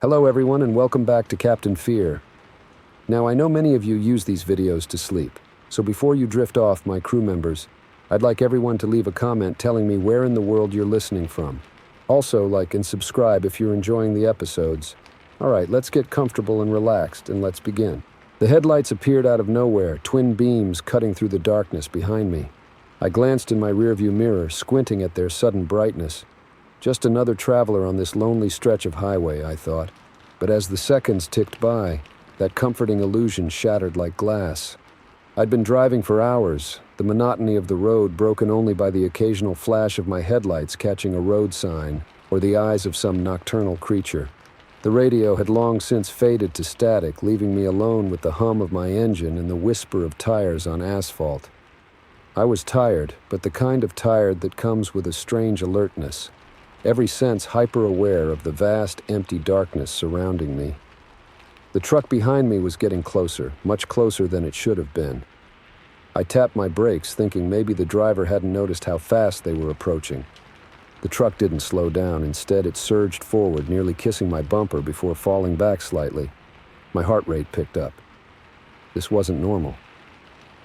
Hello everyone and welcome back to Captain Fear. Now I know many of you use these videos to sleep, so before you drift off, my crew members, I'd like everyone to leave a comment telling me where in the world you're listening from. Also, like and subscribe if you're enjoying the episodes. Alright, let's get comfortable and relaxed and let's begin. The headlights appeared out of nowhere, twin beams cutting through the darkness behind me. I glanced in my rearview mirror, squinting at their sudden brightness. Just another traveler on this lonely stretch of highway, I thought. But as the seconds ticked by, that comforting illusion shattered like glass. I'd been driving for hours, the monotony of the road broken only by the occasional flash of my headlights catching a road sign or the eyes of some nocturnal creature. The radio had long since faded to static, leaving me alone with the hum of my engine and the whisper of tires on asphalt. I was tired, but the kind of tired that comes with a strange alertness. Every sense hyper-aware of the vast, empty darkness surrounding me. The truck behind me was getting closer, much closer than it should have been. I tapped my brakes, thinking maybe the driver hadn't noticed how fast they were approaching. The truck didn't slow down. Instead, it surged forward, nearly kissing my bumper before falling back slightly. My heart rate picked up. This wasn't normal.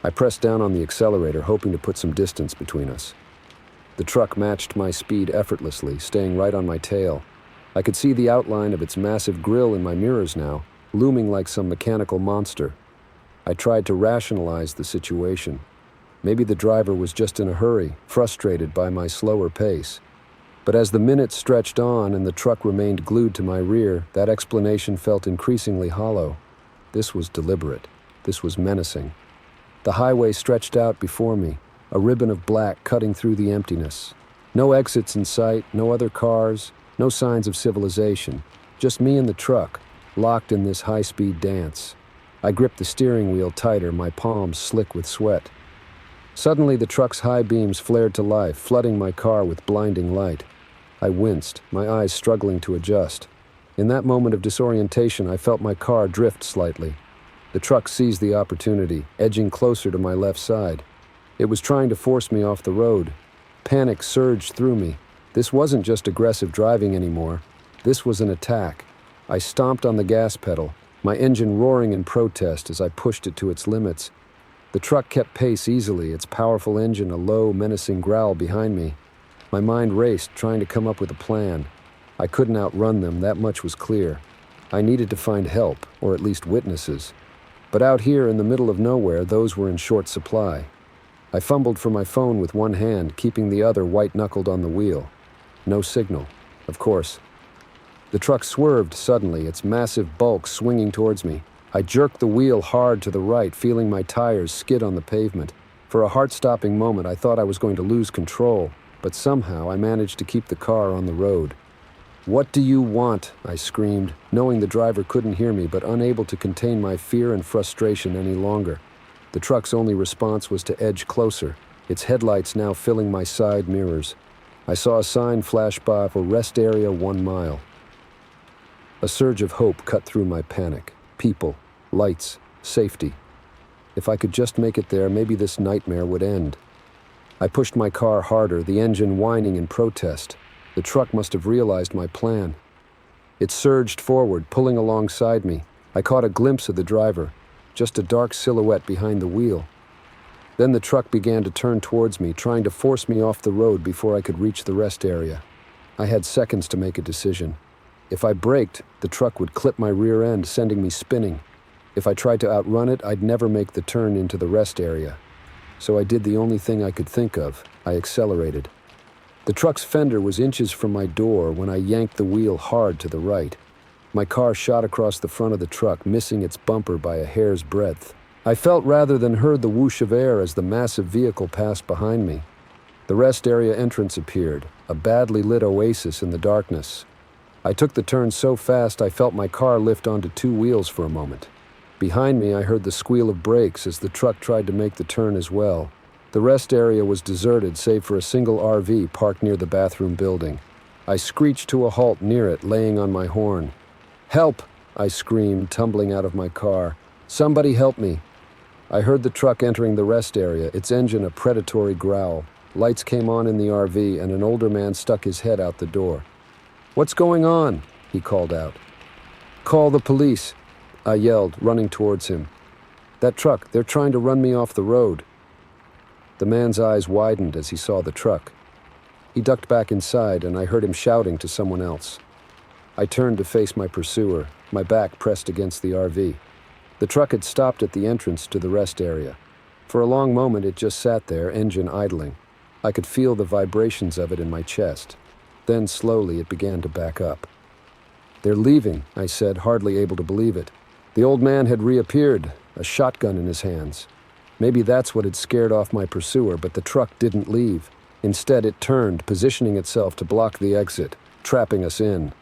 I pressed down on the accelerator, hoping to put some distance between us. The truck matched my speed effortlessly, staying right on my tail. I could see the outline of its massive grille in my mirrors now, looming like some mechanical monster. I tried to rationalize the situation. Maybe the driver was just in a hurry, frustrated by my slower pace. But as the minutes stretched on and the truck remained glued to my rear, that explanation felt increasingly hollow. This was deliberate. This was menacing. The highway stretched out before me, a ribbon of black cutting through the emptiness. No exits in sight, no other cars, no signs of civilization. Just me and the truck, locked in this high-speed dance. I gripped the steering wheel tighter, my palms slick with sweat. Suddenly, the truck's high beams flared to life, flooding my car with blinding light. I winced, my eyes struggling to adjust. In that moment of disorientation, I felt my car drift slightly. The truck seized the opportunity, edging closer to my left side. It was trying to force me off the road. Panic surged through me. This wasn't just aggressive driving anymore. This was an attack. I stomped on the gas pedal, my engine roaring in protest as I pushed it to its limits. The truck kept pace easily, its powerful engine a low, menacing growl behind me. My mind raced, trying to come up with a plan. I couldn't outrun them, that much was clear. I needed to find help, or at least witnesses. But out here in the middle of nowhere, those were in short supply. I fumbled for my phone with one hand, keeping the other white-knuckled on the wheel. No signal, of course. The truck swerved suddenly, its massive bulk swinging towards me. I jerked the wheel hard to the right, feeling my tires skid on the pavement. For a heart-stopping moment, I thought I was going to lose control, but somehow I managed to keep the car on the road. "What do you want?" I screamed, knowing the driver couldn't hear me, but unable to contain my fear and frustration any longer. The truck's only response was to edge closer, its headlights now filling my side mirrors. I saw a sign flash by for rest area 1 mile. A surge of hope cut through my panic. People, lights, safety. If I could just make it there, maybe this nightmare would end. I pushed my car harder, the engine whining in protest. The truck must have realized my plan. It surged forward, pulling alongside me. I caught a glimpse of the driver, just a dark silhouette behind the wheel. Then the truck began to turn towards me, trying to force me off the road before I could reach the rest area. I had seconds to make a decision. If I braked, the truck would clip my rear end, sending me spinning. If I tried to outrun it, I'd never make the turn into the rest area. So I did the only thing I could think of. I accelerated. The truck's fender was inches from my door when I yanked the wheel hard to the right. My car shot across the front of the truck, missing its bumper by a hair's breadth. I felt rather than heard the whoosh of air as the massive vehicle passed behind me. The rest area entrance appeared, a badly lit oasis in the darkness. I took the turn so fast I felt my car lift onto 2 wheels for a moment. Behind me, I heard the squeal of brakes as the truck tried to make the turn as well. The rest area was deserted save for a single RV parked near the bathroom building. I screeched to a halt near it, laying on my horn. "Help!" I screamed, tumbling out of my car. "Somebody help me!" I heard the truck entering the rest area, its engine a predatory growl. Lights came on in the RV, and an older man stuck his head out the door. "What's going on?" he called out. Call the police, I yelled, running towards him. That truck, they're trying to run me off the road. The man's eyes widened as he saw the truck. He ducked back inside, and I heard him shouting to someone else. I turned to face my pursuer, my back pressed against the RV. The truck had stopped at the entrance to the rest area. For a long moment, it just sat there, engine idling. I could feel the vibrations of it in my chest. Then, slowly, it began to back up. They're leaving, I said, hardly able to believe it. The old man had reappeared, a shotgun in his hands. Maybe that's what had scared off my pursuer, but the truck didn't leave. Instead, it turned, positioning itself to block the exit, trapping us in.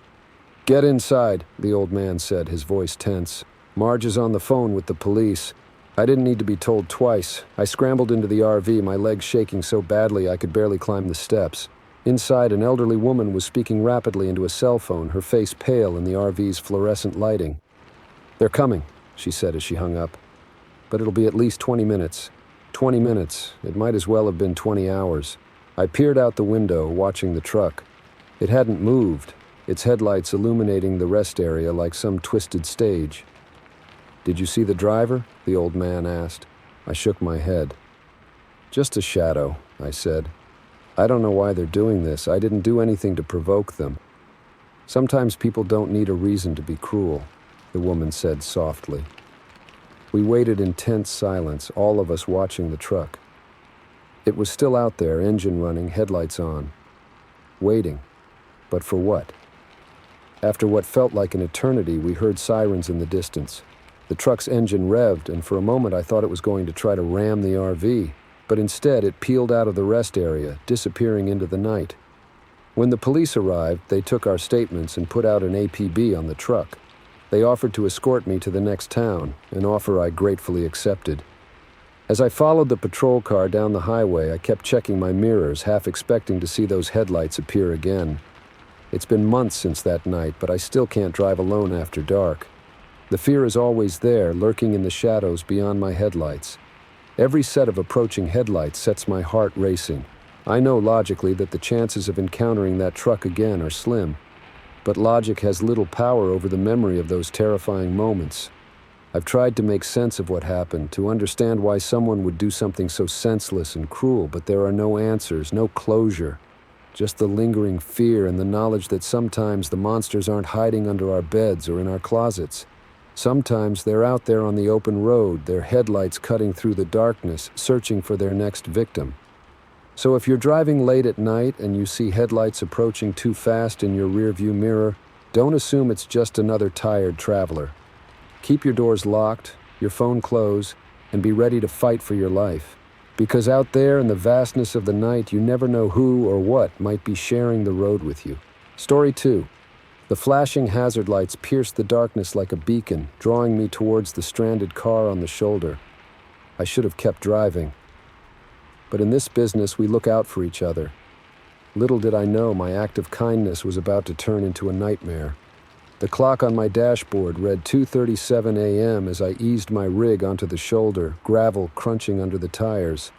Get inside, the old man said, his voice tense. Marge is on the phone with the police. I didn't need to be told twice. I scrambled into the RV, my legs shaking so badly I could barely climb the steps. Inside, an elderly woman was speaking rapidly into a cell phone, her face pale in the RV's fluorescent lighting. They're coming, she said as she hung up. But it'll be at least 20 minutes. 20 minutes. It might as well have been 20 hours. I peered out the window, watching the truck. It hadn't moved, its headlights illuminating the rest area like some twisted stage. Did you see the driver? The old man asked. I shook my head. Just a shadow, I said. I don't know why they're doing this. I didn't do anything to provoke them. Sometimes people don't need a reason to be cruel, the woman said softly. We waited in tense silence, all of us watching the truck. It was still out there, engine running, headlights on. Waiting. But for what? After what felt like an eternity, we heard sirens in the distance. The truck's engine revved, and for a moment I thought it was going to try to ram the RV. But instead, it peeled out of the rest area, disappearing into the night. When the police arrived, they took our statements and put out an APB on the truck. They offered to escort me to the next town, an offer I gratefully accepted. As I followed the patrol car down the highway, I kept checking my mirrors, half expecting to see those headlights appear again. It's been months since that night, but I still can't drive alone after dark. The fear is always there, lurking in the shadows beyond my headlights. Every set of approaching headlights sets my heart racing. I know logically that the chances of encountering that truck again are slim, but logic has little power over the memory of those terrifying moments. I've tried to make sense of what happened, to understand why someone would do something so senseless and cruel, but there are no answers, no closure. Just the lingering fear and the knowledge that sometimes the monsters aren't hiding under our beds or in our closets. Sometimes they're out there on the open road, their headlights cutting through the darkness, searching for their next victim. So if you're driving late at night and you see headlights approaching too fast in your rearview mirror, don't assume it's just another tired traveler. Keep your doors locked, your phone closed, and be ready to fight for your life. Because out there in the vastness of the night, you never know who or what might be sharing the road with you. Story 2. The flashing hazard lights pierced the darkness like a beacon, drawing me towards the stranded car on the shoulder. I should have kept driving. But in this business, we look out for each other. Little did I know my act of kindness was about to turn into a nightmare. The clock on my dashboard read 2:37 a.m. as I eased my rig onto the shoulder, gravel crunching under the tires.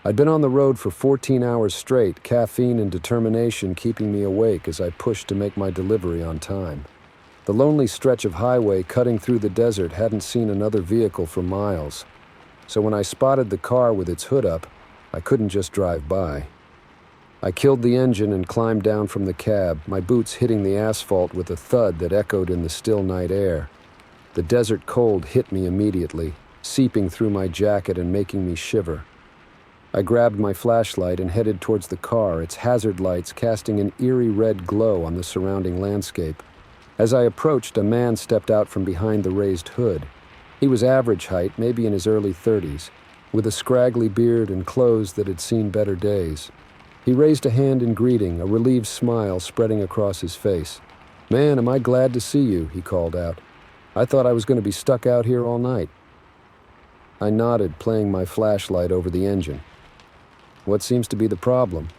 I'd been on the road for 14 hours straight, caffeine and determination keeping me awake as I pushed to make my delivery on time. The lonely stretch of highway cutting through the desert hadn't seen another vehicle for miles. So when I spotted the car with its hood up, I couldn't just drive by. I killed the engine and climbed down from the cab, my boots hitting the asphalt with a thud that echoed in the still night air. The desert cold hit me immediately, seeping through my jacket and making me shiver. I grabbed my flashlight and headed towards the car, its hazard lights casting an eerie red glow on the surrounding landscape. As I approached, a man stepped out from behind the raised hood. He was average height, maybe in his early 30s, with a scraggly beard and clothes that had seen better days. He raised a hand in greeting, a relieved smile spreading across his face. "Man, am I glad to see you," he called out. "I thought I was going to be stuck out here all night." I nodded, playing my flashlight over the engine. "What seems to be the problem?"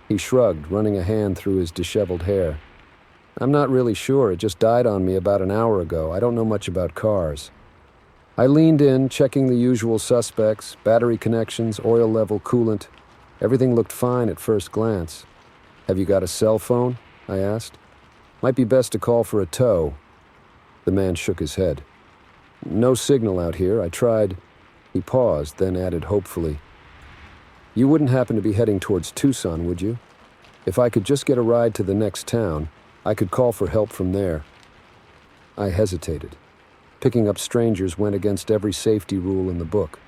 He shrugged, running a hand through his disheveled hair. "I'm not really sure. It just died on me about an hour ago. I don't know much about cars." I leaned in, checking the usual suspects, battery connections, oil level, coolant. Everything looked fine at first glance. "Have you got a cell phone?" I asked. "Might be best to call for a tow." The man shook his head. "No signal out here. I tried." He paused, then added hopefully, "You wouldn't happen to be heading towards Tucson, would you? If I could just get a ride to the next town, I could call for help from there." I hesitated. Picking up strangers went against every safety rule in the book.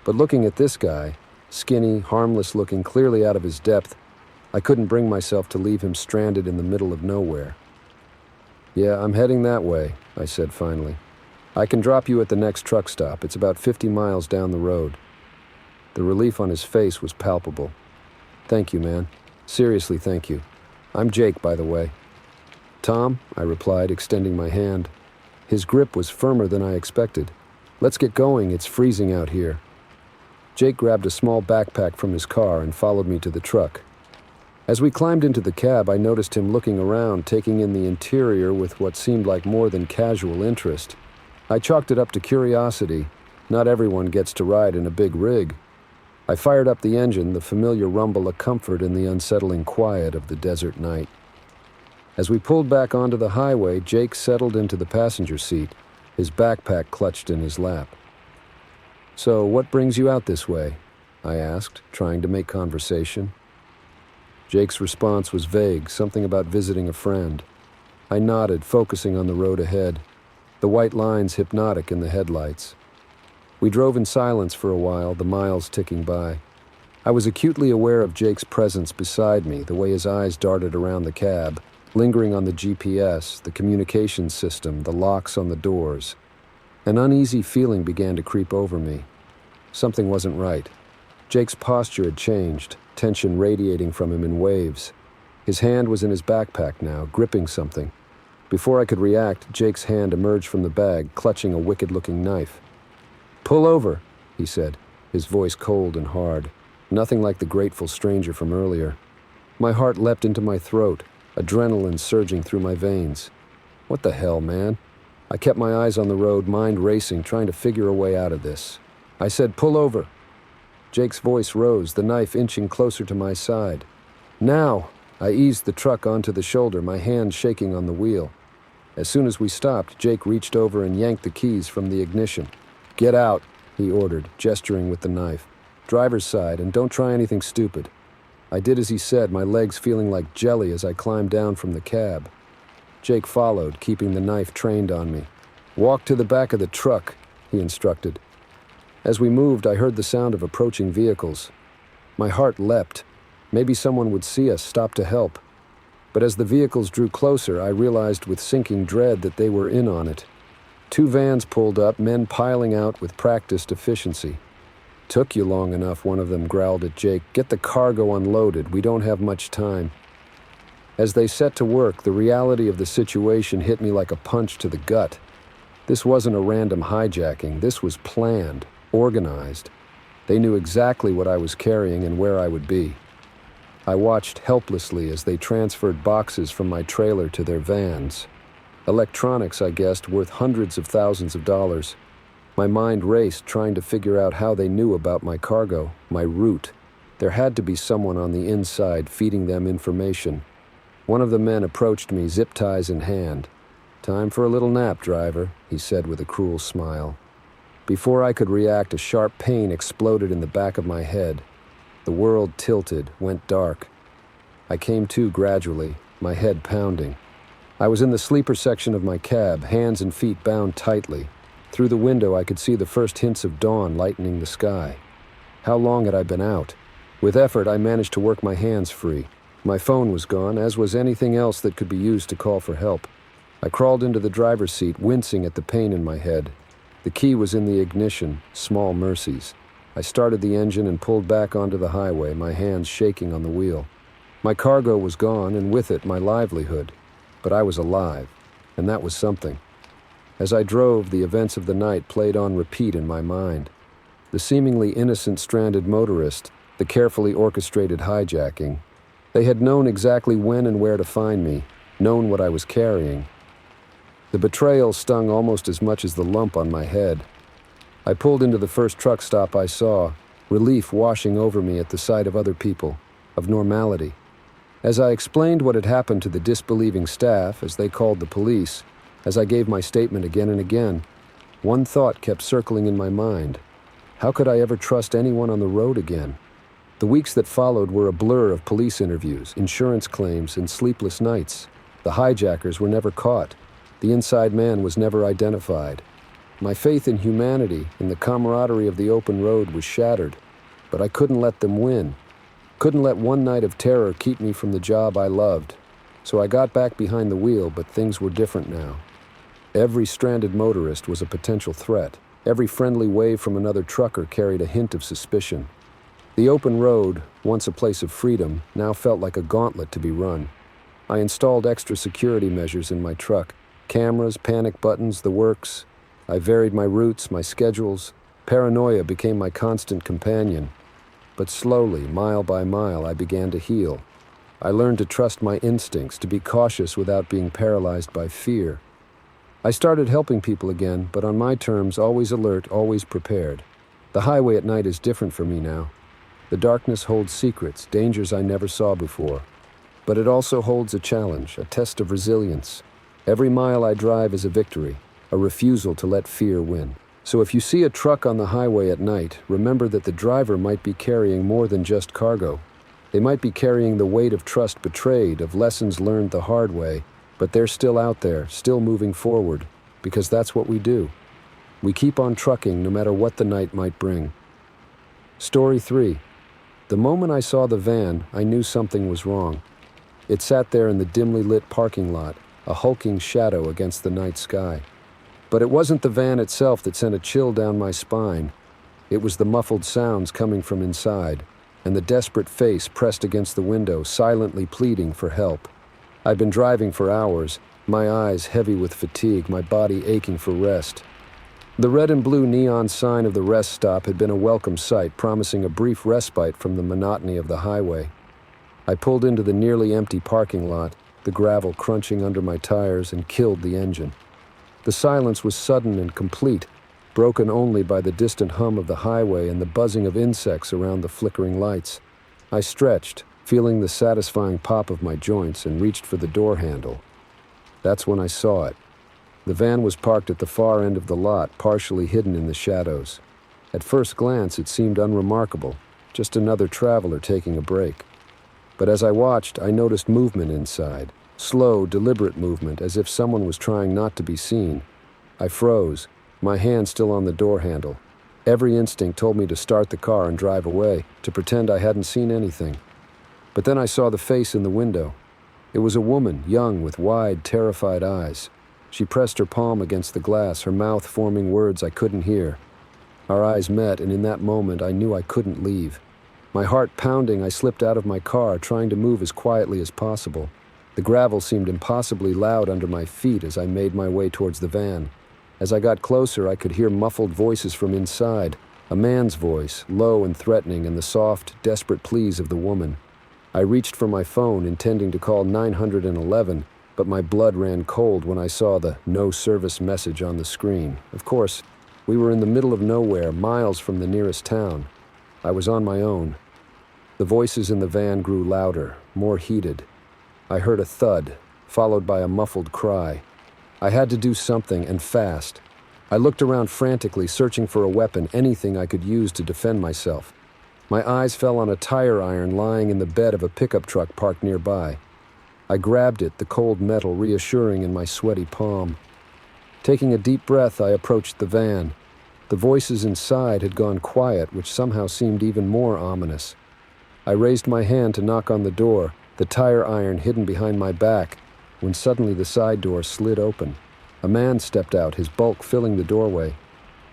But looking at this guy, skinny, harmless-looking, clearly out of his depth, I couldn't bring myself to leave him stranded in the middle of nowhere. "Yeah, I'm heading that way," I said finally. "I can drop you at the next truck stop. It's about 50 miles down the road." The relief on his face was palpable. "Thank you, man. Seriously, thank you. I'm Jake, by the way." "Tom," I replied, extending my hand. His grip was firmer than I expected. "Let's get going. It's freezing out here." Jake grabbed a small backpack from his car and followed me to the truck. As we climbed into the cab, I noticed him looking around, taking in the interior with what seemed like more than casual interest. I chalked it up to curiosity. Not everyone gets to ride in a big rig. I fired up the engine, the familiar rumble a comfort in the unsettling quiet of the desert night. As we pulled back onto the highway, Jake settled into the passenger seat, his backpack clutched in his lap. "So, what brings you out this way?" I asked, trying to make conversation. Jake's response was vague, something about visiting a friend. I nodded, focusing on the road ahead, the white lines hypnotic in the headlights. We drove in silence for a while, the miles ticking by. I was acutely aware of Jake's presence beside me, the way his eyes darted around the cab, lingering on the GPS, the communications system, the locks on the doors. An uneasy feeling began to creep over me. Something wasn't right. Jake's posture had changed, tension radiating from him in waves. His hand was in his backpack now, gripping something. Before I could react, Jake's hand emerged from the bag, clutching a wicked-looking knife. "Pull over," he said, his voice cold and hard, nothing like the grateful stranger from earlier. My heart leapt into my throat, adrenaline surging through my veins. What the hell, man? I kept my eyes on the road, mind racing, trying to figure a way out of this. I said, "Pull over." Jake's voice rose, the knife inching closer to my side. "Now!" I eased the truck onto the shoulder, my hand shaking on the wheel. As soon as we stopped, Jake reached over and yanked the keys from the ignition. "Get out," he ordered, gesturing with the knife. "Driver's side, and don't try anything stupid." I did as he said, my legs feeling like jelly as I climbed down from the cab. Jake followed, keeping the knife trained on me. "Walk to the back of the truck," he instructed. As we moved, I heard the sound of approaching vehicles. My heart leapt. Maybe someone would see us, stop to help. But as the vehicles drew closer, I realized with sinking dread that they were in on it. 2 vans pulled up, men piling out with practiced efficiency. "Took you long enough," one of them growled at Jake. "Get the cargo unloaded. We don't have much time." As they set to work, the reality of the situation hit me like a punch to the gut. This wasn't a random hijacking. This was planned, organized. They knew exactly what I was carrying and where I would be. I watched helplessly as they transferred boxes from my trailer to their vans. Electronics, I guessed, worth hundreds of thousands of dollars. My mind raced, trying to figure out how they knew about my cargo, my route. There had to be someone on the inside feeding them information. One of the men approached me, zip ties in hand. "Time for a little nap, driver," he said with a cruel smile. Before I could react, a sharp pain exploded in the back of my head. The world tilted, went dark. I came to gradually, my head pounding. I was in the sleeper section of my cab, hands and feet bound tightly. Through the window, I could see the first hints of dawn lightening the sky. How long had I been out? With effort, I managed to work my hands free. My phone was gone, as was anything else that could be used to call for help. I crawled into the driver's seat, wincing at the pain in my head. The key was in the ignition, small mercies. I started the engine and pulled back onto the highway, my hands shaking on the wheel. My cargo was gone, and with it, my livelihood. But I was alive, and that was something. As I drove, the events of the night played on repeat in my mind. The seemingly innocent stranded motorist, the carefully orchestrated hijacking. They had known exactly when and where to find me, known what I was carrying. The betrayal stung almost as much as the lump on my head. I pulled into the first truck stop I saw, relief washing over me at the sight of other people, of normality. As I explained what had happened to the disbelieving staff, as they called the police, As I gave my statement again and again, one thought kept circling in my mind. How could I ever trust anyone on the road again? The weeks that followed were a blur of police interviews, insurance claims, and sleepless nights. The hijackers were never caught. The inside man was never identified. My faith in humanity and the camaraderie of the open road was shattered, but I couldn't let them win. Couldn't let one night of terror keep me from the job I loved. So I got back behind the wheel, but things were different now. Every stranded motorist was a potential threat. Every friendly wave from another trucker carried a hint of suspicion. The open road, once a place of freedom, now felt like a gauntlet to be run. I installed extra security measures in my truck. Cameras, panic buttons, the works. I varied my routes, my schedules. Paranoia became my constant companion. But slowly, mile by mile, I began to heal. I learned to trust my instincts, to be cautious without being paralyzed by fear. I started helping people again, but on my terms, always alert, always prepared. The highway at night is different for me now. The darkness holds secrets, dangers I never saw before. But it also holds a challenge, a test of resilience. Every mile I drive is a victory, a refusal to let fear win. So if you see a truck on the highway at night, remember that the driver might be carrying more than just cargo. They might be carrying the weight of trust betrayed, of lessons learned the hard way, but they're still out there, still moving forward, because that's what we do. We keep on trucking no matter what the night might bring. Story 3. The moment I saw the van, I knew something was wrong. It sat there in the dimly lit parking lot, a hulking shadow against the night sky. But it wasn't the van itself that sent a chill down my spine. It was the muffled sounds coming from inside, and the desperate face pressed against the window, silently pleading for help. I'd been driving for hours, my eyes heavy with fatigue, my body aching for rest. The red and blue neon sign of the rest stop had been a welcome sight, promising a brief respite from the monotony of the highway. I pulled into the nearly empty parking lot, the gravel crunching under my tires, and killed the engine. The silence was sudden and complete, broken only by the distant hum of the highway and the buzzing of insects around the flickering lights. I stretched, feeling the satisfying pop of my joints, and reached for the door handle. That's when I saw it. The van was parked at the far end of the lot, partially hidden in the shadows. At first glance, it seemed unremarkable, just another traveler taking a break. But as I watched, I noticed movement inside. Slow, deliberate movement, as if someone was trying not to be seen. I froze, my hand still on the door handle. Every instinct told me to start the car and drive away, to pretend I hadn't seen anything. But then I saw the face in the window. It was a woman, young, with wide, terrified eyes. She pressed her palm against the glass, her mouth forming words I couldn't hear. Our eyes met, and in that moment I knew I couldn't leave. My heart pounding, I slipped out of my car, trying to move as quietly as possible. The gravel seemed impossibly loud under my feet as I made my way towards the van. As I got closer, I could hear muffled voices from inside, a man's voice, low and threatening, and the soft, desperate pleas of the woman. I reached for my phone, intending to call 911, but my blood ran cold when I saw the no service message on the screen. Of course, we were in the middle of nowhere, miles from the nearest town. I was on my own. The voices in the van grew louder, more heated. I heard a thud, followed by a muffled cry. I had to do something, and fast. I looked around frantically, searching for a weapon, anything I could use to defend myself. My eyes fell on a tire iron lying in the bed of a pickup truck parked nearby. I grabbed it, the cold metal reassuring in my sweaty palm. Taking a deep breath, I approached the van. The voices inside had gone quiet, which somehow seemed even more ominous. I raised my hand to knock on the door, the tire iron hidden behind my back, when suddenly the side door slid open. A man stepped out, his bulk filling the doorway.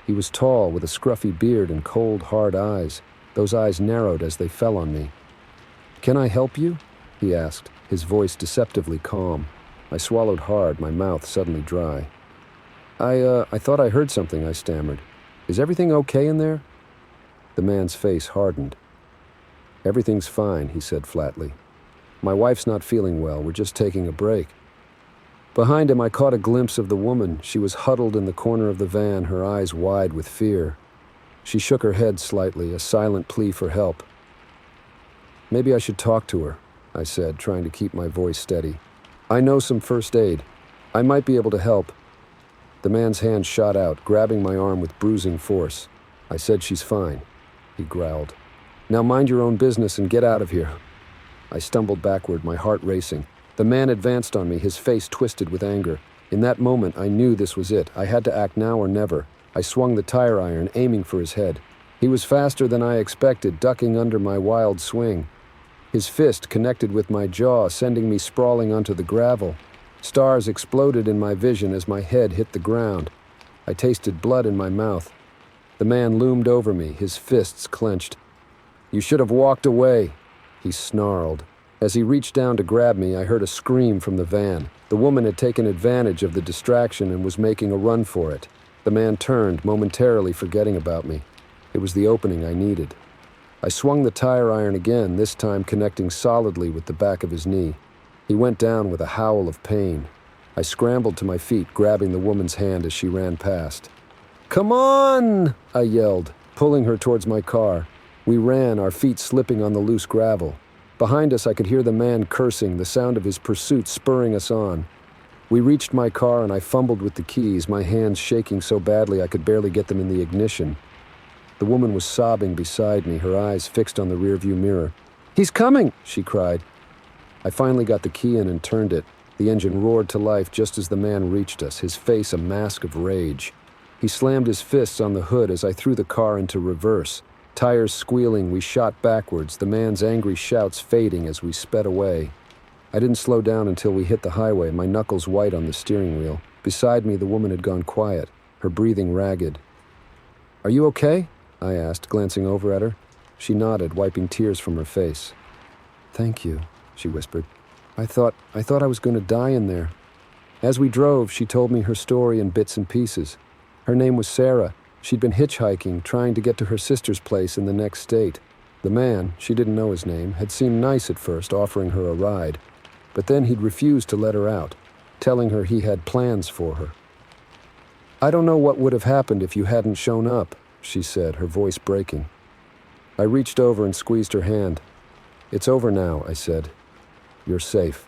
He was tall, with a scruffy beard and cold, hard eyes. Those eyes narrowed as they fell on me. "Can I help you?" he asked, his voice deceptively calm. I swallowed hard, my mouth suddenly dry. I thought I heard something," I stammered. "Is everything okay in there?" The man's face hardened. "Everything's fine," he said flatly. "My wife's not feeling well. We're just taking a break." Behind him, I caught a glimpse of the woman. She was huddled in the corner of the van, her eyes wide with fear. She shook her head slightly, a silent plea for help. "Maybe I should talk to her," I said, trying to keep my voice steady. "I know some first aid. I might be able to help." The man's hand shot out, grabbing my arm with bruising force. I said, "She's fine," he growled. "Now mind your own business and get out of here." I stumbled backward, my heart racing. The man advanced on me, his face twisted with anger. In that moment, I knew this was it. I had to act now or never. I swung the tire iron, aiming for his head. He was faster than I expected, ducking under my wild swing. His fist connected with my jaw, sending me sprawling onto the gravel. Stars exploded in my vision as my head hit the ground. I tasted blood in my mouth. The man loomed over me, his fists clenched. "You should have walked away," he snarled. As he reached down to grab me, I heard a scream from the van. The woman had taken advantage of the distraction and was making a run for it. The man turned, momentarily forgetting about me. It was the opening I needed. I swung the tire iron again, this time connecting solidly with the back of his knee. He went down with a howl of pain. I scrambled to my feet, grabbing the woman's hand as she ran past. "Come on!" I yelled, pulling her towards my car. We ran, our feet slipping on the loose gravel. Behind us, I could hear the man cursing, the sound of his pursuit spurring us on. We reached my car and I fumbled with the keys, my hands shaking so badly I could barely get them in the ignition. The woman was sobbing beside me, her eyes fixed on the rearview mirror. "He's coming!" she cried. I finally got the key in and turned it. The engine roared to life just as the man reached us, his face a mask of rage. He slammed his fists on the hood as I threw the car into reverse. Tires squealing, we shot backwards, the man's angry shouts fading as we sped away. I didn't slow down until we hit the highway, my knuckles white on the steering wheel. Beside me, the woman had gone quiet, her breathing ragged. "Are you okay?" I asked, glancing over at her. She nodded, wiping tears from her face. "Thank you," she whispered. I thought I was going to die in there." As we drove, she told me her story in bits and pieces. Her name was Sarah. She'd been hitchhiking, trying to get to her sister's place in the next state. The man, she didn't know his name, had seemed nice at first, offering her a ride. But then he'd refused to let her out, telling her he had plans for her. "I don't know what would have happened if you hadn't shown up," she said, her voice breaking. I reached over and squeezed her hand. "It's over now," I said. "You're safe."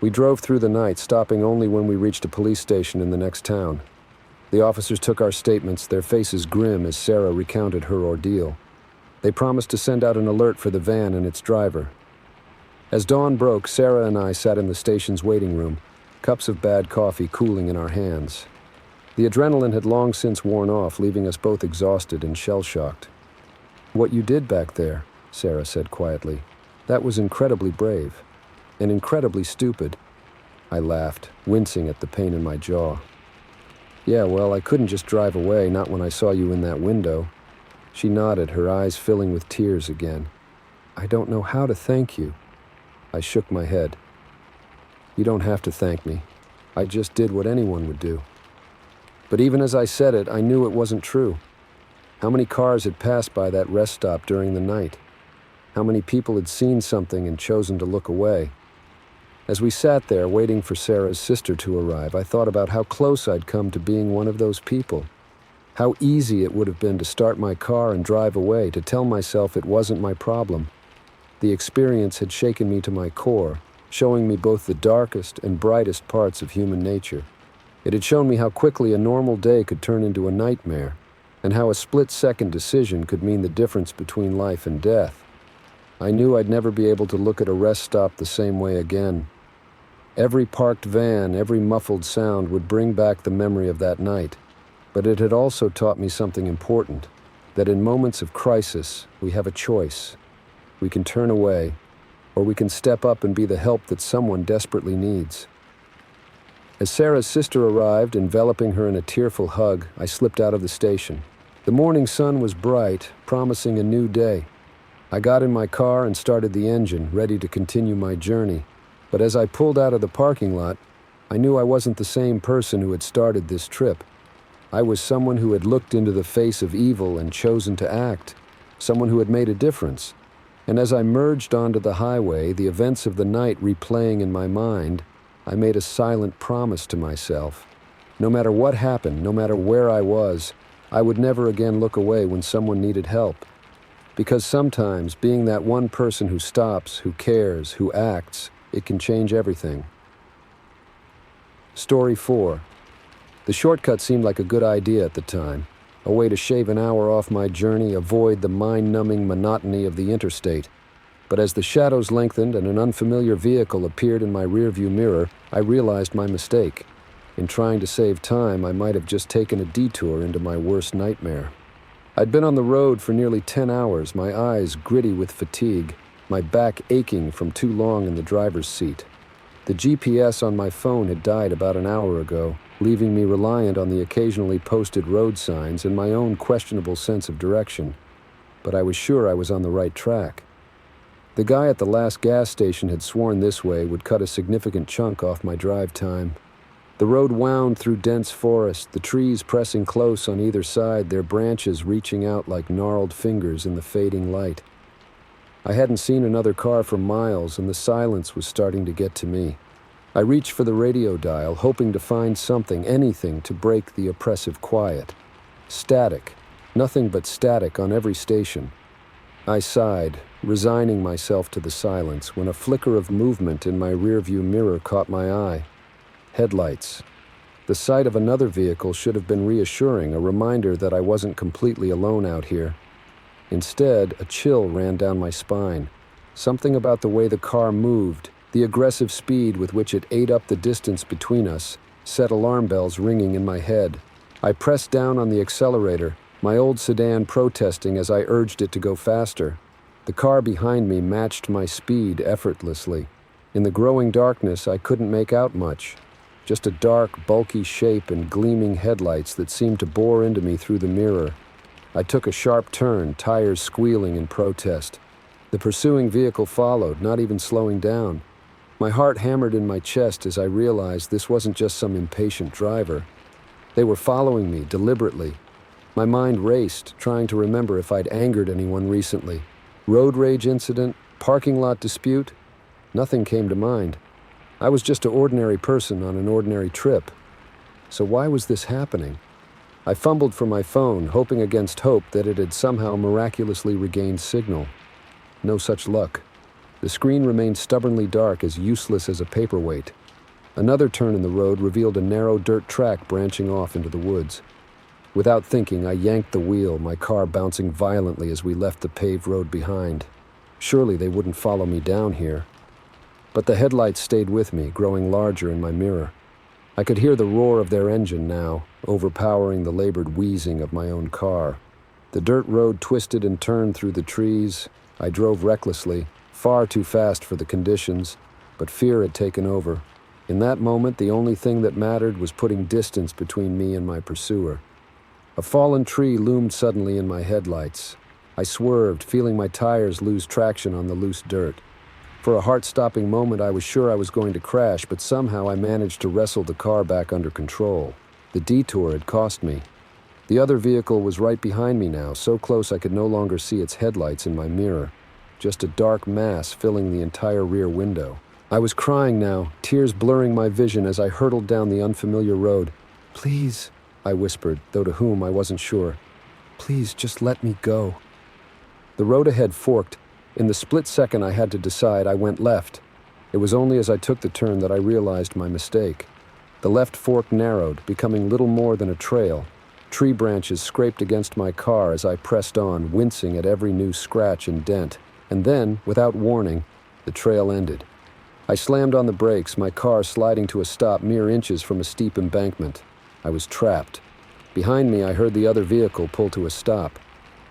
We drove through the night, stopping only when we reached a police station in the next town. The officers took our statements, their faces grim as Sarah recounted her ordeal. They promised to send out an alert for the van and its driver. As dawn broke, Sarah and I sat in the station's waiting room, cups of bad coffee cooling in our hands. The adrenaline had long since worn off, leaving us both exhausted and shell-shocked. "What you did back there," Sarah said quietly, "that was incredibly brave. And incredibly stupid." I laughed, wincing at the pain in my jaw. "Yeah, well, I couldn't just drive away, not when I saw you in that window." She nodded, her eyes filling with tears again. "I don't know how to thank you." I shook my head. "You don't have to thank me. I just did what anyone would do." But even as I said it, I knew it wasn't true. How many cars had passed by that rest stop during the night? How many people had seen something and chosen to look away? As we sat there waiting for Sarah's sister to arrive, I thought about how close I'd come to being one of those people. How easy it would have been to start my car and drive away, to tell myself it wasn't my problem. The experience had shaken me to my core, showing me both the darkest and brightest parts of human nature. It had shown me how quickly a normal day could turn into a nightmare, and how a split-second decision could mean the difference between life and death. I knew I'd never be able to look at a rest stop the same way again. Every parked van, every muffled sound would bring back the memory of that night. But it had also taught me something important, that in moments of crisis, we have a choice. We can turn away, or we can step up and be the help that someone desperately needs. As Sarah's sister arrived, enveloping her in a tearful hug, I slipped out of the station. The morning sun was bright, promising a new day. I got in my car and started the engine, ready to continue my journey. But as I pulled out of the parking lot, I knew I wasn't the same person who had started this trip. I was someone who had looked into the face of evil and chosen to act, someone who had made a difference. And as I merged onto the highway, the events of the night replaying in my mind, I made a silent promise to myself. No matter what happened, no matter where I was, I would never again look away when someone needed help. Because sometimes, being that one person who stops, who cares, who acts, it can change everything. Story 4. The shortcut seemed like a good idea at the time, a way to shave an hour off my journey, avoid the mind-numbing monotony of the interstate. But as the shadows lengthened and an unfamiliar vehicle appeared in my rearview mirror, I realized my mistake. In trying to save time, I might have just taken a detour into my worst nightmare. I'd been on the road for nearly 10 hours, my eyes gritty with fatigue, my back aching from too long in the driver's seat. The GPS on my phone had died about an hour ago, leaving me reliant on the occasionally posted road signs and my own questionable sense of direction. But I was sure I was on the right track. The guy at the last gas station had sworn this way would cut a significant chunk off my drive time. The road wound through dense forest, the trees pressing close on either side, their branches reaching out like gnarled fingers in the fading light. I hadn't seen another car for miles, and the silence was starting to get to me. I reached for the radio dial, hoping to find something, anything, to break the oppressive quiet. Static. Nothing but static on every station. I sighed, resigning myself to the silence, when a flicker of movement in my rearview mirror caught my eye. Headlights. The sight of another vehicle should have been reassuring, a reminder that I wasn't completely alone out here. Instead, a chill ran down my spine. Something about the way the car moved, the aggressive speed with which it ate up the distance between us, set alarm bells ringing in my head. I pressed down on the accelerator, my old sedan protesting as I urged it to go faster. The car behind me matched my speed effortlessly. In the growing darkness, I couldn't make out much. Just a dark, bulky shape and gleaming headlights that seemed to bore into me through the mirror. I took a sharp turn, tires squealing in protest. The pursuing vehicle followed, not even slowing down. My heart hammered in my chest as I realized this wasn't just some impatient driver. They were following me deliberately. My mind raced, trying to remember if I'd angered anyone recently. Road rage incident? Parking lot dispute? Nothing came to mind. I was just an ordinary person on an ordinary trip. So why was this happening? I fumbled for my phone, hoping against hope that it had somehow miraculously regained signal. No such luck. The screen remained stubbornly dark, as useless as a paperweight. Another turn in the road revealed a narrow dirt track branching off into the woods. Without thinking, I yanked the wheel, my car bouncing violently as we left the paved road behind. Surely they wouldn't follow me down here. But the headlights stayed with me, growing larger in my mirror. I could hear the roar of their engine now, overpowering the labored wheezing of my own car. The dirt road twisted and turned through the trees. I drove recklessly, far too fast for the conditions, but fear had taken over. In that moment, the only thing that mattered was putting distance between me and my pursuer. A fallen tree loomed suddenly in my headlights. I swerved, feeling my tires lose traction on the loose dirt. For a heart-stopping moment, I was sure I was going to crash, but somehow I managed to wrestle the car back under control. The detour had cost me. The other vehicle was right behind me now, so close I could no longer see its headlights in my mirror. Just a dark mass filling the entire rear window. I was crying now, tears blurring my vision as I hurtled down the unfamiliar road. "Please," I whispered, though to whom I wasn't sure. "Please, just let me go." The road ahead forked. In the split second I had to decide, I went left. It was only as I took the turn that I realized my mistake. The left fork narrowed, becoming little more than a trail. Tree branches scraped against my car as I pressed on, wincing at every new scratch and dent. And then, without warning, the trail ended. I slammed on the brakes, my car sliding to a stop mere inches from a steep embankment. I was trapped. Behind me, I heard the other vehicle pull to a stop.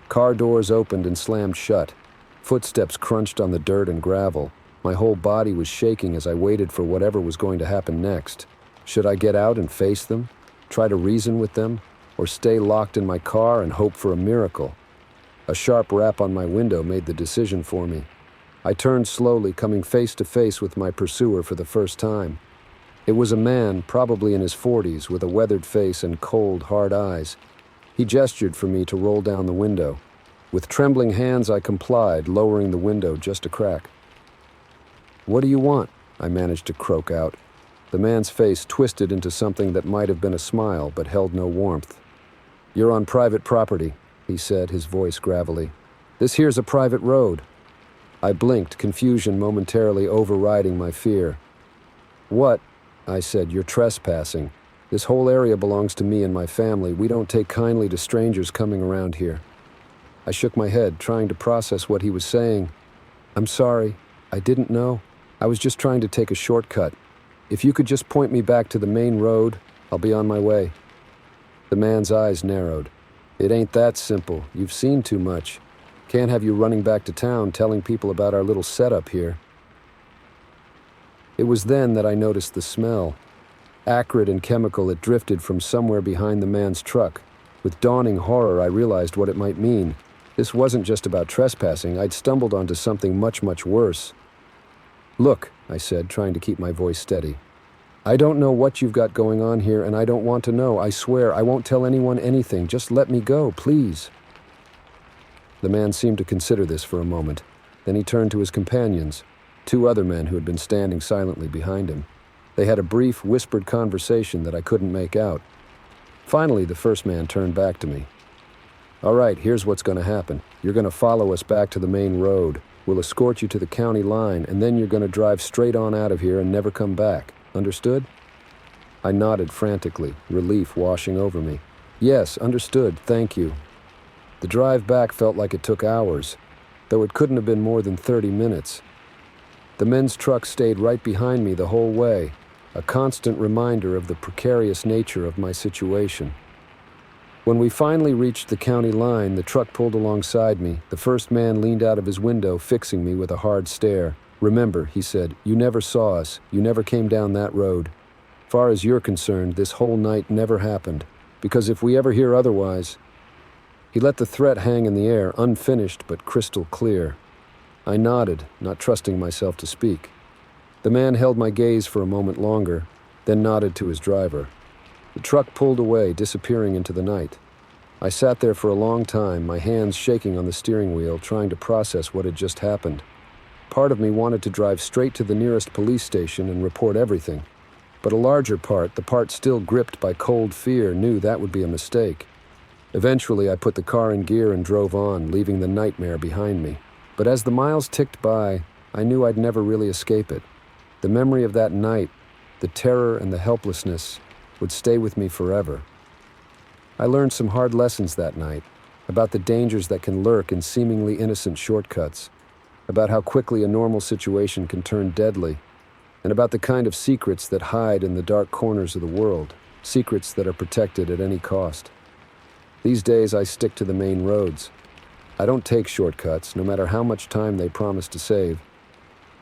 Car doors opened and slammed shut. Footsteps crunched on the dirt and gravel. My whole body was shaking as I waited for whatever was going to happen next. Should I get out and face them? Try to reason with them? Or stay locked in my car and hope for a miracle? A sharp rap on my window made the decision for me. I turned slowly, coming face to face with my pursuer for the first time. It was a man, probably in his 40s, with a weathered face and cold, hard eyes. He gestured for me to roll down the window. With trembling hands, I complied, lowering the window just a crack. "What do you want?" I managed to croak out. The man's face twisted into something that might have been a smile, but held no warmth. "You're on private property," he said, his voice gravelly. "This here's a private road." I blinked, confusion momentarily overriding my fear. "What?" I said. "You're trespassing. This whole area belongs to me and my family. We don't take kindly to strangers coming around here." I shook my head, trying to process what he was saying. "I'm sorry. I didn't know. I was just trying to take a shortcut. If you could just point me back to the main road, I'll be on my way." The man's eyes narrowed. "It ain't that simple. You've seen too much. Can't have you running back to town telling people about our little setup here." It was then that I noticed the smell. Acrid and chemical, it drifted from somewhere behind the man's truck. With dawning horror, I realized what it might mean. This wasn't just about trespassing. I'd stumbled onto something much, much worse. "Look," I said, trying to keep my voice steady. "I don't know what you've got going on here, and I don't want to know. I swear, I won't tell anyone anything. Just let me go, please." The man seemed to consider this for a moment. Then he turned to his companions, 2 other men who had been standing silently behind him. They had a brief, whispered conversation that I couldn't make out. Finally, the first man turned back to me. "All right, here's what's going to happen. You're going to follow us back to the main road. We'll escort you to the county line, and then you're going to drive straight on out of here and never come back. Understood?" I nodded frantically, relief washing over me. "Yes, understood, thank you." The drive back felt like it took hours, though it couldn't have been more than 30 minutes. The men's truck stayed right behind me the whole way, a constant reminder of the precarious nature of my situation. When we finally reached the county line, the truck pulled alongside me. The first man leaned out of his window, fixing me with a hard stare. "Remember," he said, "you never saw us. You never came down that road. Far as you're concerned, this whole night never happened. Because if we ever hear otherwise..." He let the threat hang in the air, unfinished but crystal clear. I nodded, not trusting myself to speak. The man held my gaze for a moment longer, then nodded to his driver. The truck pulled away, disappearing into the night. I sat there for a long time, my hands shaking on the steering wheel, trying to process what had just happened. Part of me wanted to drive straight to the nearest police station and report everything. But a larger part, the part still gripped by cold fear, knew that would be a mistake. Eventually, I put the car in gear and drove on, leaving the nightmare behind me. But as the miles ticked by, I knew I'd never really escape it. The memory of that night, the terror and the helplessness, would stay with me forever. I learned some hard lessons that night, about the dangers that can lurk in seemingly innocent shortcuts, about how quickly a normal situation can turn deadly, and about the kind of secrets that hide in the dark corners of the world, secrets that are protected at any cost. These days, I stick to the main roads. I don't take shortcuts, no matter how much time they promise to save,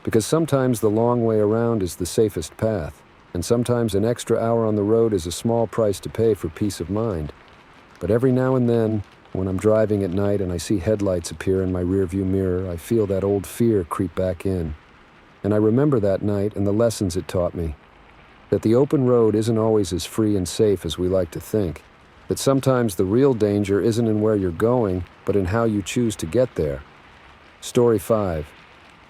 because sometimes the long way around is the safest path, and sometimes an extra hour on the road is a small price to pay for peace of mind. But every now and then, when I'm driving at night and I see headlights appear in my rearview mirror, I feel that old fear creep back in. And I remember that night and the lessons it taught me. That the open road isn't always as free and safe as we like to think. That sometimes the real danger isn't in where you're going, but in how you choose to get there. Story 5.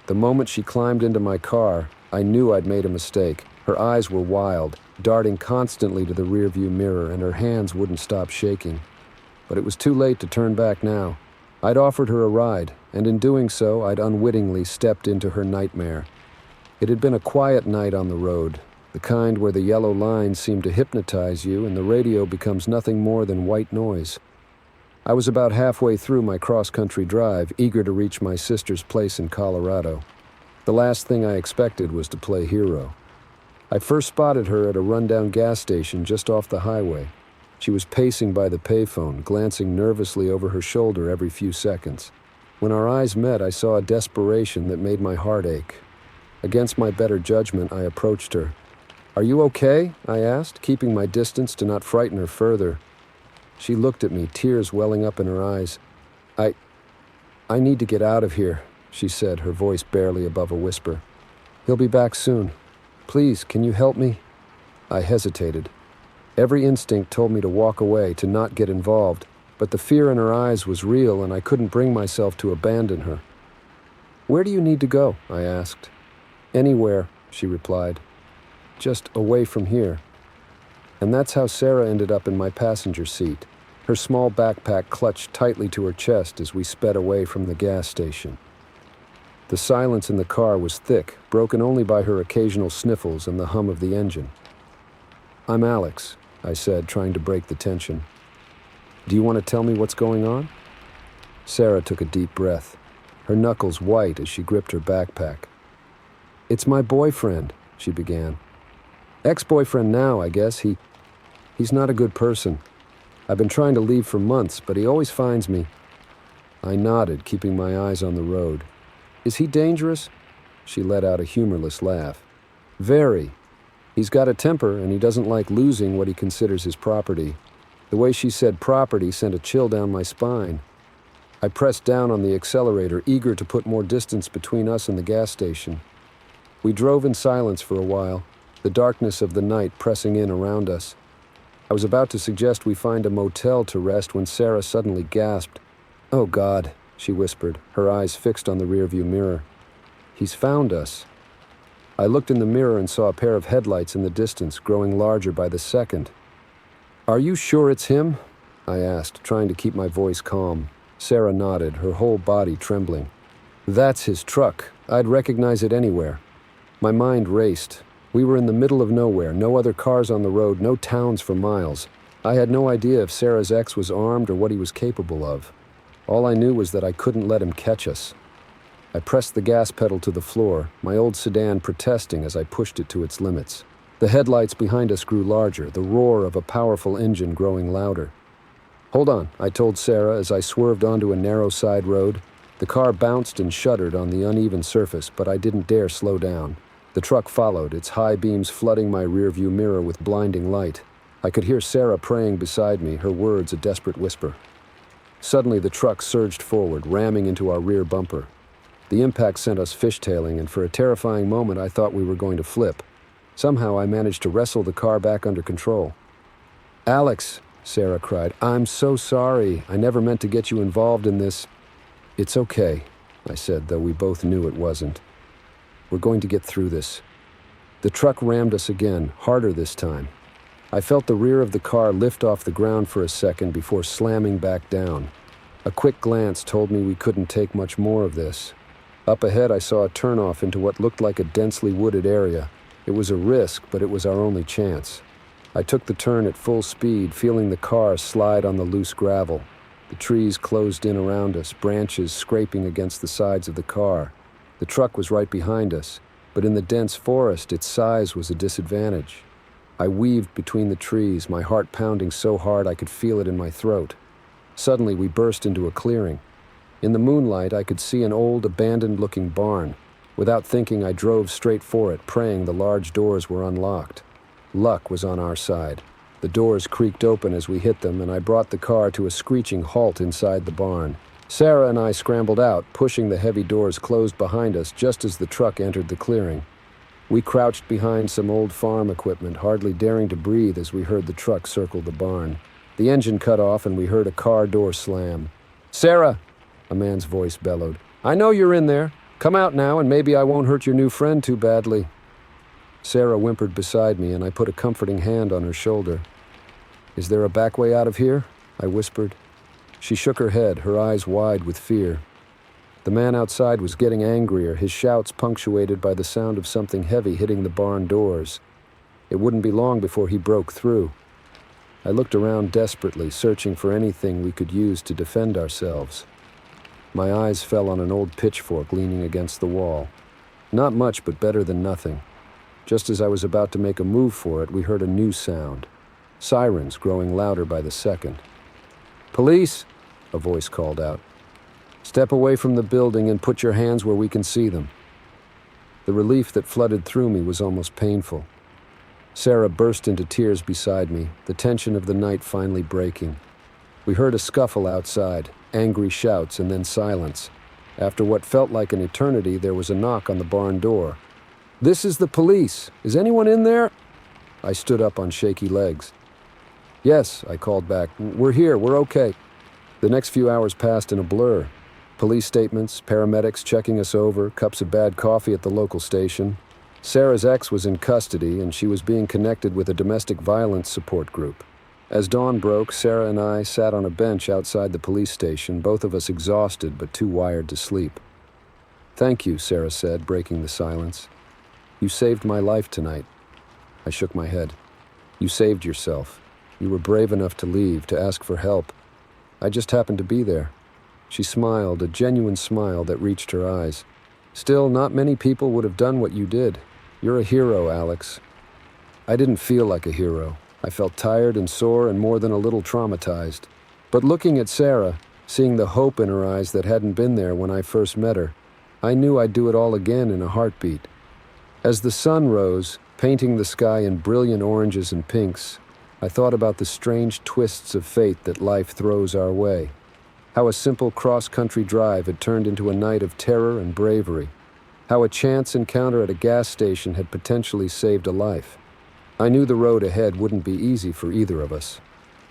The moment she climbed into my car, I knew I'd made a mistake. Her eyes were wild, darting constantly to the rearview mirror, and her hands wouldn't stop shaking. But it was too late to turn back now. I'd offered her a ride, and in doing so, I'd unwittingly stepped into her nightmare. It had been a quiet night on the road, the kind where the yellow lines seem to hypnotize you and the radio becomes nothing more than white noise. I was about halfway through my cross-country drive, eager to reach my sister's place in Colorado. The last thing I expected was to play hero. I first spotted her at a rundown gas station just off the highway. She was pacing by the payphone, glancing nervously over her shoulder every few seconds. When our eyes met, I saw a desperation that made my heart ache. Against my better judgment, I approached her. "Are you okay?" I asked, keeping my distance to not frighten her further. She looked at me, tears welling up in her eyes. I need to get out of here," she said, her voice barely above a whisper. "He'll be back soon. Please, can you help me?" I hesitated. Every instinct told me to walk away, to not get involved, but the fear in her eyes was real and I couldn't bring myself to abandon her. "Where do you need to go?" I asked. "Anywhere," she replied. "Just away from here." And that's how Sarah ended up in my passenger seat, her small backpack clutched tightly to her chest as we sped away from the gas station. The silence in the car was thick, broken only by her occasional sniffles and the hum of the engine. I'm Alex, I said, trying to break the tension. Do you want to tell me what's going on? Sarah took a deep breath, her knuckles white as she gripped her backpack. It's my boyfriend, she began. Ex-boyfriend now, I guess. He's not a good person. I've been trying to leave for months, but he always finds me. I nodded, keeping my eyes on the road. Is he dangerous? She let out a humorless laugh. Very. He's got a temper, and he doesn't like losing what he considers his property. The way she said property sent a chill down my spine. I pressed down on the accelerator, eager to put more distance between us and the gas station. We drove in silence for a while, the darkness of the night pressing in around us. I was about to suggest we find a motel to rest when Sarah suddenly gasped. "Oh, God," she whispered, her eyes fixed on the rearview mirror. "He's found us." I looked in the mirror and saw a pair of headlights in the distance, growing larger by the second. "Are you sure it's him?" I asked, trying to keep my voice calm. Sarah nodded, her whole body trembling. "That's his truck. I'd recognize it anywhere." My mind raced. We were in the middle of nowhere, no other cars on the road, no towns for miles. I had no idea if Sarah's ex was armed or what he was capable of. All I knew was that I couldn't let him catch us. I pressed the gas pedal to the floor, my old sedan protesting as I pushed it to its limits. The headlights behind us grew larger, the roar of a powerful engine growing louder. "Hold on," I told Sarah as I swerved onto a narrow side road. The car bounced and shuddered on the uneven surface, but I didn't dare slow down. The truck followed, its high beams flooding my rearview mirror with blinding light. I could hear Sarah praying beside me, her words a desperate whisper. Suddenly, the truck surged forward, ramming into our rear bumper. The impact sent us fishtailing, and for a terrifying moment I thought we were going to flip. Somehow I managed to wrestle the car back under control. "Alex," Sarah cried, "I'm so sorry. I never meant to get you involved in this." "It's okay," I said, though we both knew it wasn't. "We're going to get through this." The truck rammed us again, harder this time. I felt the rear of the car lift off the ground for a second before slamming back down. A quick glance told me we couldn't take much more of this. Up ahead, I saw a turnoff into what looked like a densely wooded area. It was a risk, but it was our only chance. I took the turn at full speed, feeling the car slide on the loose gravel. The trees closed in around us, branches scraping against the sides of the car. The truck was right behind us, but in the dense forest, its size was a disadvantage. I weaved between the trees, my heart pounding so hard I could feel it in my throat. Suddenly, we burst into a clearing. In the moonlight, I could see an old, abandoned-looking barn. Without thinking, I drove straight for it, praying the large doors were unlocked. Luck was on our side. The doors creaked open as we hit them, and I brought the car to a screeching halt inside the barn. Sarah and I scrambled out, pushing the heavy doors closed behind us just as the truck entered the clearing. We crouched behind some old farm equipment, hardly daring to breathe as we heard the truck circle the barn. The engine cut off and we heard a car door slam. "Sarah!" a man's voice bellowed. "I know you're in there. Come out now and maybe I won't hurt your new friend too badly." Sarah whimpered beside me and I put a comforting hand on her shoulder. "Is there a back way out of here?" I whispered. She shook her head, her eyes wide with fear. The man outside was getting angrier, his shouts punctuated by the sound of something heavy hitting the barn doors. It wouldn't be long before he broke through. I looked around desperately, searching for anything we could use to defend ourselves. My eyes fell on an old pitchfork leaning against the wall. Not much, but better than nothing. Just as I was about to make a move for it, we heard a new sound. Sirens growing louder by the second. "Police!" a voice called out. "Step away from the building and put your hands where we can see them." The relief that flooded through me was almost painful. Sarah burst into tears beside me, the tension of the night finally breaking. We heard a scuffle outside, angry shouts, and then silence. After what felt like an eternity, there was a knock on the barn door. "This is the police. Is anyone in there?" I stood up on shaky legs. "Yes," I called back. "We're here. We're okay." The next few hours passed in a blur. Police statements, paramedics checking us over, cups of bad coffee at the local station. Sarah's ex was in custody, and she was being connected with a domestic violence support group. As dawn broke, Sarah and I sat on a bench outside the police station, both of us exhausted but too wired to sleep. "Thank you," Sarah said, breaking the silence. "You saved my life tonight." I shook my head. You saved yourself. You were brave enough to leave, to ask for help. I just happened to be there." She smiled, a genuine smile that reached her eyes. "Still, not many people would have done what you did. You're a hero, Alex." I didn't feel like a hero. I felt tired and sore and more than a little traumatized. But looking at Sarah, seeing the hope in her eyes that hadn't been there when I first met her, I knew I'd do it all again in a heartbeat. As the sun rose, painting the sky in brilliant oranges and pinks, I thought about the strange twists of fate that life throws our way. How a simple cross-country drive had turned into a night of terror and bravery. How a chance encounter at a gas station had potentially saved a life. I knew the road ahead wouldn't be easy for either of us.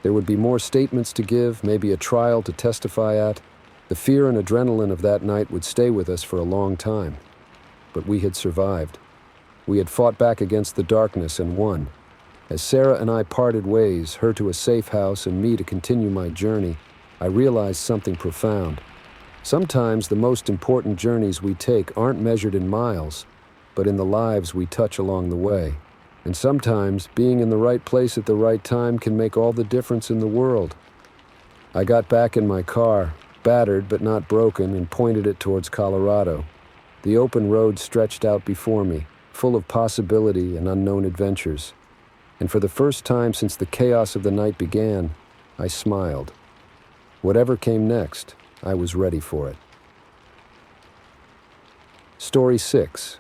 There would be more statements to give, maybe a trial to testify at. The fear and adrenaline of that night would stay with us for a long time. But we had survived. We had fought back against the darkness and won. As Sarah and I parted ways, her to a safe house and me to continue my journey, I realized something profound. Sometimes the most important journeys we take aren't measured in miles, but in the lives we touch along the way. And sometimes being in the right place at the right time can make all the difference in the world. I got back in my car, battered but not broken, and pointed it towards Colorado. The open road stretched out before me, full of possibility and unknown adventures. And for the first time since the chaos of the night began, I smiled. Whatever came next, I was ready for it. Story 6.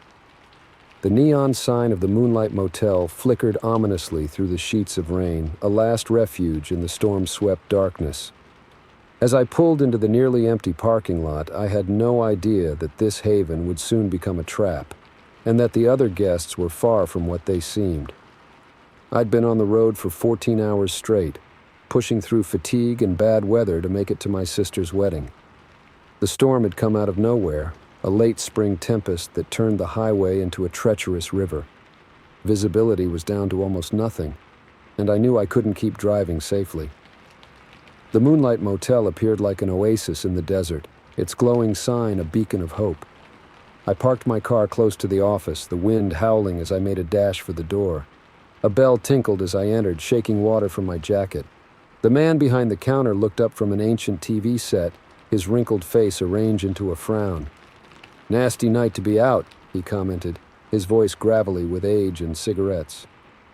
The neon sign of the Moonlight Motel flickered ominously through the sheets of rain, a last refuge in the storm-swept darkness. As I pulled into the nearly empty parking lot, I had no idea that this haven would soon become a trap, and that the other guests were far from what they seemed. I'd been on the road for 14 hours straight, pushing through fatigue and bad weather to make it to my sister's wedding. The storm had come out of nowhere, a late spring tempest that turned the highway into a treacherous river. Visibility was down to almost nothing, and I knew I couldn't keep driving safely. The Moonlight Motel appeared like an oasis in the desert, its glowing sign a beacon of hope. I parked my car close to the office, the wind howling as I made a dash for the door. A bell tinkled as I entered, shaking water from my jacket. The man behind the counter looked up from an ancient TV set, his wrinkled face arranged into a frown. "Nasty night to be out," he commented, his voice gravelly with age and cigarettes.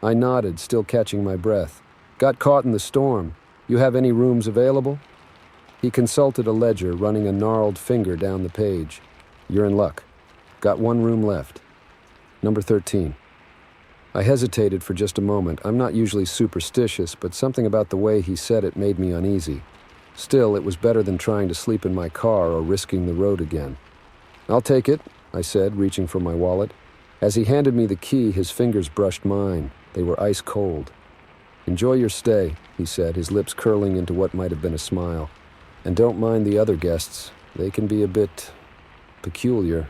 I nodded, still catching my breath. "Got caught in the storm. You have any rooms available?" He consulted a ledger, running a gnarled finger down the page. "You're in luck. Got one room left. Number 13. I hesitated for just a moment. I'm not usually superstitious, but something about the way he said it made me uneasy. Still, it was better than trying to sleep in my car or risking the road again. "I'll take it," I said, reaching for my wallet. As he handed me the key, his fingers brushed mine. They were ice cold. "Enjoy your stay," he said, his lips curling into what might have been a smile. "And don't mind the other guests. They can be a bit peculiar."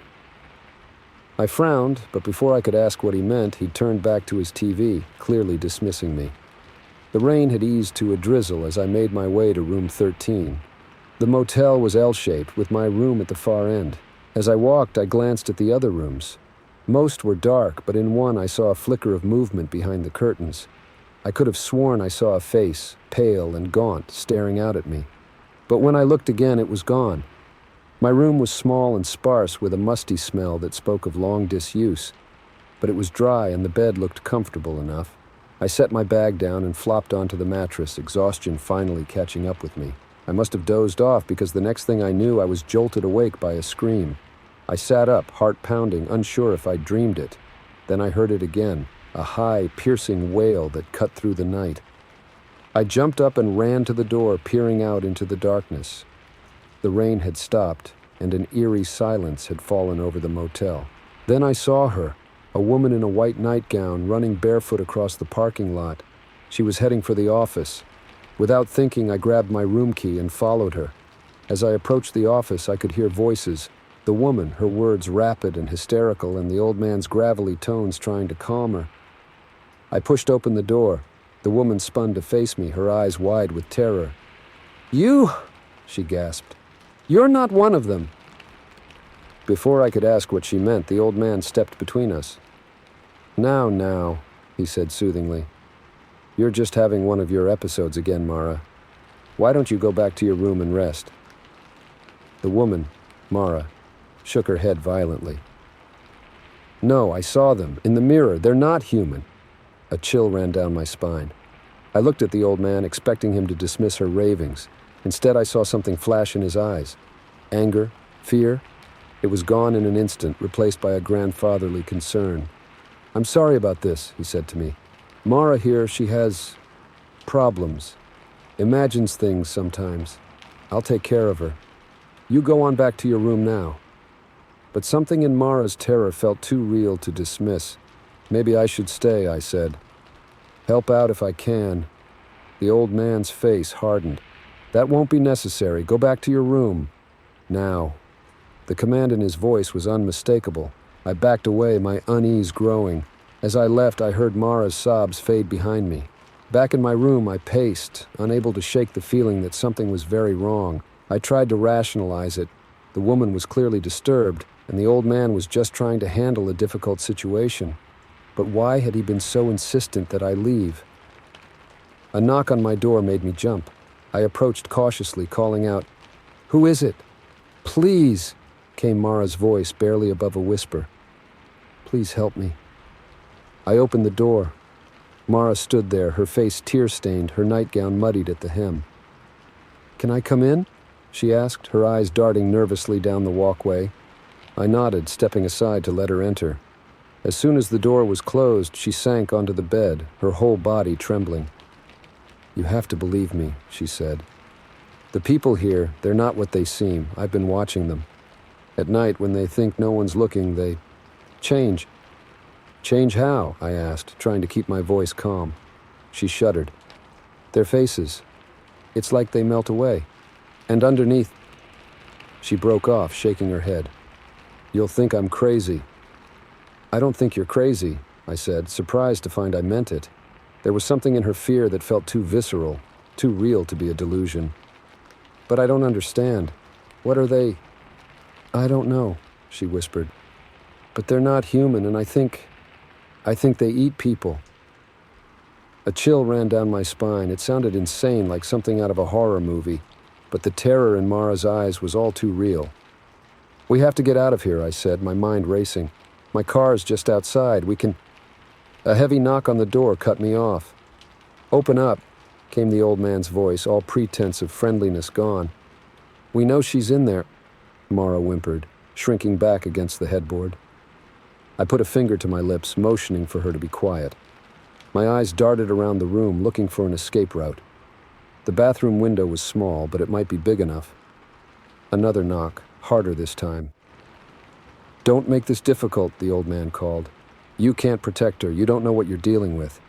I frowned, but before I could ask what he meant, he turned back to his TV, clearly dismissing me. The rain had eased to a drizzle as I made my way to room 13. The motel was L-shaped, with my room at the far end. As I walked, I glanced at the other rooms. Most were dark, but in one I saw a flicker of movement behind the curtains. I could have sworn I saw a face, pale and gaunt, staring out at me. But when I looked again, it was gone. My room was small and sparse, with a musty smell that spoke of long disuse. But it was dry and the bed looked comfortable enough. I set my bag down and flopped onto the mattress, exhaustion finally catching up with me. I must have dozed off because the next thing I knew, I was jolted awake by a scream. I sat up, heart pounding, unsure if I'd dreamed it. Then I heard it again, a high, piercing wail that cut through the night. I jumped up and ran to the door, peering out into the darkness. The rain had stopped, and an eerie silence had fallen over the motel. Then I saw her, a woman in a white nightgown, running barefoot across the parking lot. She was heading for the office. Without thinking, I grabbed my room key and followed her. As I approached the office, I could hear voices. The woman, her words rapid and hysterical, and the old man's gravelly tones trying to calm her. I pushed open the door. The woman spun to face me, her eyes wide with terror. "You!" she gasped. "You're not one of them." Before I could ask what she meant, the old man stepped between us. Now, he said soothingly. You're just having one of your episodes again, Mara. Why don't you go back to your room and rest? The woman, Mara, shook her head violently. No, I saw them. In the mirror. They're not human. A chill ran down my spine. I looked at the old man, expecting him to dismiss her ravings. Instead, I saw something flash in his eyes. Anger? Fear? It was gone in an instant, replaced by a grandfatherly concern. I'm sorry about this, he said to me. Mara here, she has problems. Imagines things sometimes. I'll take care of her. You go on back to your room now. But something in Mara's terror felt too real to dismiss. Maybe I should stay, I said. Help out if I can. The old man's face hardened. That won't be necessary. Go back to your room. Now. The command in his voice was unmistakable. I backed away, my unease growing. As I left, I heard Mara's sobs fade behind me. Back in my room, I paced, unable to shake the feeling that something was very wrong. I tried to rationalize it. The woman was clearly disturbed, and the old man was just trying to handle a difficult situation. But why had he been so insistent that I leave? A knock on my door made me jump. I approached cautiously, calling out, "Who is it?" "Please," came Mara's voice, barely above a whisper. "Please help me." I opened the door. Mara stood there, her face tear-stained, her nightgown muddied at the hem. "Can I come in?" she asked, her eyes darting nervously down the walkway. I nodded, stepping aside to let her enter. As soon as the door was closed, she sank onto the bed, her whole body trembling. "You have to believe me," she said. "The people here, they're not what they seem. I've been watching them. At night, when they think no one's looking, they change." "Change how?" I asked, trying to keep my voice calm. She shuddered. "Their faces. It's like they melt away. And underneath—" She broke off, shaking her head. "You'll think I'm crazy." "I don't think you're crazy," I said, surprised to find I meant it. There was something in her fear that felt too visceral, too real to be a delusion. "But I don't understand. What are they?" "I don't know," she whispered. "But they're not human, and I think they eat people." A chill ran down my spine. It sounded insane, like something out of a horror movie, but the terror in Mara's eyes was all too real. "We have to get out of here," I said, my mind racing. "My car's just outside. We can—" A heavy knock on the door cut me off. "Open up," came the old man's voice, all pretense of friendliness gone. "We know she's in there," Mara whimpered, shrinking back against the headboard. I put a finger to my lips, motioning for her to be quiet. My eyes darted around the room, looking for an escape route. The bathroom window was small, but it might be big enough. Another knock, harder this time. "Don't make this difficult," the old man called. "You can't protect her. You don't know what you're dealing with."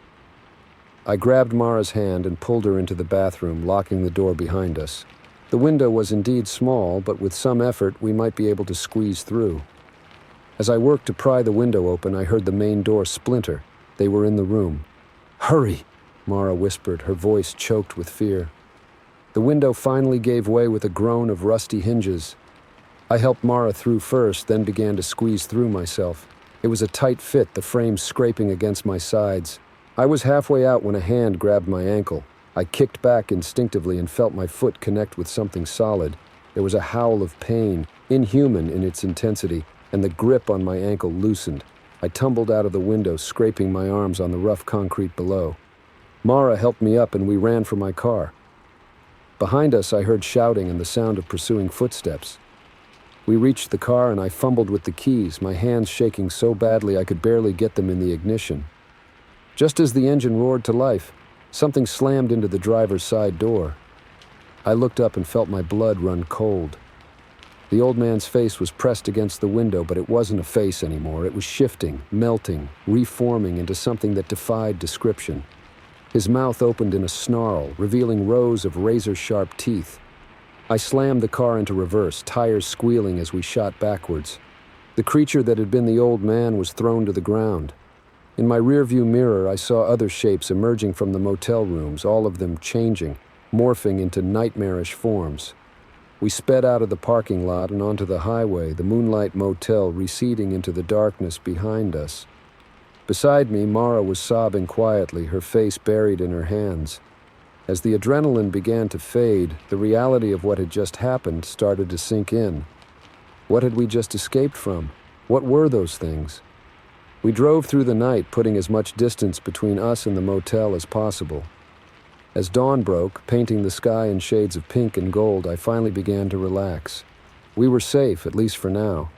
I grabbed Mara's hand and pulled her into the bathroom, locking the door behind us. The window was indeed small, but with some effort, we might be able to squeeze through. As I worked to pry the window open, I heard the main door splinter. They were in the room. "Hurry!" Mara whispered, her voice choked with fear. The window finally gave way with a groan of rusty hinges. I helped Mara through first, then began to squeeze through myself. It was a tight fit, the frame scraping against my sides. I was halfway out when a hand grabbed my ankle. I kicked back instinctively and felt my foot connect with something solid. There was a howl of pain, inhuman in its intensity, and the grip on my ankle loosened. I tumbled out of the window, scraping my arms on the rough concrete below. Mara helped me up and we ran for my car. Behind us, I heard shouting and the sound of pursuing footsteps. We reached the car and I fumbled with the keys, my hands shaking so badly I could barely get them in the ignition. Just as the engine roared to life, something slammed into the driver's side door. I looked up and felt my blood run cold. The old man's face was pressed against the window, but it wasn't a face anymore. It was shifting, melting, reforming into something that defied description. His mouth opened in a snarl, revealing rows of razor-sharp teeth. I slammed the car into reverse, tires squealing as we shot backwards. The creature that had been the old man was thrown to the ground. In my rearview mirror, I saw other shapes emerging from the motel rooms, all of them changing, morphing into nightmarish forms. We sped out of the parking lot and onto the highway, the Moonlight Motel receding into the darkness behind us. Beside me, Mara was sobbing quietly, her face buried in her hands. As the adrenaline began to fade, the reality of what had just happened started to sink in. What had we just escaped from? What were those things? We drove through the night, putting as much distance between us and the motel as possible. As dawn broke, painting the sky in shades of pink and gold, I finally began to relax. We were safe, at least for now.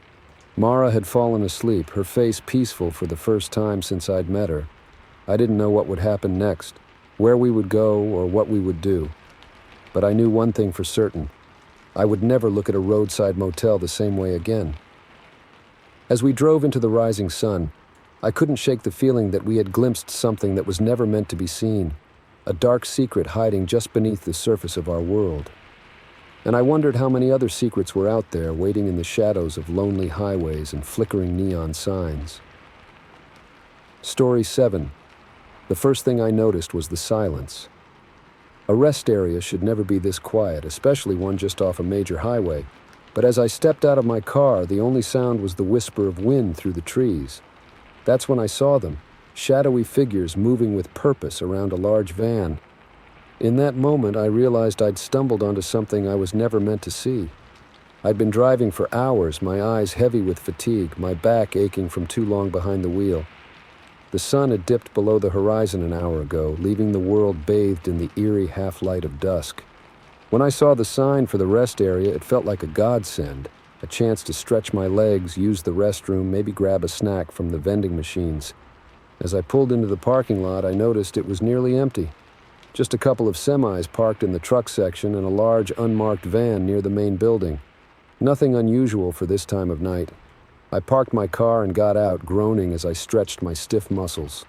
Mara had fallen asleep, her face peaceful for the first time since I'd met her. I didn't know what would happen next, where we would go, or what we would do. But I knew one thing for certain. I would never look at a roadside motel the same way again. As we drove into the rising sun, I couldn't shake the feeling that we had glimpsed something that was never meant to be seen, a dark secret hiding just beneath the surface of our world. And I wondered how many other secrets were out there waiting in the shadows of lonely highways and flickering neon signs. Story 7. The first thing I noticed was the silence. A rest area should never be this quiet, especially one just off a major highway. But as I stepped out of my car, the only sound was the whisper of wind through the trees. That's when I saw them, shadowy figures moving with purpose around a large van. In that moment, I realized I'd stumbled onto something I was never meant to see. I'd been driving for hours, my eyes heavy with fatigue, my back aching from too long behind the wheel. The sun had dipped below the horizon an hour ago, leaving the world bathed in the eerie half-light of dusk. When I saw the sign for the rest area, it felt like a godsend, a chance to stretch my legs, use the restroom, maybe grab a snack from the vending machines. As I pulled into the parking lot, I noticed it was nearly empty. Just a couple of semis parked in the truck section and a large unmarked van near the main building. Nothing unusual for this time of night. I parked my car and got out, groaning as I stretched my stiff muscles.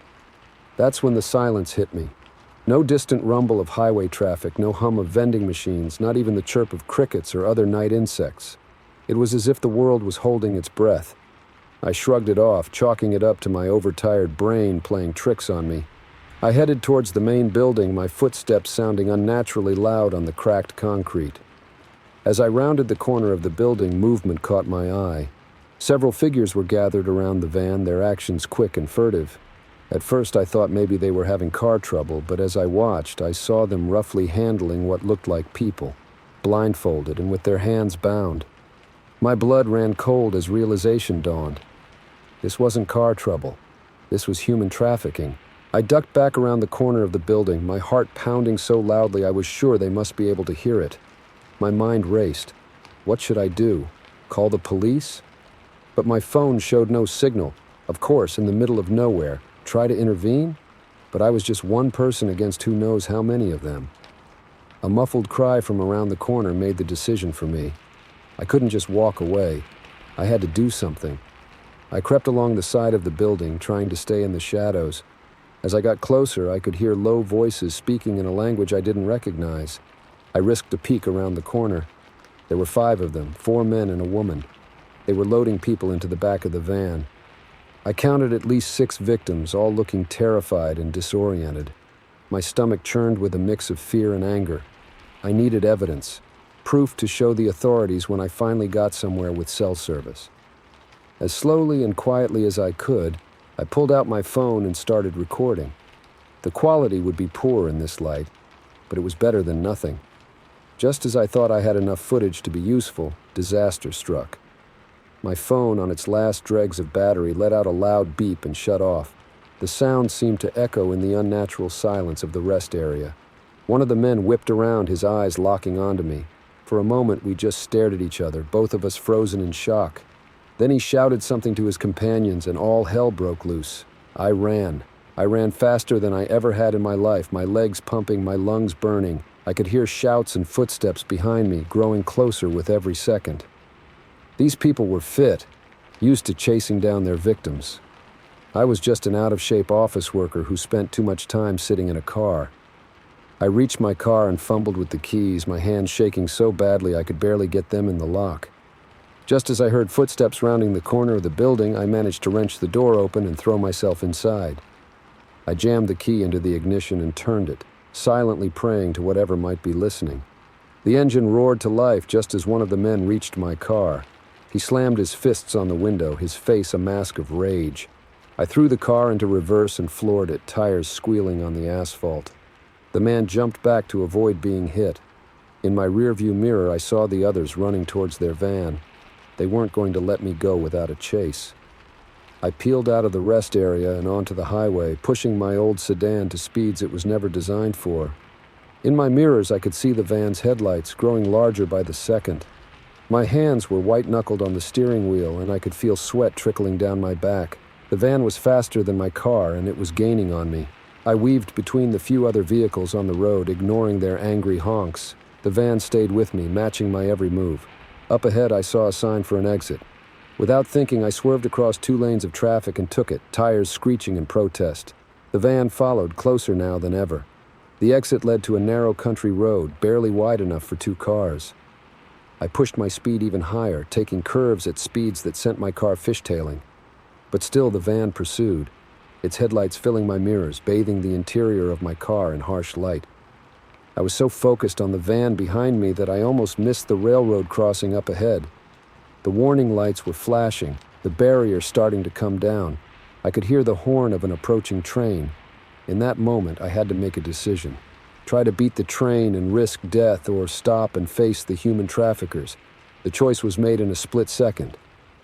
That's when the silence hit me. No distant rumble of highway traffic, no hum of vending machines, not even the chirp of crickets or other night insects. It was as if the world was holding its breath. I shrugged it off, chalking it up to my overtired brain playing tricks on me. I headed towards the main building, my footsteps sounding unnaturally loud on the cracked concrete. As I rounded the corner of the building, movement caught my eye. Several figures were gathered around the van, their actions quick and furtive. At first I thought maybe they were having car trouble, but as I watched, I saw them roughly handling what looked like people, blindfolded and with their hands bound. My blood ran cold as realization dawned. This wasn't car trouble. This was human trafficking. I ducked back around the corner of the building, my heart pounding so loudly I was sure they must be able to hear it. My mind raced. What should I do? Call the police? But my phone showed no signal. Of course, in the middle of nowhere. Try to intervene? But I was just one person against who knows how many of them. A muffled cry from around the corner made the decision for me. I couldn't just walk away. I had to do something. I crept along the side of the building, trying to stay in the shadows. As I got closer, I could hear low voices speaking in a language I didn't recognize. I risked a peek around the corner. There were 5 of them, 4 men and a woman. They were loading people into the back of the van. I counted at least 6 victims, all looking terrified and disoriented. My stomach churned with a mix of fear and anger. I needed evidence, proof to show the authorities when I finally got somewhere with cell service. As slowly and quietly as I could, I pulled out my phone and started recording. The quality would be poor in this light, but it was better than nothing. Just as I thought I had enough footage to be useful, disaster struck. My phone, on its last dregs of battery, let out a loud beep and shut off. The sound seemed to echo in the unnatural silence of the rest area. One of the men whipped around, his eyes locking onto me. For a moment, we just stared at each other, both of us frozen in shock. Then he shouted something to his companions, and all hell broke loose. I ran. I ran faster than I ever had in my life, my legs pumping, my lungs burning. I could hear shouts and footsteps behind me, growing closer with every second. These people were fit, used to chasing down their victims. I was just an out-of-shape office worker who spent too much time sitting in a car. I reached my car and fumbled with the keys, my hands shaking so badly I could barely get them in the lock. Just as I heard footsteps rounding the corner of the building, I managed to wrench the door open and throw myself inside. I jammed the key into the ignition and turned it, silently praying to whatever might be listening. The engine roared to life just as one of the men reached my car. He slammed his fists on the window, his face a mask of rage. I threw the car into reverse and floored it, tires squealing on the asphalt. The man jumped back to avoid being hit. In my rearview mirror, I saw the others running towards their van. They weren't going to let me go without a chase. I peeled out of the rest area and onto the highway, pushing my old sedan to speeds it was never designed for. In my mirrors, I could see the van's headlights growing larger by the second. My hands were white-knuckled on the steering wheel, and I could feel sweat trickling down my back. The van was faster than my car, and it was gaining on me. I weaved between the few other vehicles on the road, ignoring their angry honks. The van stayed with me, matching my every move. Up ahead, I saw a sign for an exit. Without thinking, I swerved across 2 lanes of traffic and took it, tires screeching in protest. The van followed, closer now than ever. The exit led to a narrow country road, barely wide enough for 2 cars. I pushed my speed even higher, taking curves at speeds that sent my car fishtailing. But still the van pursued, its headlights filling my mirrors, bathing the interior of my car in harsh light. I was so focused on the van behind me that I almost missed the railroad crossing up ahead. The warning lights were flashing, the barrier starting to come down. I could hear the horn of an approaching train. In that moment, I had to make a decision. Try to beat the train and risk death, or stop and face the human traffickers. The choice was made in a split second.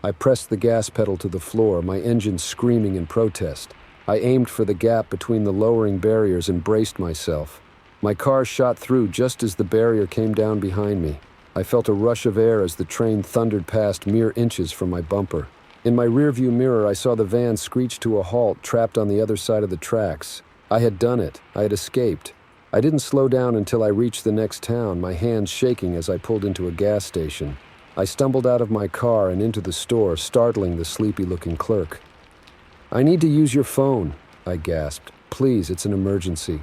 I pressed the gas pedal to the floor, my engine screaming in protest. I aimed for the gap between the lowering barriers and braced myself. My car shot through just as the barrier came down behind me. I felt a rush of air as the train thundered past mere inches from my bumper. In my rearview mirror, I saw the van screech to a halt, trapped on the other side of the tracks. I had done it. I had escaped. I didn't slow down until I reached the next town, my hands shaking as I pulled into a gas station. I stumbled out of my car and into the store, startling the sleepy-looking clerk. "I need to use your phone," I gasped. "Please, it's an emergency."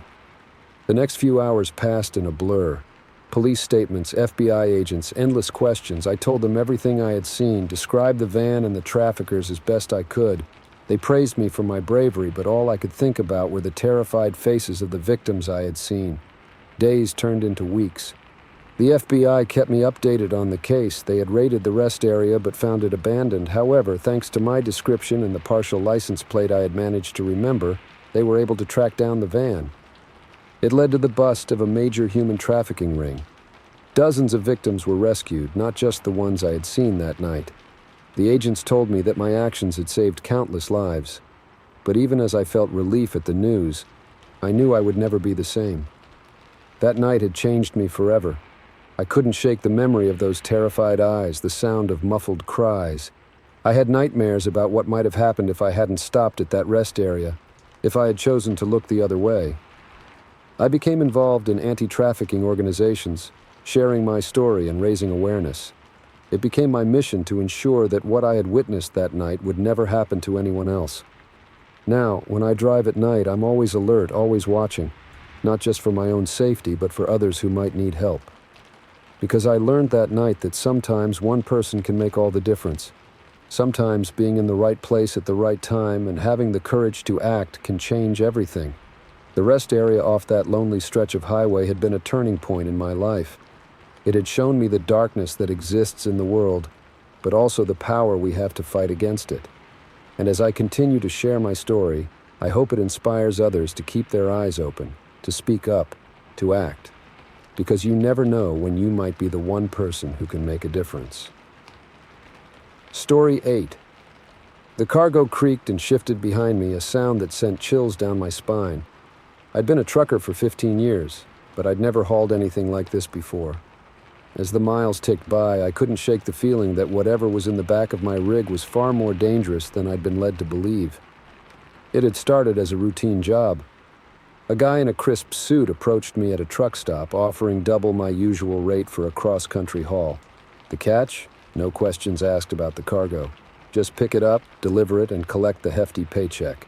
The next few hours passed in a blur. Police statements, FBI agents, endless questions. I told them everything I had seen, described the van and the traffickers as best I could. They praised me for my bravery, but all I could think about were the terrified faces of the victims I had seen. Days turned into weeks. The FBI kept me updated on the case. They had raided the rest area but found it abandoned. However, thanks to my description and the partial license plate I had managed to remember, they were able to track down the van. It led to the bust of a major human trafficking ring. Dozens of victims were rescued, not just the ones I had seen that night. The agents told me that my actions had saved countless lives. But even as I felt relief at the news, I knew I would never be the same. That night had changed me forever. I couldn't shake the memory of those terrified eyes, the sound of muffled cries. I had nightmares about what might have happened if I hadn't stopped at that rest area, if I had chosen to look the other way. I became involved in anti-trafficking organizations, sharing my story and raising awareness. It became my mission to ensure that what I had witnessed that night would never happen to anyone else. Now, when I drive at night, I'm always alert, always watching, not just for my own safety, but for others who might need help. Because I learned that night that sometimes one person can make all the difference. Sometimes being in the right place at the right time and having the courage to act can change everything. The rest area off that lonely stretch of highway had been a turning point in my life. It had shown me the darkness that exists in the world, but also the power we have to fight against it. And as I continue to share my story, I hope it inspires others to keep their eyes open, to speak up, to act. Because you never know when you might be the one person who can make a difference. Story 8. The cargo creaked and shifted behind me, a sound that sent chills down my spine. I'd been a trucker for 15 years, but I'd never hauled anything like this before. As the miles ticked by, I couldn't shake the feeling that whatever was in the back of my rig was far more dangerous than I'd been led to believe. It had started as a routine job. A guy in a crisp suit approached me at a truck stop, offering double my usual rate for a cross-country haul. The catch? No questions asked about the cargo. Just pick it up, deliver it, and collect the hefty paycheck.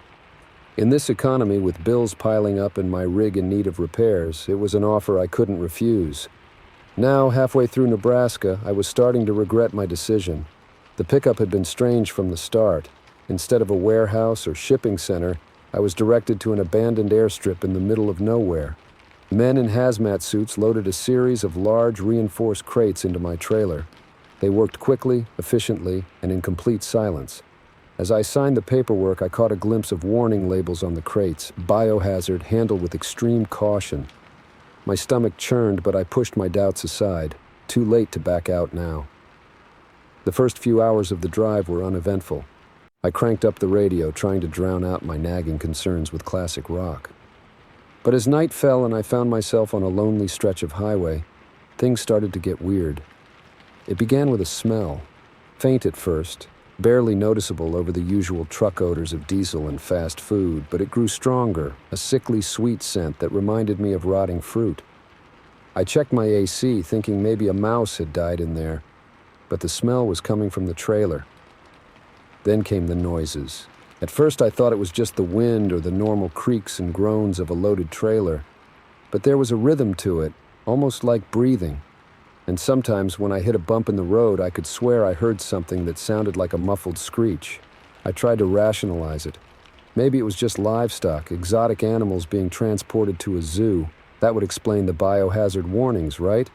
In this economy, with bills piling up and my rig in need of repairs, it was an offer I couldn't refuse. Now, halfway through Nebraska, I was starting to regret my decision. The pickup had been strange from the start. Instead of a warehouse or shipping center, I was directed to an abandoned airstrip in the middle of nowhere. Men in hazmat suits loaded a series of large reinforced crates into my trailer. They worked quickly, efficiently, and in complete silence. As I signed the paperwork, I caught a glimpse of warning labels on the crates. Biohazard, handled with extreme caution. My stomach churned, but I pushed my doubts aside. Too late to back out now. The first few hours of the drive were uneventful. I cranked up the radio, trying to drown out my nagging concerns with classic rock. But as night fell and I found myself on a lonely stretch of highway, things started to get weird. It began with a smell, faint at first, barely noticeable over the usual truck odors of diesel and fast food, but it grew stronger, a sickly sweet scent that reminded me of rotting fruit. I checked my AC, thinking maybe a mouse had died in there, but the smell was coming from the trailer. Then came the noises. At first I thought it was just the wind or the normal creaks and groans of a loaded trailer, but there was a rhythm to it, almost like breathing. And sometimes when I hit a bump in the road, I could swear I heard something that sounded like a muffled screech. I tried to rationalize it. Maybe it was just livestock, exotic animals being transported to a zoo. That would explain the biohazard warnings, right?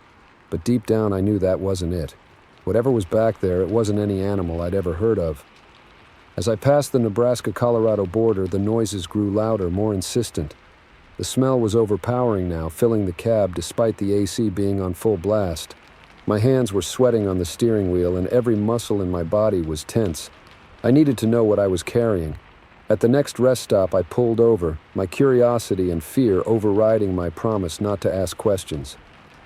But deep down I knew that wasn't it. Whatever was back there, it wasn't any animal I'd ever heard of. As I passed the Nebraska-Colorado border, the noises grew louder, more insistent. The smell was overpowering now, filling the cab despite the AC being on full blast. My hands were sweating on the steering wheel and every muscle in my body was tense. I needed to know what I was carrying. At the next rest stop, I pulled over, my curiosity and fear overriding my promise not to ask questions.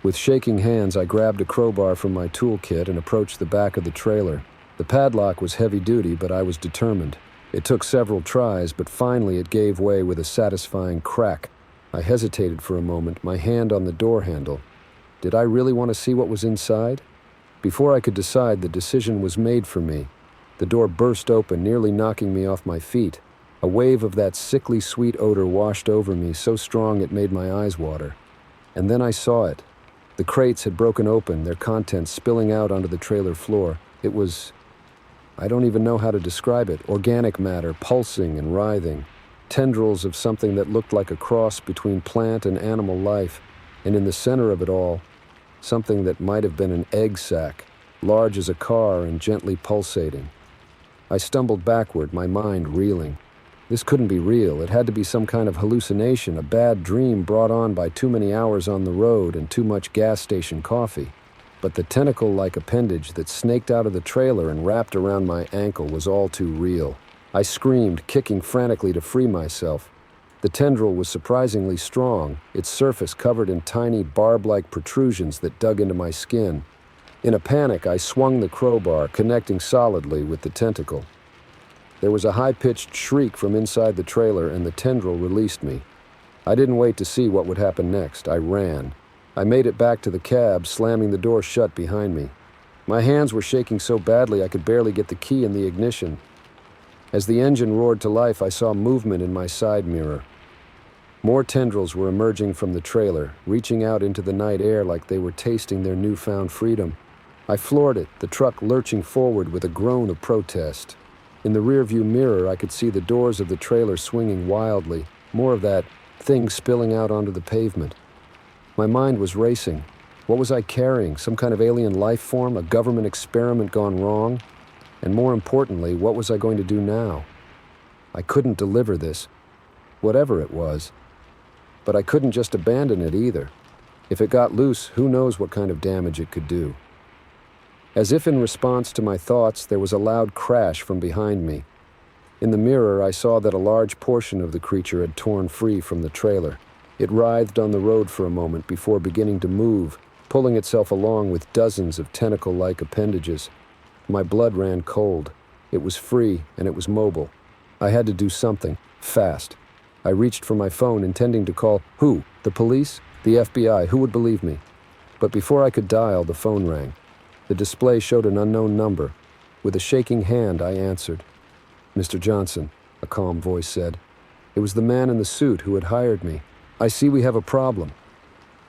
With shaking hands, I grabbed a crowbar from my toolkit and approached the back of the trailer. The padlock was heavy-duty, but I was determined. It took several tries, but finally it gave way with a satisfying crack. I hesitated for a moment, my hand on the door handle. Did I really want to see what was inside? Before I could decide, the decision was made for me. The door burst open, nearly knocking me off my feet. A wave of that sickly sweet odor washed over me, so strong it made my eyes water. And then I saw it. The crates had broken open, their contents spilling out onto the trailer floor. It was, I don't even know how to describe it, organic matter, pulsing and writhing. Tendrils of something that looked like a cross between plant and animal life. And in the center of it all, something that might have been an egg sac, large as a car and gently pulsating. I stumbled backward, my mind reeling. This couldn't be real. It had to be some kind of hallucination, a bad dream brought on by too many hours on the road and too much gas station coffee. But the tentacle-like appendage that snaked out of the trailer and wrapped around my ankle was all too real. I screamed, kicking frantically to free myself. The tendril was surprisingly strong, its surface covered in tiny barb-like protrusions that dug into my skin. In a panic, I swung the crowbar, connecting solidly with the tentacle. There was a high-pitched shriek from inside the trailer, and the tendril released me. I didn't wait to see what would happen next. I ran. I made it back to the cab, slamming the door shut behind me. My hands were shaking so badly I could barely get the key in the ignition. As the engine roared to life, I saw movement in my side mirror. More tendrils were emerging from the trailer, reaching out into the night air like they were tasting their newfound freedom. I floored it, the truck lurching forward with a groan of protest. In the rearview mirror, I could see the doors of the trailer swinging wildly, more of that thing spilling out onto the pavement. My mind was racing. What was I carrying? Some kind of alien life form? A government experiment gone wrong? And more importantly, what was I going to do now? I couldn't deliver this, whatever it was. But I couldn't just abandon it either. If it got loose, who knows what kind of damage it could do. As if in response to my thoughts, there was a loud crash from behind me. In the mirror, I saw that a large portion of the creature had torn free from the trailer. It writhed on the road for a moment before beginning to move, pulling itself along with dozens of tentacle-like appendages. My blood ran cold. It was free, and it was mobile. I had to do something, fast. I reached for my phone, intending to call who? The police? The FBI? Who would believe me? But before I could dial, the phone rang. The display showed an unknown number. With a shaking hand, I answered. "Mr. Johnson," a calm voice said. It was the man in the suit who had hired me. "I see we have a problem."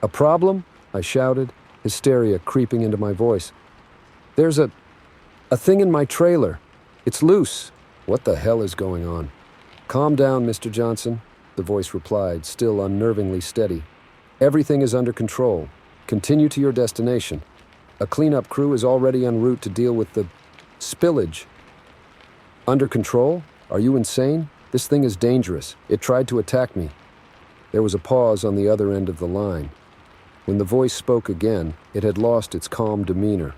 "A problem?" I shouted, hysteria creeping into my voice. "There's a thing in my trailer. It's loose." "What the hell is going on?" "Calm down, Mr. Johnson," the voice replied, still unnervingly steady. "Everything is under control. Continue to your destination. A cleanup crew is already en route to deal with the spillage." Under control? Are you insane? This thing is dangerous. It tried to attack me. There was a pause on the other end of the line. When the voice spoke again, it had lost its calm demeanor.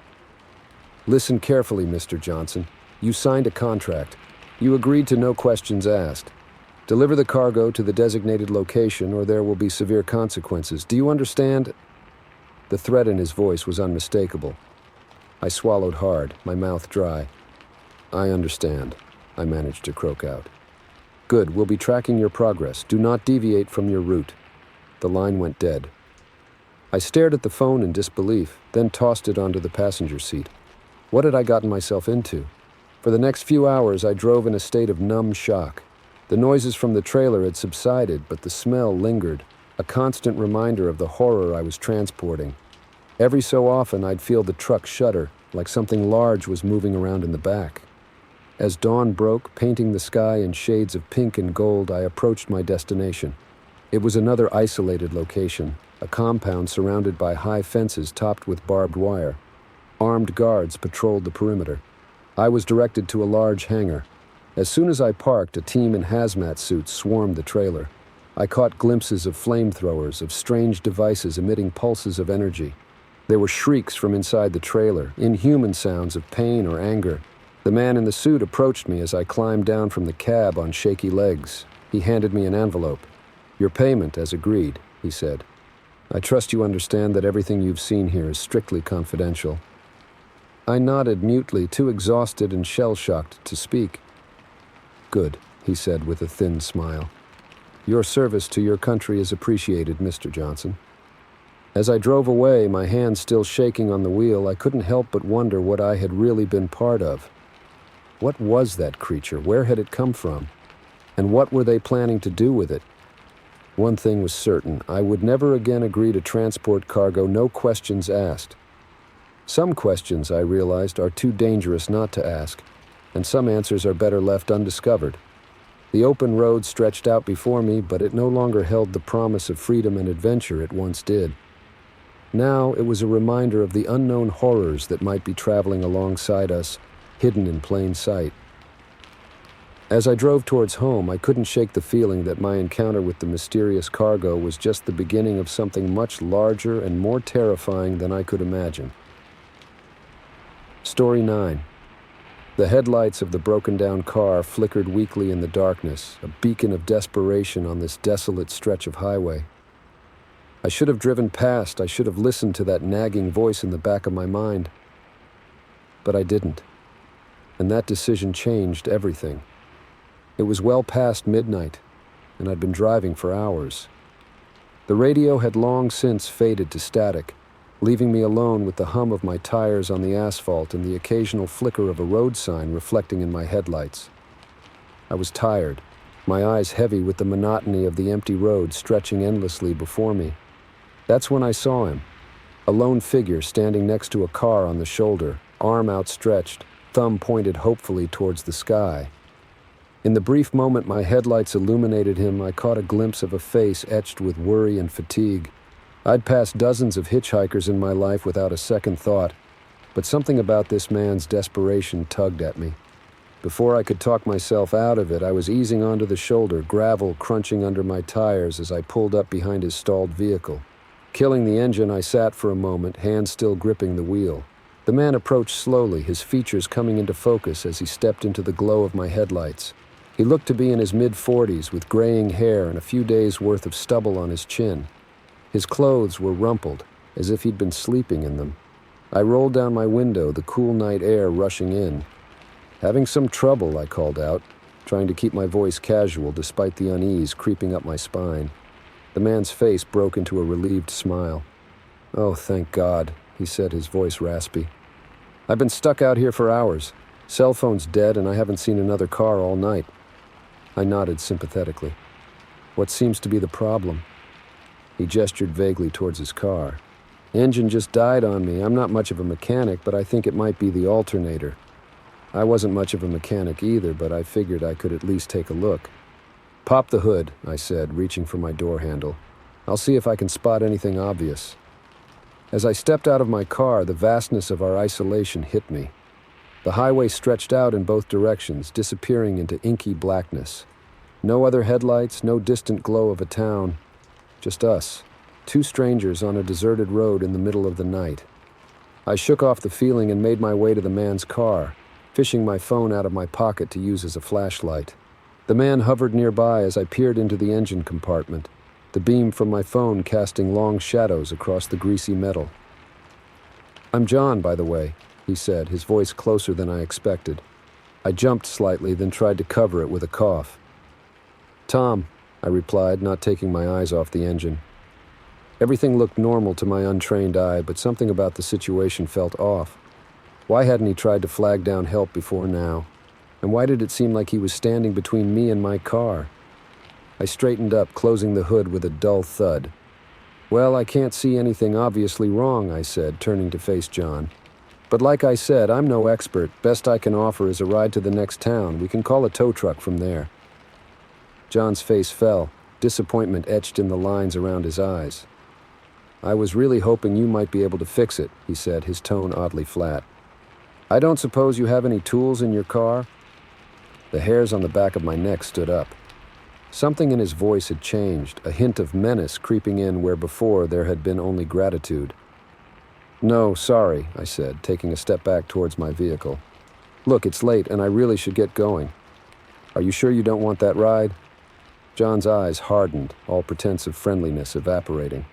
Listen carefully, Mr. Johnson. You signed a contract. You agreed to no questions asked. Deliver the cargo to the designated location or there will be severe consequences. Do you understand? The threat in his voice was unmistakable. I swallowed hard, my mouth dry. I understand, I managed to croak out. Good, we'll be tracking your progress. Do not deviate from your route. The line went dead. I stared at the phone in disbelief, then tossed it onto the passenger seat. What had I gotten myself into? For the next few hours, I drove in a state of numb shock. The noises from the trailer had subsided, but the smell lingered, a constant reminder of the horror I was transporting. Every so often, I'd feel the truck shudder, like something large was moving around in the back. As dawn broke, painting the sky in shades of pink and gold, I approached my destination. It was another isolated location, a compound surrounded by high fences topped with barbed wire. Armed guards patrolled the perimeter. I was directed to a large hangar. As soon as I parked, a team in hazmat suits swarmed the trailer. I caught glimpses of flamethrowers, of strange devices emitting pulses of energy. There were shrieks from inside the trailer, inhuman sounds of pain or anger. The man in the suit approached me as I climbed down from the cab on shaky legs. He handed me an envelope. Your payment, as agreed, he said. I trust you understand that everything you've seen here is strictly confidential. I nodded mutely, too exhausted and shell-shocked to speak. Good, he said with a thin smile. Your service to your country is appreciated, Mr. Johnson. As I drove away, my hands still shaking on the wheel, I couldn't help but wonder what I had really been part of. What was that creature? Where had it come from? And what were they planning to do with it? One thing was certain, I would never again agree to transport cargo, no questions asked. Some questions, I realized, are too dangerous not to ask, and some answers are better left undiscovered. The open road stretched out before me, but it no longer held the promise of freedom and adventure it once did. Now it was a reminder of the unknown horrors that might be traveling alongside us, hidden in plain sight. As I drove towards home, I couldn't shake the feeling that my encounter with the mysterious cargo was just the beginning of something much larger and more terrifying than I could imagine. Story 9. The headlights of the broken-down car flickered weakly in the darkness, a beacon of desperation on this desolate stretch of highway. I should have driven past, I should have listened to that nagging voice in the back of my mind. But I didn't. And that decision changed everything. It was well past midnight, and I'd been driving for hours. The radio had long since faded to static, leaving me alone with the hum of my tires on the asphalt and the occasional flicker of a road sign reflecting in my headlights. I was tired, my eyes heavy with the monotony of the empty road stretching endlessly before me. That's when I saw him, a lone figure standing next to a car on the shoulder, arm outstretched, thumb pointed hopefully towards the sky. In the brief moment my headlights illuminated him, I caught a glimpse of a face etched with worry and fatigue. I'd passed dozens of hitchhikers in my life without a second thought, but something about this man's desperation tugged at me. Before I could talk myself out of it, I was easing onto the shoulder, gravel crunching under my tires as I pulled up behind his stalled vehicle. Killing the engine, I sat for a moment, hands still gripping the wheel. The man approached slowly, his features coming into focus as he stepped into the glow of my headlights. He looked to be in his mid-40s with graying hair and a few days' worth of stubble on his chin. His clothes were rumpled, as if he'd been sleeping in them. I rolled down my window, the cool night air rushing in. Having some trouble, I called out, trying to keep my voice casual despite the unease creeping up my spine. The man's face broke into a relieved smile. Oh, thank God, he said, his voice raspy. I've been stuck out here for hours. Cell phone's dead and I haven't seen another car all night. I nodded sympathetically. What seems to be the problem? He gestured vaguely towards his car. Engine just died on me. I'm not much of a mechanic, but I think it might be the alternator. I wasn't much of a mechanic either, but I figured I could at least take a look. Pop the hood, I said, reaching for my door handle. I'll see if I can spot anything obvious. As I stepped out of my car, the vastness of our isolation hit me. The highway stretched out in both directions, disappearing into inky blackness. No other headlights, no distant glow of a town. Just us, two strangers on a deserted road in the middle of the night. I shook off the feeling and made my way to the man's car, fishing my phone out of my pocket to use as a flashlight. The man hovered nearby as I peered into the engine compartment, the beam from my phone casting long shadows across the greasy metal. "I'm John, by the way," he said, his voice closer than I expected. I jumped slightly, then tried to cover it with a cough. "Tom," I replied, not taking my eyes off the engine. Everything looked normal to my untrained eye, but something about the situation felt off. Why hadn't he tried to flag down help before now? And why did it seem like he was standing between me and my car? I straightened up, closing the hood with a dull thud. "Well, I can't see anything obviously wrong," I said, turning to face John. "But like I said, I'm no expert. Best I can offer is a ride to the next town. We can call a tow truck from there." John's face fell, disappointment etched in the lines around his eyes. "I was really hoping you might be able to fix it," he said, his tone oddly flat. "I don't suppose you have any tools in your car?" The hairs on the back of my neck stood up. Something in his voice had changed, a hint of menace creeping in where before there had been only gratitude. "No, sorry," I said, taking a step back towards my vehicle. "Look, it's late and I really should get going. Are you sure you don't want that ride?" John's eyes hardened, all pretense of friendliness evaporating.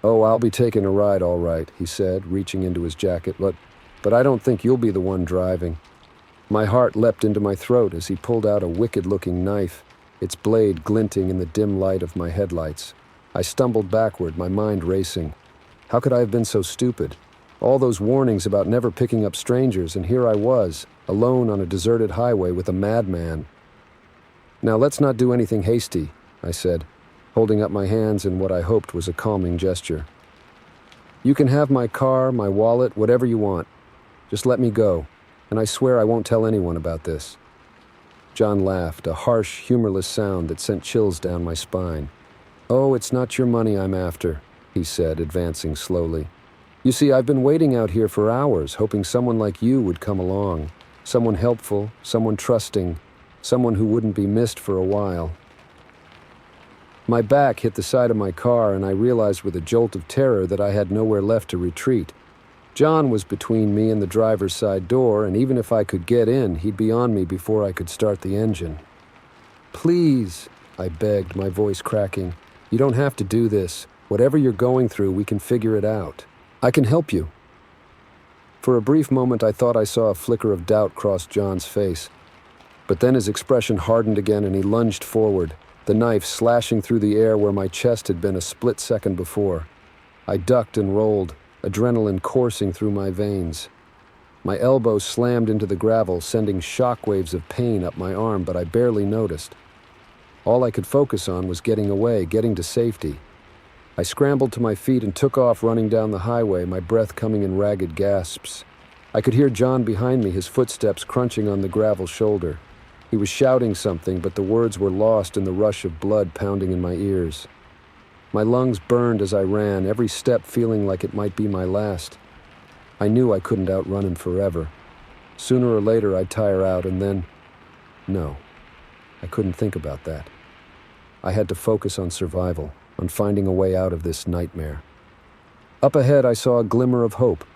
"Oh, I'll be taking a ride, all right," he said, reaching into his jacket, but I don't think you'll be the one driving." My heart leapt into my throat as he pulled out a wicked-looking knife, its blade glinting in the dim light of my headlights. I stumbled backward, my mind racing. How could I have been so stupid? All those warnings about never picking up strangers, and here I was, alone on a deserted highway with a madman. "Now let's not do anything hasty," I said, holding up my hands in what I hoped was a calming gesture. "You can have my car, my wallet, whatever you want. Just let me go, and I swear I won't tell anyone about this." John laughed, a harsh, humorless sound that sent chills down my spine. "Oh, it's not your money I'm after," he said, advancing slowly. "You see, I've been waiting out here for hours, hoping someone like you would come along. Someone helpful, someone trusting, someone who wouldn't be missed for a while." My back hit the side of my car, and I realized with a jolt of terror that I had nowhere left to retreat. John was between me and the driver's side door, and even if I could get in, he'd be on me before I could start the engine. "Please," I begged, my voice cracking. "You don't have to do this. Whatever you're going through, we can figure it out. I can help you." For a brief moment, I thought I saw a flicker of doubt cross John's face. But then his expression hardened again, and he lunged forward, the knife slashing through the air where my chest had been a split second before. I ducked and rolled, adrenaline coursing through my veins. My elbow slammed into the gravel, sending shockwaves of pain up my arm, but I barely noticed. All I could focus on was getting away, getting to safety. I scrambled to my feet and took off running down the highway, my breath coming in ragged gasps. I could hear John behind me, his footsteps crunching on the gravel shoulder. He was shouting something, but the words were lost in the rush of blood pounding in my ears. My lungs burned as I ran, every step feeling like it might be my last. I knew I couldn't outrun him forever. Sooner or later I'd tire out, and then... No, I couldn't think about that. I had to focus on survival, on finding a way out of this nightmare. Up ahead I saw a glimmer of hope,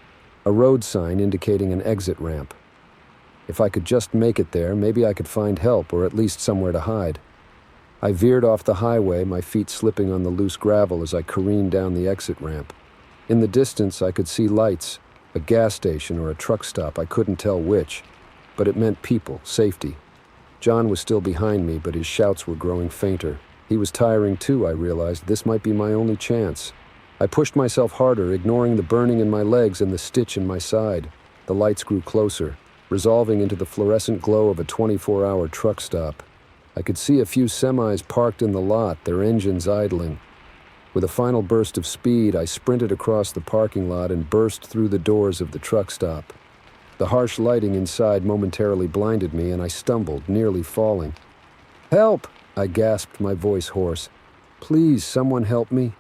a road sign indicating an exit ramp. If I could just make it there, maybe I could find help, or at least somewhere to hide. I veered off the highway, my feet slipping on the loose gravel as I careened down the exit ramp. In the distance, I could see lights, a gas station or a truck stop, I couldn't tell which, but it meant people, safety. John was still behind me, but his shouts were growing fainter. He was tiring too, I realized. This might be my only chance. I pushed myself harder, ignoring the burning in my legs and the stitch in my side. The lights grew closer, resolving into the fluorescent glow of a 24-hour truck stop. I could see a few semis parked in the lot, their engines idling. With a final burst of speed, I sprinted across the parking lot and burst through the doors of the truck stop. The harsh lighting inside momentarily blinded me, and I stumbled, nearly falling. "Help!" I gasped, my voice hoarse. "Please, someone help me."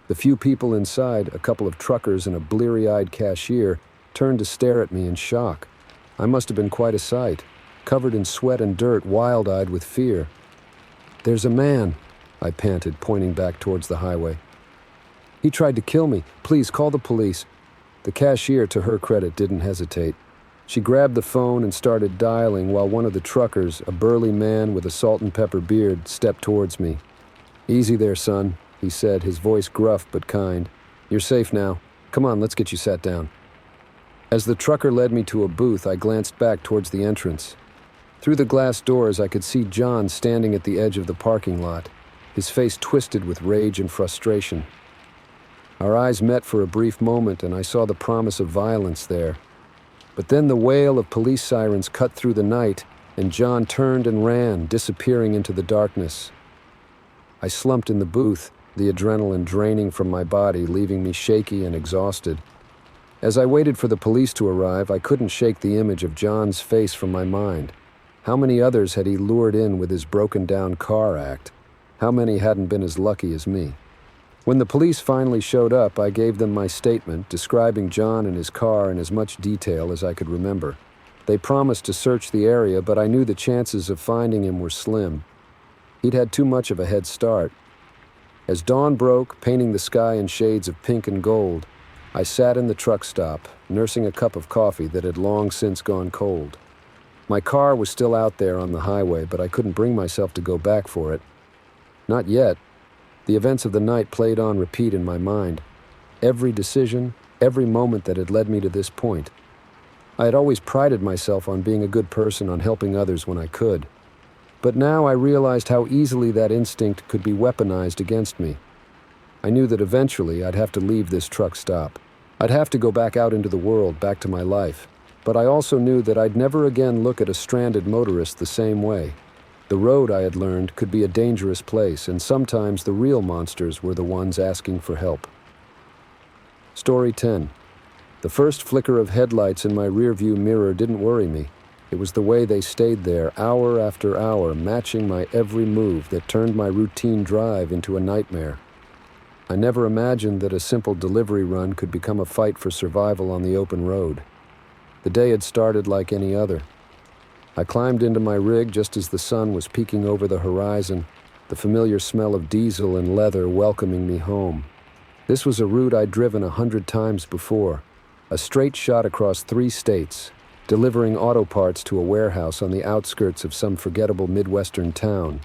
The few people inside, a couple of truckers and a bleary-eyed cashier, turned to stare at me in shock. I must have been quite a sight, covered in sweat and dirt, wild-eyed with fear. "There's a man," I panted, pointing back towards the highway. "He tried to kill me. Please, call the police." The cashier, to her credit, didn't hesitate. She grabbed the phone and started dialing while one of the truckers, a burly man with a salt and pepper beard, stepped towards me. "Easy there, son," he said, his voice gruff but kind. "You're safe now. Come on, let's get you sat down." As the trucker led me to a booth, I glanced back towards the entrance. Through the glass doors, I could see John standing at the edge of the parking lot, his face twisted with rage and frustration. Our eyes met for a brief moment, and I saw the promise of violence there. But then the wail of police sirens cut through the night, and John turned and ran, disappearing into the darkness. I slumped in the booth, the adrenaline draining from my body, leaving me shaky and exhausted. As I waited for the police to arrive, I couldn't shake the image of John's face from my mind. How many others had he lured in with his broken-down car act? How many hadn't been as lucky as me? When the police finally showed up, I gave them my statement, describing John and his car in as much detail as I could remember. They promised to search the area, but I knew the chances of finding him were slim. He'd had too much of a head start. As dawn broke, painting the sky in shades of pink and gold, I sat in the truck stop, nursing a cup of coffee that had long since gone cold. My car was still out there on the highway, but I couldn't bring myself to go back for it. Not yet. The events of the night played on repeat in my mind. Every decision, every moment that had led me to this point. I had always prided myself on being a good person, on helping others when I could. But now I realized how easily that instinct could be weaponized against me. I knew that eventually I'd have to leave this truck stop. I'd have to go back out into the world, back to my life. But I also knew that I'd never again look at a stranded motorist the same way. The road, I had learned, could be a dangerous place, and sometimes the real monsters were the ones asking for help. Story 10. The first flicker of headlights in my rearview mirror didn't worry me. It was the way they stayed there, hour after hour, matching my every move that turned my routine drive into a nightmare. I never imagined that a simple delivery run could become a fight for survival on the open road. The day had started like any other. I climbed into my rig just as the sun was peeking over the horizon, the familiar smell of diesel and leather welcoming me home. This was a route I'd driven 100 times before, a straight shot across 3 states, delivering auto parts to a warehouse on the outskirts of some forgettable Midwestern town.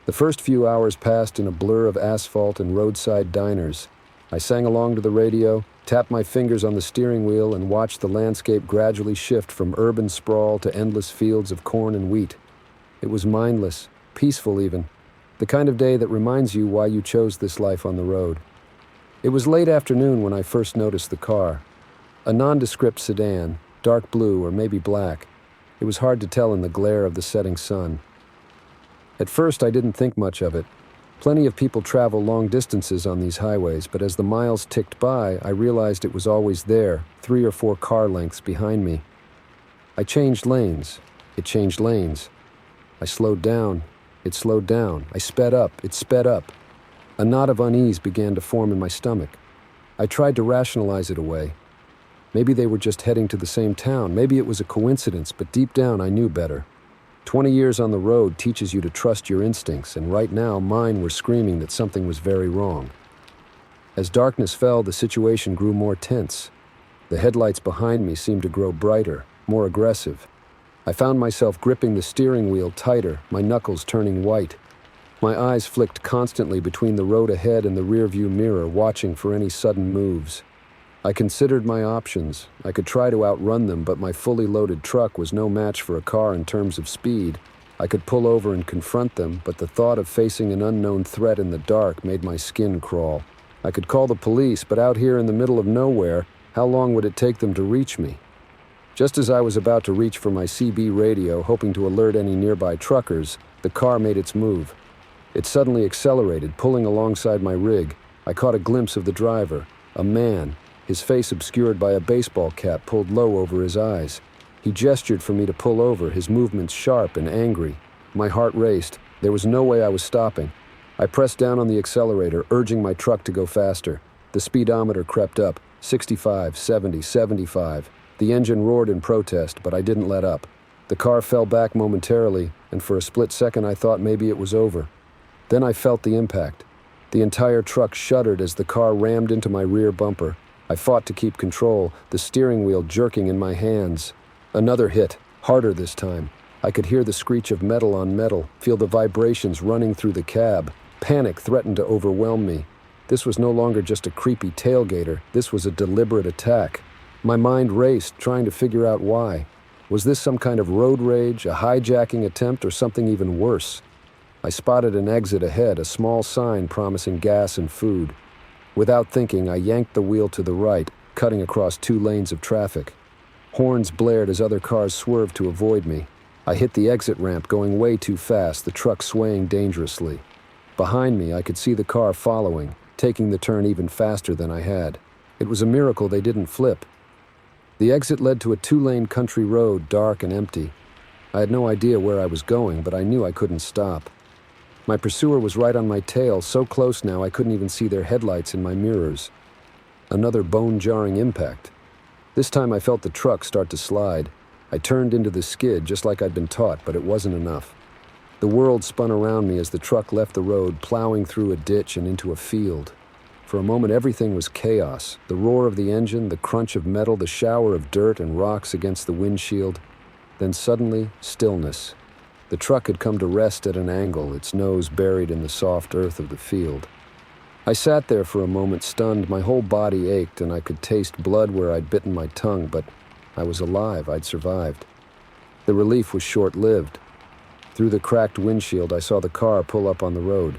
The first few hours passed in a blur of asphalt and roadside diners. I sang along to the radio, tapped my fingers on the steering wheel, and watched the landscape gradually shift from urban sprawl to endless fields of corn and wheat. It was mindless, peaceful even, the kind of day that reminds you why you chose this life on the road. It was late afternoon when I first noticed the car. A nondescript sedan, dark blue or maybe black. It was hard to tell in the glare of the setting sun. At first, I didn't think much of it. Plenty of people travel long distances on these highways, but as the miles ticked by, I realized it was always there, 3 or 4 car lengths behind me. I changed lanes. It changed lanes. I slowed down. It slowed down. I sped up. It sped up. A knot of unease began to form in my stomach. I tried to rationalize it away. Maybe they were just heading to the same town. Maybe it was a coincidence, but deep down I knew better. 20 years on the road teaches you to trust your instincts, and right now mine were screaming that something was very wrong. As darkness fell, the situation grew more tense. The headlights behind me seemed to grow brighter, more aggressive. I found myself gripping the steering wheel tighter, my knuckles turning white. My eyes flicked constantly between the road ahead and the rearview mirror, watching for any sudden moves. I considered my options. I could try to outrun them, but my fully loaded truck was no match for a car in terms of speed. I could pull over and confront them, but the thought of facing an unknown threat in the dark made my skin crawl. I could call the police, but out here in the middle of nowhere, how long would it take them to reach me? Just as I was about to reach for my CB radio, hoping to alert any nearby truckers, the car made its move. It suddenly accelerated, pulling alongside my rig. I caught a glimpse of the driver, a man, his face obscured by a baseball cap pulled low over his eyes. He gestured for me to pull over, his movements sharp and angry. My heart raced. There was no way I was stopping. I pressed down on the accelerator, urging my truck to go faster. The speedometer crept up, 65, 70, 75. The engine roared in protest, but I didn't let up. The car fell back momentarily, and for a split second I thought maybe it was over. Then I felt the impact. The entire truck shuddered as the car rammed into my rear bumper. I fought to keep control, the steering wheel jerking in my hands. Another hit, harder this time. I could hear the screech of metal on metal, feel the vibrations running through the cab. Panic threatened to overwhelm me. This was no longer just a creepy tailgater. This was a deliberate attack. My mind raced, trying to figure out why. Was this some kind of road rage, a hijacking attempt, or something even worse? I spotted an exit ahead, a small sign promising gas and food. Without thinking, I yanked the wheel to the right, cutting across 2 lanes of traffic. Horns blared as other cars swerved to avoid me. I hit the exit ramp, going way too fast, the truck swaying dangerously. Behind me, I could see the car following, taking the turn even faster than I had. It was a miracle they didn't flip. The exit led to a 2-lane country road, dark and empty. I had no idea where I was going, but I knew I couldn't stop. My pursuer was right on my tail, so close now I couldn't even see their headlights in my mirrors. Another bone-jarring impact. This time I felt the truck start to slide. I turned into the skid just like I'd been taught, but it wasn't enough. The world spun around me as the truck left the road, plowing through a ditch and into a field. For a moment everything was chaos. The roar of the engine, the crunch of metal, the shower of dirt and rocks against the windshield. Then suddenly, stillness. The truck had come to rest at an angle, its nose buried in the soft earth of the field. I sat there for a moment, stunned. My whole body ached, and I could taste blood where I'd bitten my tongue, but I was alive. I'd survived. The relief was short-lived. Through the cracked windshield, I saw the car pull up on the road.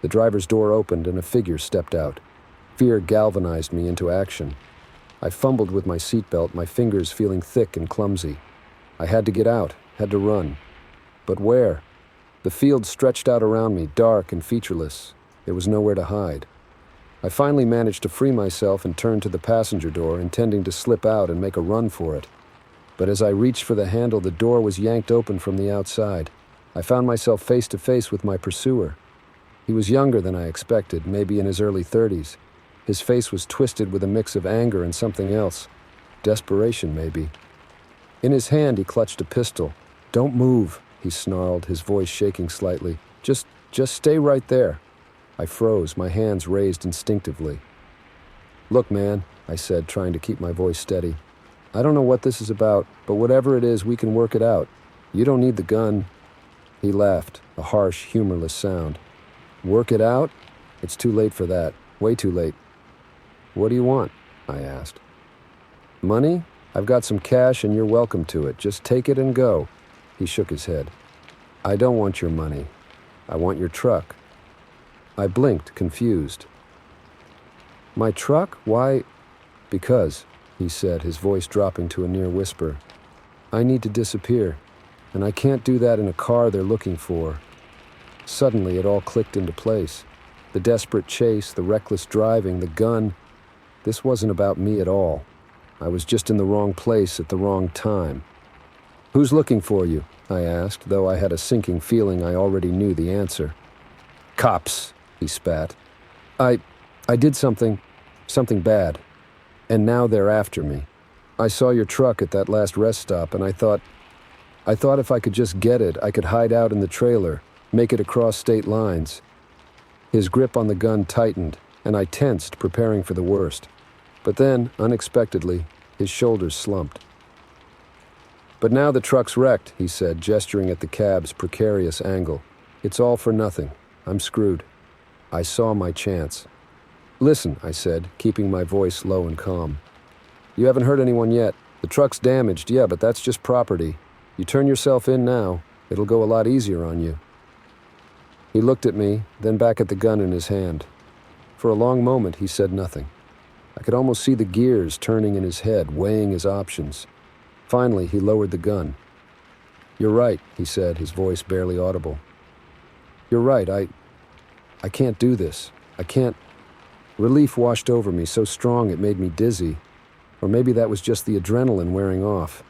The driver's door opened, and a figure stepped out. Fear galvanized me into action. I fumbled with my seatbelt, my fingers feeling thick and clumsy. I had to get out, had to run. But where? The field stretched out around me, dark and featureless. There was nowhere to hide. I finally managed to free myself and turned to the passenger door, intending to slip out and make a run for it. But as I reached for the handle, the door was yanked open from the outside. I found myself face to face with my pursuer. He was younger than I expected, maybe in his early 30s. His face was twisted with a mix of anger and something else. Desperation, maybe. In his hand, he clutched a pistol. "Don't move," he snarled, his voice shaking slightly. Just stay right there." I froze, my hands raised instinctively. "Look, man," I said, trying to keep my voice steady. "I don't know what this is about, but whatever it is, we can work it out. You don't need the gun." He laughed, a harsh, humorless sound. "Work it out? It's too late for that. Way too late." "What do you want?" I asked. "Money? I've got some cash and you're welcome to it. Just take it and go." He shook his head. "I don't want your money. I want your truck." I blinked, confused. "My truck? Why?" "Because," he said, his voice dropping to a near whisper. "I need to disappear, and I can't do that in a car they're looking for." Suddenly, it all clicked into place. The desperate chase, the reckless driving, the gun. This wasn't about me at all. I was just in the wrong place at the wrong time. "Who's looking for you?" I asked, though I had a sinking feeling I already knew the answer. "Cops," he spat. I did something bad, and now they're after me. I saw your truck at that last rest stop, and I thought if I could just get it, I could hide out in the trailer, make it across state lines." His grip on the gun tightened, and I tensed, preparing for the worst. But then, unexpectedly, his shoulders slumped. "But now the truck's wrecked," he said, gesturing at the cab's precarious angle. "It's all for nothing. I'm screwed." I saw my chance. "Listen," I said, keeping my voice low and calm. "You haven't hurt anyone yet. The truck's damaged, yeah, but that's just property. You turn yourself in now, it'll go a lot easier on you." He looked at me, then back at the gun in his hand. For a long moment, he said nothing. I could almost see the gears turning in his head, weighing his options. Finally, he lowered the gun. "You're right," he said, his voice barely audible. "You're right, I can't do this. I can't." Relief washed over me, so strong it made me dizzy. Or maybe that was just the adrenaline wearing off.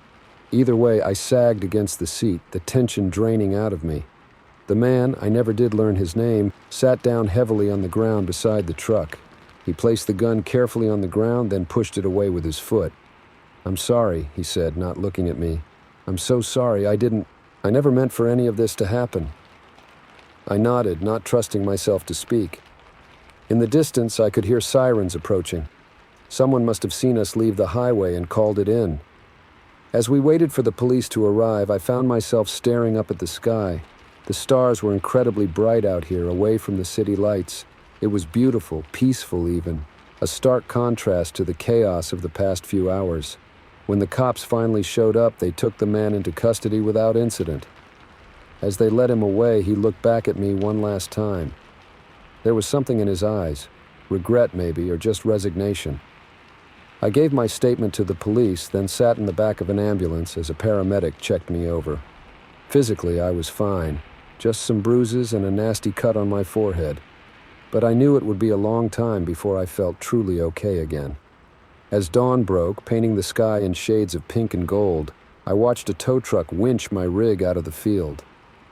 Either way, I sagged against the seat, the tension draining out of me. The man, I never did learn his name, sat down heavily on the ground beside the truck. He placed the gun carefully on the ground, then pushed it away with his foot. "I'm sorry," he said, not looking at me. "I'm so sorry. I never meant for any of this to happen." I nodded, not trusting myself to speak. In the distance, I could hear sirens approaching. Someone must have seen us leave the highway and called it in. As we waited for the police to arrive, I found myself staring up at the sky. The stars were incredibly bright out here, away from the city lights. It was beautiful, peaceful even, a stark contrast to the chaos of the past few hours. When the cops finally showed up, they took the man into custody without incident. As they led him away, he looked back at me one last time. There was something in his eyes, regret maybe, or just resignation. I gave my statement to the police, then sat in the back of an ambulance as a paramedic checked me over. Physically, I was fine, just some bruises and a nasty cut on my forehead. But I knew it would be a long time before I felt truly okay again. As dawn broke, painting the sky in shades of pink and gold, I watched a tow truck winch my rig out of the field.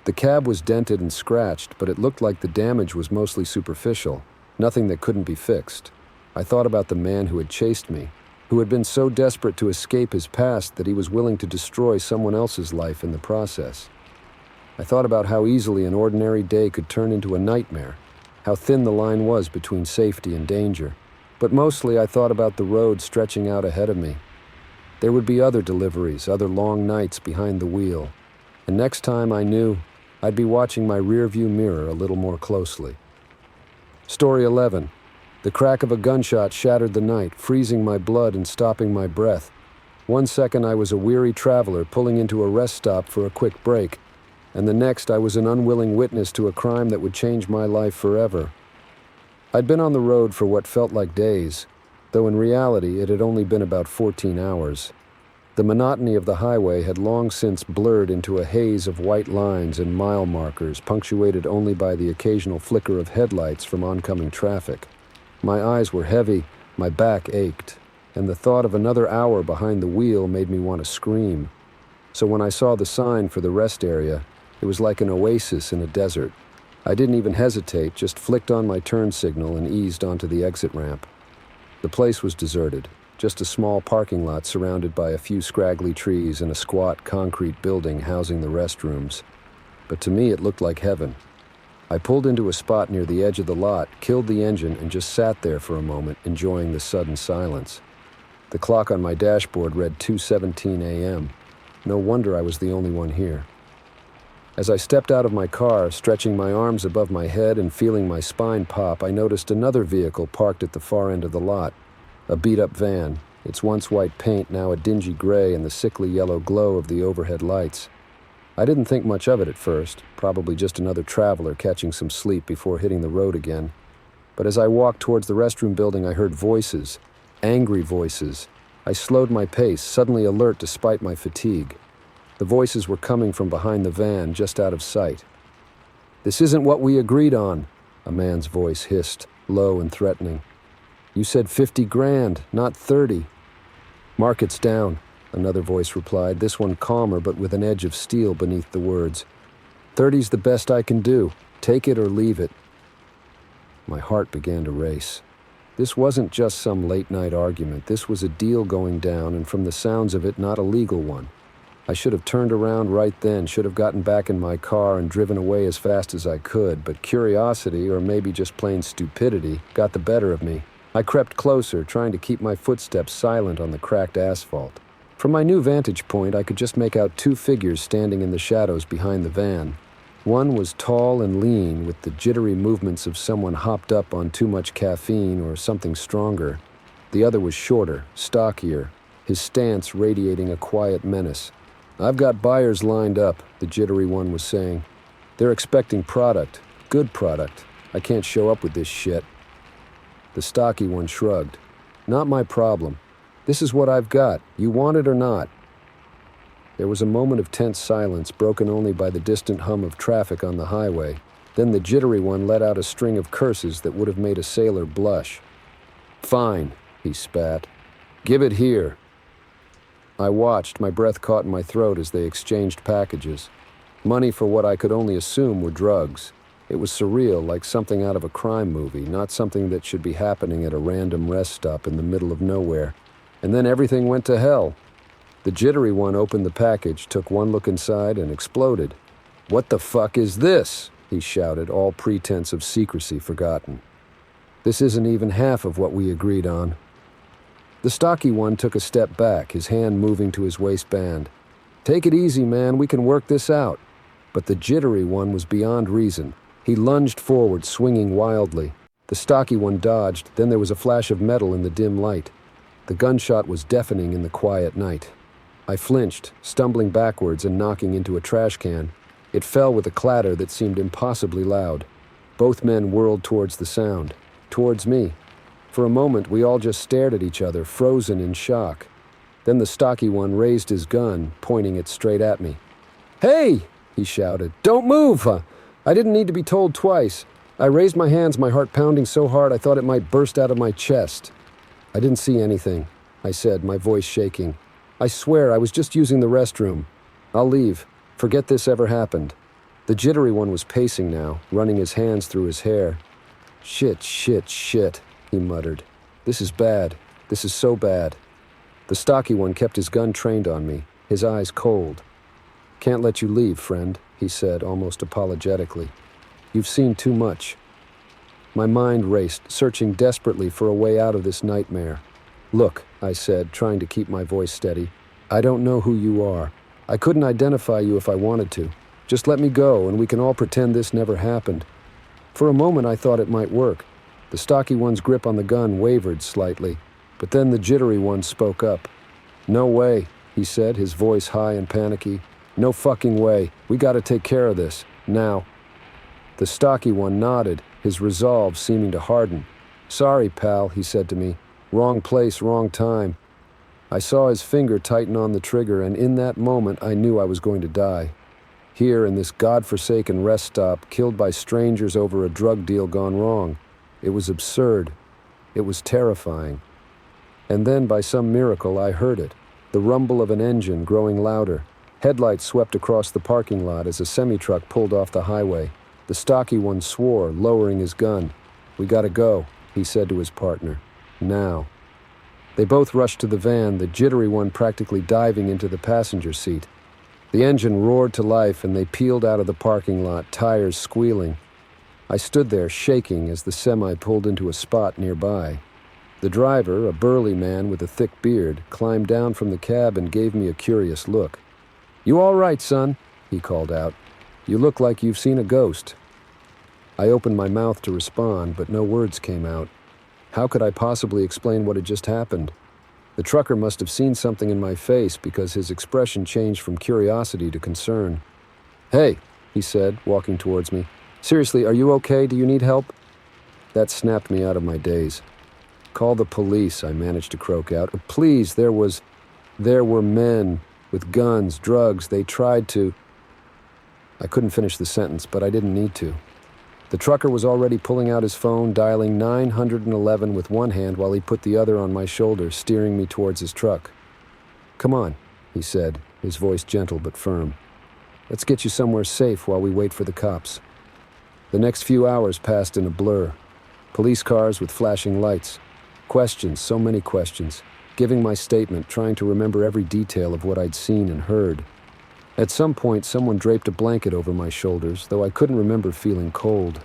The cab was dented and scratched, but it looked like the damage was mostly superficial, nothing that couldn't be fixed. I thought about the man who had chased me, who had been so desperate to escape his past that he was willing to destroy someone else's life in the process. I thought about how easily an ordinary day could turn into a nightmare, how thin the line was between safety and danger. But mostly I thought about the road stretching out ahead of me. There would be other deliveries, other long nights behind the wheel. And next time I knew, I'd be watching my rearview mirror a little more closely. Story 11. The crack of a gunshot shattered the night, freezing my blood and stopping my breath. One second I was a weary traveler pulling into a rest stop for a quick break, and the next I was an unwilling witness to a crime that would change my life forever. I'd been on the road for what felt like days, though in reality it had only been about 14 hours. The monotony of the highway had long since blurred into a haze of white lines and mile markers, punctuated only by the occasional flicker of headlights from oncoming traffic. My eyes were heavy, my back ached, and the thought of another hour behind the wheel made me want to scream. So when I saw the sign for the rest area, it was like an oasis in a desert. I didn't even hesitate, just flicked on my turn signal and eased onto the exit ramp. The place was deserted. Just a small parking lot surrounded by a few scraggly trees and a squat concrete building housing the restrooms. But to me it looked like heaven. I pulled into a spot near the edge of the lot, killed the engine, and just sat there for a moment, enjoying the sudden silence. The clock on my dashboard read 2:17 a.m. No wonder I was the only one here. As I stepped out of my car, stretching my arms above my head and feeling my spine pop, I noticed another vehicle parked at the far end of the lot. A beat-up van, its once white paint now a dingy gray in the sickly yellow glow of the overhead lights. I didn't think much of it at first, probably just another traveler catching some sleep before hitting the road again. But as I walked towards the restroom building, I heard voices, angry voices. I slowed my pace, suddenly alert despite my fatigue. The voices were coming from behind the van, just out of sight. "This isn't what we agreed on," a man's voice hissed, low and threatening. "You said 50 grand, not 30. "Market's down," another voice replied, this one calmer but with an edge of steel beneath the words. "30's the best I can do. Take it or leave it." My heart began to race. This wasn't just some late-night argument. This was a deal going down, and from the sounds of it, not a legal one. I should have turned around right then, should have gotten back in my car and driven away as fast as I could, but curiosity, or maybe just plain stupidity, got the better of me. I crept closer, trying to keep my footsteps silent on the cracked asphalt. From my new vantage point, I could just make out two figures standing in the shadows behind the van. One was tall and lean, with the jittery movements of someone hopped up on too much caffeine or something stronger. The other was shorter, stockier, his stance radiating a quiet menace. "I've got buyers lined up," the jittery one was saying. "They're expecting product, good product. I can't show up with this shit." The stocky one shrugged. "Not my problem. This is what I've got. You want it or not?" There was a moment of tense silence, broken only by the distant hum of traffic on the highway. Then the jittery one let out a string of curses that would have made a sailor blush. "Fine," he spat. "Give it here." I watched, my breath caught in my throat as they exchanged packages. Money for what I could only assume were drugs. It was surreal, like something out of a crime movie, not something that should be happening at a random rest stop in the middle of nowhere. And then everything went to hell. The jittery one opened the package, took one look inside, and exploded. "What the fuck is this?" he shouted, all pretense of secrecy forgotten. "This isn't even half of what we agreed on." The stocky one took a step back, his hand moving to his waistband. "Take it easy, man, we can work this out." But the jittery one was beyond reason. He lunged forward, swinging wildly. The stocky one dodged, then there was a flash of metal in the dim light. The gunshot was deafening in the quiet night. I flinched, stumbling backwards and knocking into a trash can. It fell with a clatter that seemed impossibly loud. Both men whirled towards the sound, towards me. For a moment, we all just stared at each other, frozen in shock. Then the stocky one raised his gun, pointing it straight at me. "Hey!" he shouted. "Don't move! I didn't need to be told twice." I raised my hands, my heart pounding so hard I thought it might burst out of my chest. "I didn't see anything," I said, my voice shaking. "I swear I was just using the restroom. I'll leave. Forget this ever happened." The jittery one was pacing now, running his hands through his hair. Shit, he muttered. "This is bad. This is so bad." The stocky one kept his gun trained on me, his eyes cold. "Can't let you leave, friend," he said, almost apologetically. "You've seen too much." My mind raced, searching desperately for a way out of this nightmare. "Look," I said, trying to keep my voice steady. "I don't know who you are. I couldn't identify you if I wanted to. Just let me go, and we can all pretend this never happened." For a moment, I thought it might work. The stocky one's grip on the gun wavered slightly, but then the jittery one spoke up. "No way," he said, his voice high and panicky. "No fucking way. We gotta take care of this. Now." The stocky one nodded, his resolve seeming to harden. "Sorry, pal," he said to me. "Wrong place, wrong time." I saw his finger tighten on the trigger, and in that moment I knew I was going to die. Here in this godforsaken rest stop, killed by strangers over a drug deal gone wrong. It was absurd. It was terrifying. And then, by some miracle, I heard it. The rumble of an engine growing louder. Headlights swept across the parking lot as a semi-truck pulled off the highway. The stocky one swore, lowering his gun. "We gotta go," he said to his partner. "Now." They both rushed to the van, the jittery one practically diving into the passenger seat. The engine roared to life and they peeled out of the parking lot, tires squealing. I stood there shaking as the semi pulled into a spot nearby. The driver, a burly man with a thick beard, climbed down from the cab and gave me a curious look. "You all right, son?" he called out. "You look like you've seen a ghost." I opened my mouth to respond, but no words came out. How could I possibly explain what had just happened? The trucker must have seen something in my face because his expression changed from curiosity to concern. "Hey," he said, walking towards me. "Seriously, are you okay? Do you need help?" That snapped me out of my daze. "Call the police," I managed to croak out. "Please, there were men with guns, drugs. They tried to..." I couldn't finish the sentence, but I didn't need to. The trucker was already pulling out his phone, dialing 911 with one hand while he put the other on my shoulder, steering me towards his truck. "Come on," he said, his voice gentle but firm. "Let's get you somewhere safe while we wait for the cops." The next few hours passed in a blur. Police cars with flashing lights. Questions, so many questions. Giving my statement, trying to remember every detail of what I'd seen and heard. At some point, someone draped a blanket over my shoulders, though I couldn't remember feeling cold.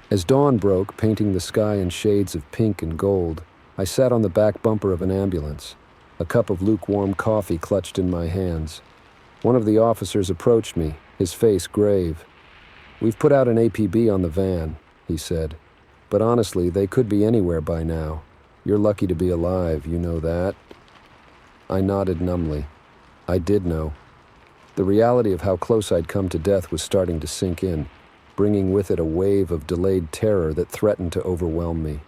As dawn broke, painting the sky in shades of pink and gold, I sat on the back bumper of an ambulance, a cup of lukewarm coffee clutched in my hands. One of the officers approached me, his face grave. "We've put out an APB on the van," he said. "But honestly, they could be anywhere by now. You're lucky to be alive, you know that?" I nodded numbly. I did know. The reality of how close I'd come to death was starting to sink in, bringing with it a wave of delayed terror that threatened to overwhelm me.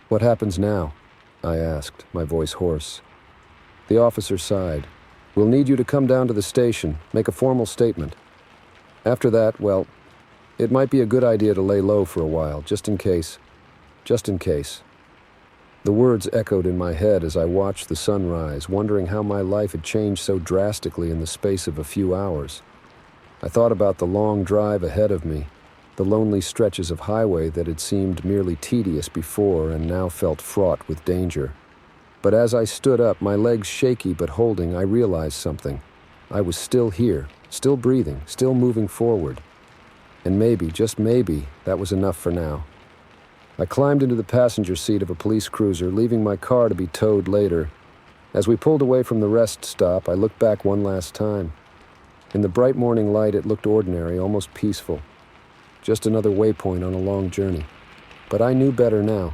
"What happens now?" I asked, my voice hoarse. The officer sighed. "We'll need you to come down to the station, make a formal statement. After that, well, it might be a good idea to lay low for a while, just in case. Just in case." The words echoed in my head as I watched the sun rise, wondering how my life had changed so drastically in the space of a few hours. I thought about the long drive ahead of me, the lonely stretches of highway that had seemed merely tedious before and now felt fraught with danger. But as I stood up, my legs shaky but holding, I realized something. I was still here, still breathing, still moving forward. And maybe, just maybe, that was enough for now. I climbed into the passenger seat of a police cruiser, leaving my car to be towed later. As we pulled away from the rest stop, I looked back one last time. In the bright morning light, it looked ordinary, almost peaceful. Just another waypoint on a long journey. But I knew better now.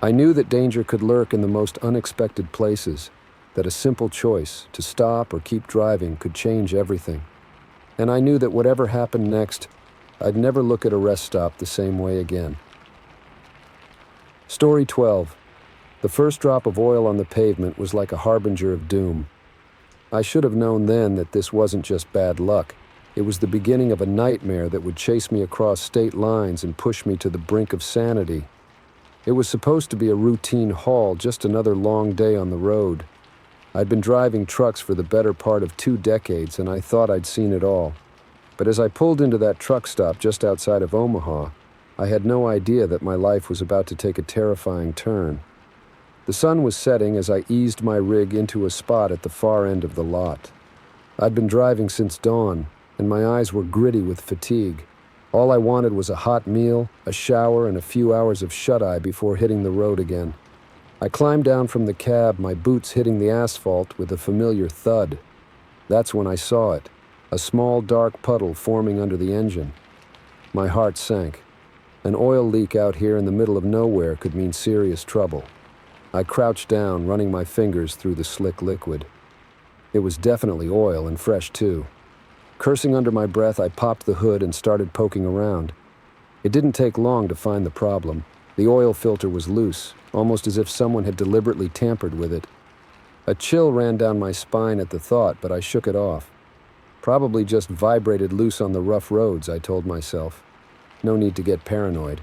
I knew that danger could lurk in the most unexpected places, that a simple choice, to stop or keep driving, could change everything. And I knew that whatever happened next, I'd never look at a rest stop the same way again. Story 12. The first drop of oil on the pavement was like a harbinger of doom. I should have known then that this wasn't just bad luck. It was the beginning of a nightmare that would chase me across state lines and push me to the brink of sanity. It was supposed to be a routine haul, just another long day on the road. I'd been driving trucks for the better part of 2 decades, and I thought I'd seen it all. But as I pulled into that truck stop just outside of Omaha, I had no idea that my life was about to take a terrifying turn. The sun was setting as I eased my rig into a spot at the far end of the lot. I'd been driving since dawn, and my eyes were gritty with fatigue. All I wanted was a hot meal, a shower, and a few hours of shut-eye before hitting the road again. I climbed down from the cab, my boots hitting the asphalt with a familiar thud. That's when I saw it, a small dark puddle forming under the engine. My heart sank. An oil leak out here in the middle of nowhere could mean serious trouble. I crouched down, running my fingers through the slick liquid. It was definitely oil, and fresh too. Cursing under my breath, I popped the hood and started poking around. It didn't take long to find the problem. The oil filter was loose, almost as if someone had deliberately tampered with it. A chill ran down my spine at the thought, but I shook it off. Probably just vibrated loose on the rough roads, I told myself. No need to get paranoid.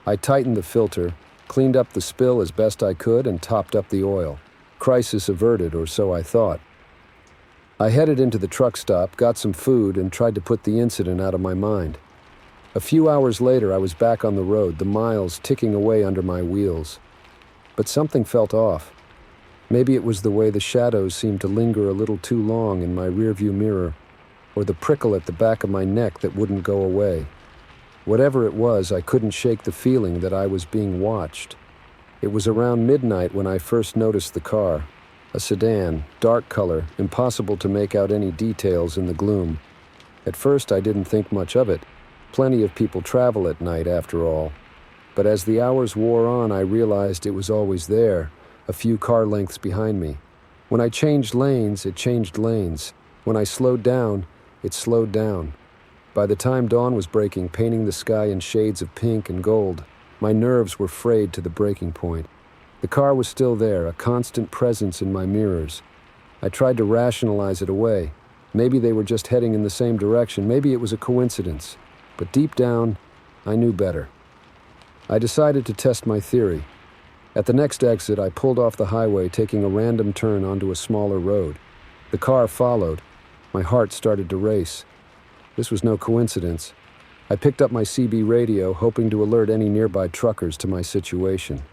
I tightened the filter, cleaned up the spill as best I could, and topped up the oil. Crisis averted, or so I thought. I headed into the truck stop, got some food, and tried to put the incident out of my mind. A few hours later, I was back on the road, the miles ticking away under my wheels. But something felt off. Maybe it was the way the shadows seemed to linger a little too long in my rearview mirror, or the prickle at the back of my neck that wouldn't go away. Whatever it was, I couldn't shake the feeling that I was being watched. It was around midnight when I first noticed the car. A sedan, dark color, impossible to make out any details in the gloom. At first, I didn't think much of it. Plenty of people travel at night, after all. But as the hours wore on, I realized it was always there, a few car lengths behind me. When I changed lanes, it changed lanes. When I slowed down, it slowed down. By the time dawn was breaking, painting the sky in shades of pink and gold, my nerves were frayed to the breaking point. The car was still there, a constant presence in my mirrors. I tried to rationalize it away. Maybe they were just heading in the same direction. Maybe it was a coincidence. But deep down, I knew better. I decided to test my theory. At the next exit, I pulled off the highway, taking a random turn onto a smaller road. The car followed. My heart started to race. This was no coincidence. I picked up my CB radio, hoping to alert any nearby truckers to my situation.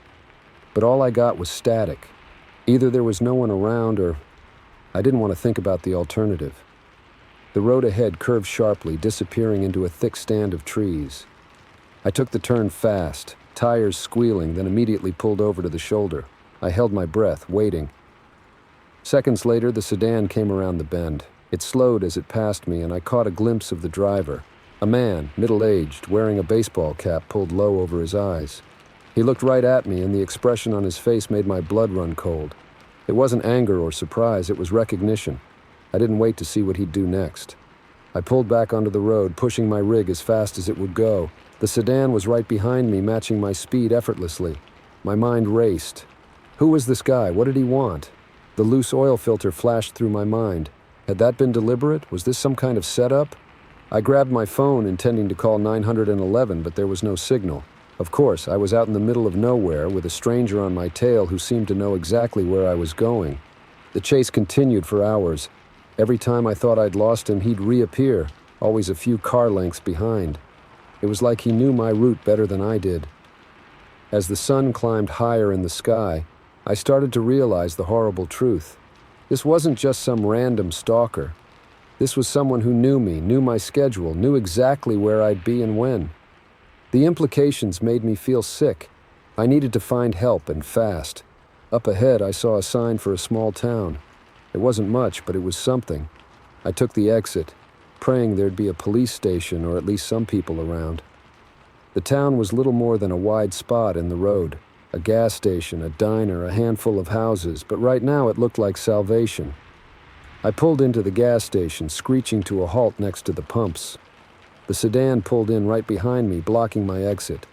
But all I got was static. Either there was no one around, or I didn't want to think about the alternative. The road ahead curved sharply, disappearing into a thick stand of trees. I took the turn fast, tires squealing, then immediately pulled over to the shoulder. I held my breath, waiting. Seconds later, the sedan came around the bend. It slowed as it passed me, and I caught a glimpse of the driver. A man, middle-aged, wearing a baseball cap pulled low over his eyes. He looked right at me, and the expression on his face made my blood run cold. It wasn't anger or surprise, it was recognition. I didn't wait to see what he'd do next. I pulled back onto the road, pushing my rig as fast as it would go. The sedan was right behind me, matching my speed effortlessly. My mind raced. Who was this guy? What did he want? The loose oil filter flashed through my mind. Had that been deliberate? Was this some kind of setup? I grabbed my phone, intending to call 911, but there was no signal. Of course, I was out in the middle of nowhere with a stranger on my tail who seemed to know exactly where I was going. The chase continued for hours. Every time I thought I'd lost him, he'd reappear, always a few car lengths behind. It was like he knew my route better than I did. As the sun climbed higher in the sky, I started to realize the horrible truth. This wasn't just some random stalker. This was someone who knew me, knew my schedule, knew exactly where I'd be and when. The implications made me feel sick. I needed to find help, and fast. Up ahead, I saw a sign for a small town. It wasn't much, but it was something. I took the exit, praying there'd be a police station or at least some people around. The town was little more than a wide spot in the road. A gas station, a diner, a handful of houses, but right now it looked like salvation. I pulled into the gas station, screeching to a halt next to the pumps. The sedan pulled in right behind me, blocking my exit.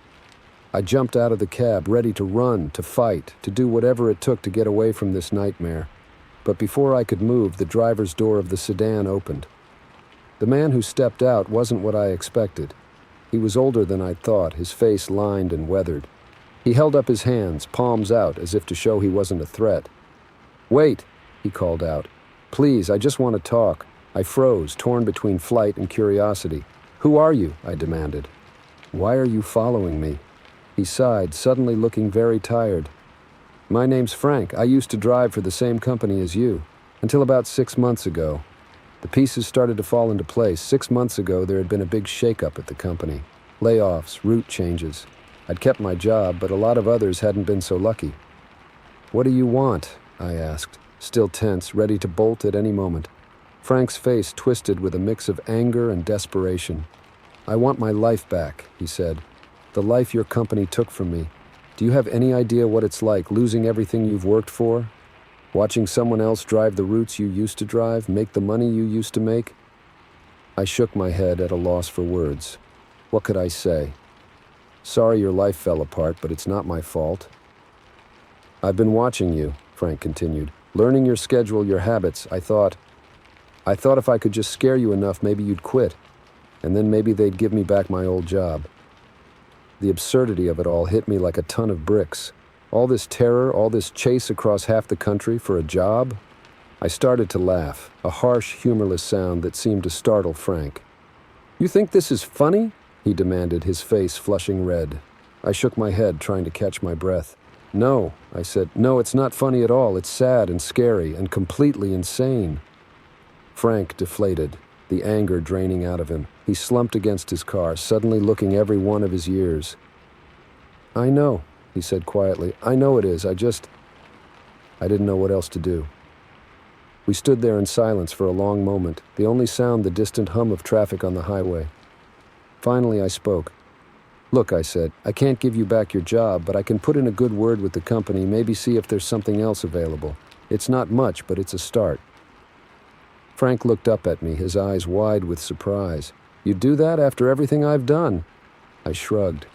I jumped out of the cab, ready to run, to fight, to do whatever it took to get away from this nightmare. But before I could move, the driver's door of the sedan opened. The man who stepped out wasn't what I expected. He was older than I'd thought, his face lined and weathered. He held up his hands, palms out, as if to show he wasn't a threat. "Wait," he called out. "Please, I just want to talk." I froze, torn between flight and curiosity. "Who are you?" I demanded. "Why are you following me?" He sighed, suddenly looking very tired. "My name's Frank. I used to drive for the same company as you, until about 6 months ago. The pieces started to fall into place. 6 months ago, there had been a big shakeup at the company. Layoffs, route changes. I'd kept my job, but a lot of others hadn't been so lucky." "What do you want?" I asked, still tense, ready to bolt at any moment. Frank's face twisted with a mix of anger and desperation. "I want my life back," he said. "The life your company took from me. Do you have any idea what it's like, losing everything you've worked for? Watching someone else drive the routes you used to drive, make the money you used to make?" I shook my head at a loss for words. What could I say? "Sorry your life fell apart, but it's not my fault." "I've been watching you," Frank continued. "Learning your schedule, your habits. I thought if I could just scare you enough, maybe you'd quit. And then maybe they'd give me back my old job." The absurdity of it all hit me like a ton of bricks. All this terror, all this chase across half the country for a job? I started to laugh, a harsh, humorless sound that seemed to startle Frank. "You think this is funny?" he demanded, his face flushing red. I shook my head, trying to catch my breath. "No," I said. "No, it's not funny at all. It's sad and scary and completely insane." Frank deflated, the anger draining out of him. He slumped against his car, suddenly looking every one of his years. "I know," he said quietly. "I know it is. I didn't know what else to do." We stood there in silence for a long moment, the only sound the distant hum of traffic on the highway. Finally, I spoke. "Look," I said, "I can't give you back your job, but I can put in a good word with the company, maybe see if there's something else available. It's not much, but it's a start." Frank looked up at me, his eyes wide with surprise. "You'd do that after everything I've done?" I shrugged.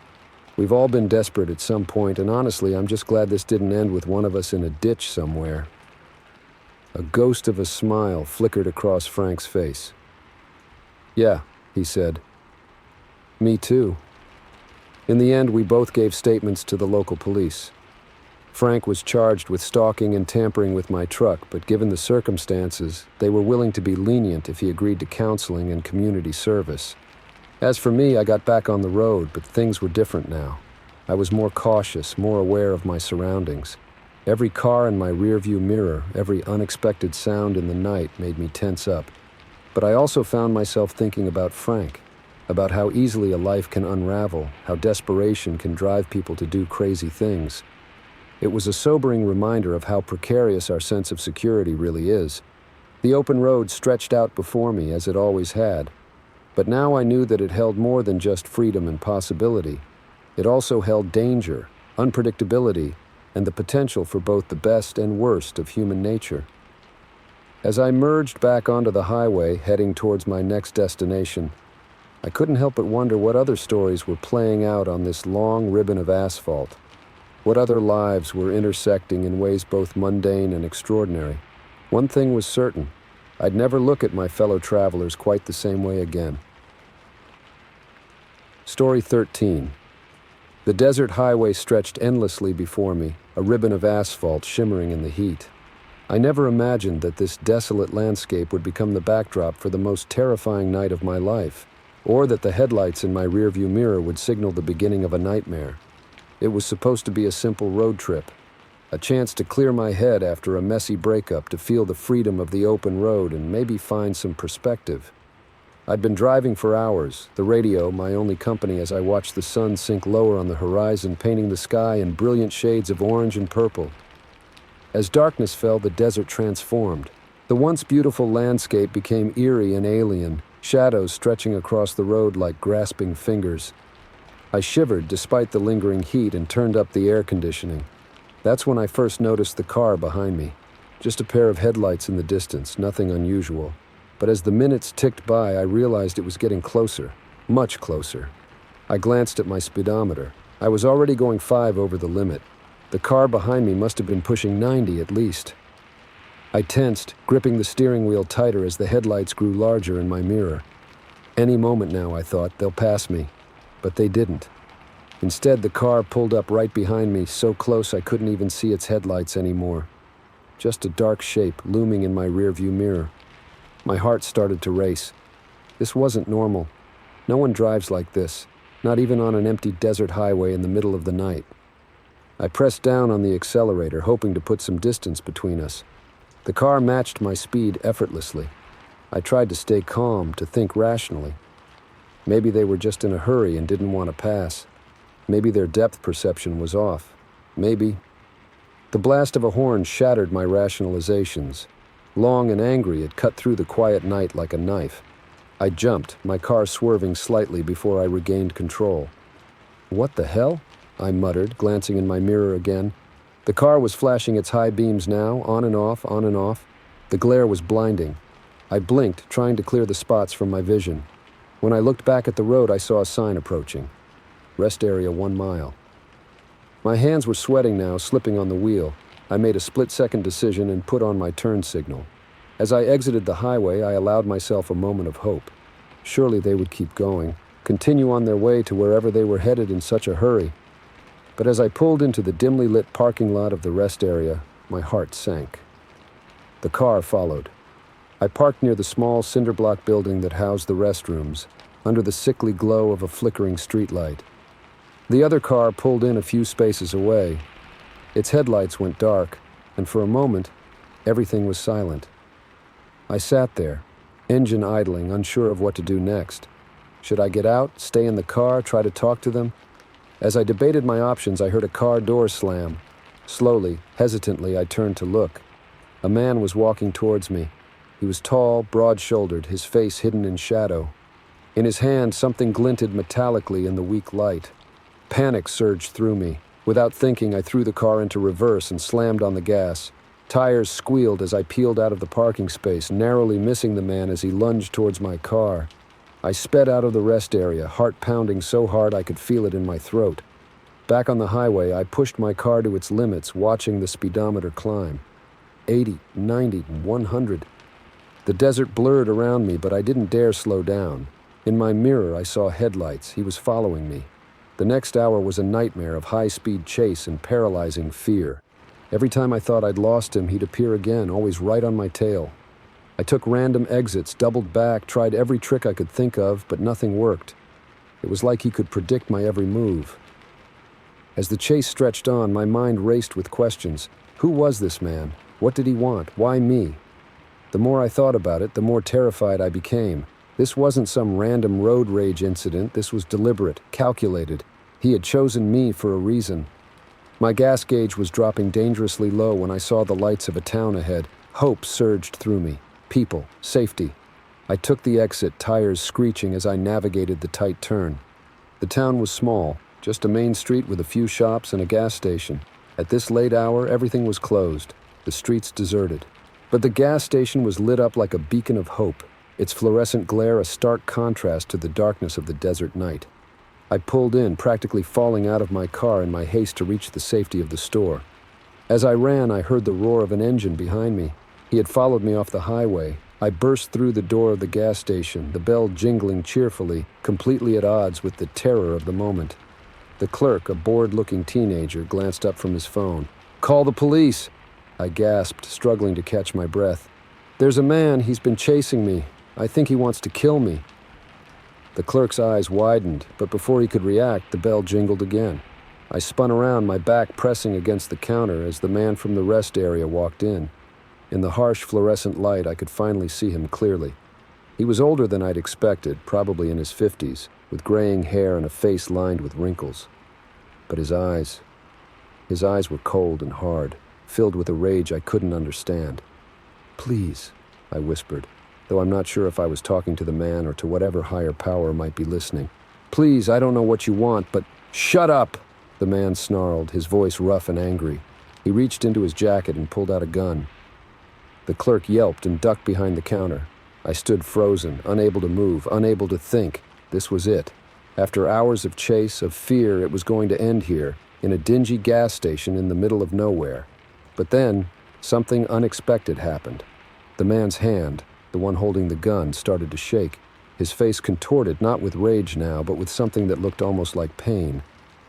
"We've all been desperate at some point, and honestly, I'm just glad this didn't end with one of us in a ditch somewhere." A ghost of a smile flickered across Frank's face. "Yeah," he said. "Me too." In the end, we both gave statements to the local police. Frank was charged with stalking and tampering with my truck, but given the circumstances, they were willing to be lenient if he agreed to counseling and community service. As for me, I got back on the road, but things were different now. I was more cautious, more aware of my surroundings. Every car in my rearview mirror, every unexpected sound in the night made me tense up. But I also found myself thinking about Frank, about how easily a life can unravel, how desperation can drive people to do crazy things. It was a sobering reminder of how precarious our sense of security really is. The open road stretched out before me, as it always had. But now I knew that it held more than just freedom and possibility. It also held danger, unpredictability, and the potential for both the best and worst of human nature. As I merged back onto the highway, heading towards my next destination, I couldn't help but wonder what other stories were playing out on this long ribbon of asphalt. What other lives were intersecting in ways both mundane and extraordinary. One thing was certain: I'd never look at my fellow travelers quite the same way again. Story 13. The desert highway stretched endlessly before me, a ribbon of asphalt shimmering in the heat. I never imagined that this desolate landscape would become the backdrop for the most terrifying night of my life, or that the headlights in my rearview mirror would signal the beginning of a nightmare. It was supposed to be a simple road trip. A chance to clear my head after a messy breakup, to feel the freedom of the open road and maybe find some perspective. I'd been driving for hours, the radio my only company as I watched the sun sink lower on the horizon, painting the sky in brilliant shades of orange and purple. As darkness fell, the desert transformed. The once beautiful landscape became eerie and alien, shadows stretching across the road like grasping fingers. I shivered despite the lingering heat and turned up the air conditioning. That's when I first noticed the car behind me. Just a pair of headlights in the distance, nothing unusual. But as the minutes ticked by, I realized it was getting closer, much closer. I glanced at my speedometer. I was already going 5 over the limit. The car behind me must have been pushing 90 at least. I tensed, gripping the steering wheel tighter as the headlights grew larger in my mirror. Any moment now, I thought, they'll pass me. But they didn't. Instead, the car pulled up right behind me, so close I couldn't even see its headlights anymore. Just a dark shape looming in my rearview mirror. My heart started to race. This wasn't normal. No one drives like this, not even on an empty desert highway in the middle of the night. I pressed down on the accelerator, hoping to put some distance between us. The car matched my speed effortlessly. I tried to stay calm, to think rationally. Maybe they were just in a hurry and didn't want to pass. Maybe their depth perception was off. Maybe. The blast of a horn shattered my rationalizations. Long and angry, it cut through the quiet night like a knife. I jumped, my car swerving slightly before I regained control. "What the hell?" I muttered, glancing in my mirror again. The car was flashing its high beams now, on and off, on and off. The glare was blinding. I blinked, trying to clear the spots from my vision. When I looked back at the road, I saw a sign approaching. Rest area 1 mile. My hands were sweating now, slipping on the wheel. I made a split-second decision and put on my turn signal. As I exited the highway, I allowed myself a moment of hope. Surely they would keep going, continue on their way to wherever they were headed in such a hurry. But as I pulled into the dimly lit parking lot of the rest area, my heart sank. The car followed. I parked near the small cinder-block building that housed the restrooms, under the sickly glow of a flickering streetlight. The other car pulled in a few spaces away. Its headlights went dark, and for a moment, everything was silent. I sat there, engine idling, unsure of what to do next. Should I get out, stay in the car, try to talk to them? As I debated my options, I heard a car door slam. Slowly, hesitantly, I turned to look. A man was walking towards me. He was tall, broad-shouldered, his face hidden in shadow. In his hand, something glinted metallically in the weak light. Panic surged through me. Without thinking, I threw the car into reverse and slammed on the gas. Tires squealed as I peeled out of the parking space, narrowly missing the man as he lunged towards my car. I sped out of the rest area, heart pounding so hard I could feel it in my throat. Back on the highway, I pushed my car to its limits, watching the speedometer climb. 80, 90, 100. The desert blurred around me, but I didn't dare slow down. In my mirror, I saw headlights. He was following me. The next hour was a nightmare of high-speed chase and paralyzing fear. Every time I thought I'd lost him, he'd appear again, always right on my tail. I took random exits, doubled back, tried every trick I could think of, but nothing worked. It was like he could predict my every move. As the chase stretched on, my mind raced with questions. Who was this man? What did he want? Why me? The more I thought about it, the more terrified I became. This wasn't some random road rage incident. This was deliberate, calculated. He had chosen me for a reason. My gas gauge was dropping dangerously low when I saw the lights of a town ahead. Hope surged through me. People, safety. I took the exit, tires screeching as I navigated the tight turn. The town was small, just a main street with a few shops and a gas station. At this late hour, everything was closed, the streets deserted. But the gas station was lit up like a beacon of hope, its fluorescent glare a stark contrast to the darkness of the desert night. I pulled in, practically falling out of my car in my haste to reach the safety of the store. As I ran, I heard the roar of an engine behind me. He had followed me off the highway. I burst through the door of the gas station, the bell jingling cheerfully, completely at odds with the terror of the moment. The clerk, a bored-looking teenager, glanced up from his phone. "Call the police!" I gasped, struggling to catch my breath. "There's a man. He's been chasing me. I think he wants to kill me." The clerk's eyes widened, but before he could react, the bell jingled again. I spun around, my back pressing against the counter as the man from the rest area walked in. In the harsh fluorescent light, I could finally see him clearly. He was older than I'd expected, probably in his 50s, with graying hair and a face lined with wrinkles. But his eyes were cold and hard, filled with a rage I couldn't understand. "Please," I whispered, though I'm not sure if I was talking to the man or to whatever higher power might be listening. "Please, I don't know what you want, but—" "Shut up!" the man snarled, his voice rough and angry. He reached into his jacket and pulled out a gun. The clerk yelped and ducked behind the counter. I stood frozen, unable to move, unable to think. This was it. After hours of chase, of fear, it was going to end here, in a dingy gas station in the middle of nowhere. But then, something unexpected happened. The man's hand, the one holding the gun, started to shake. His face contorted, not with rage now, but with something that looked almost like pain.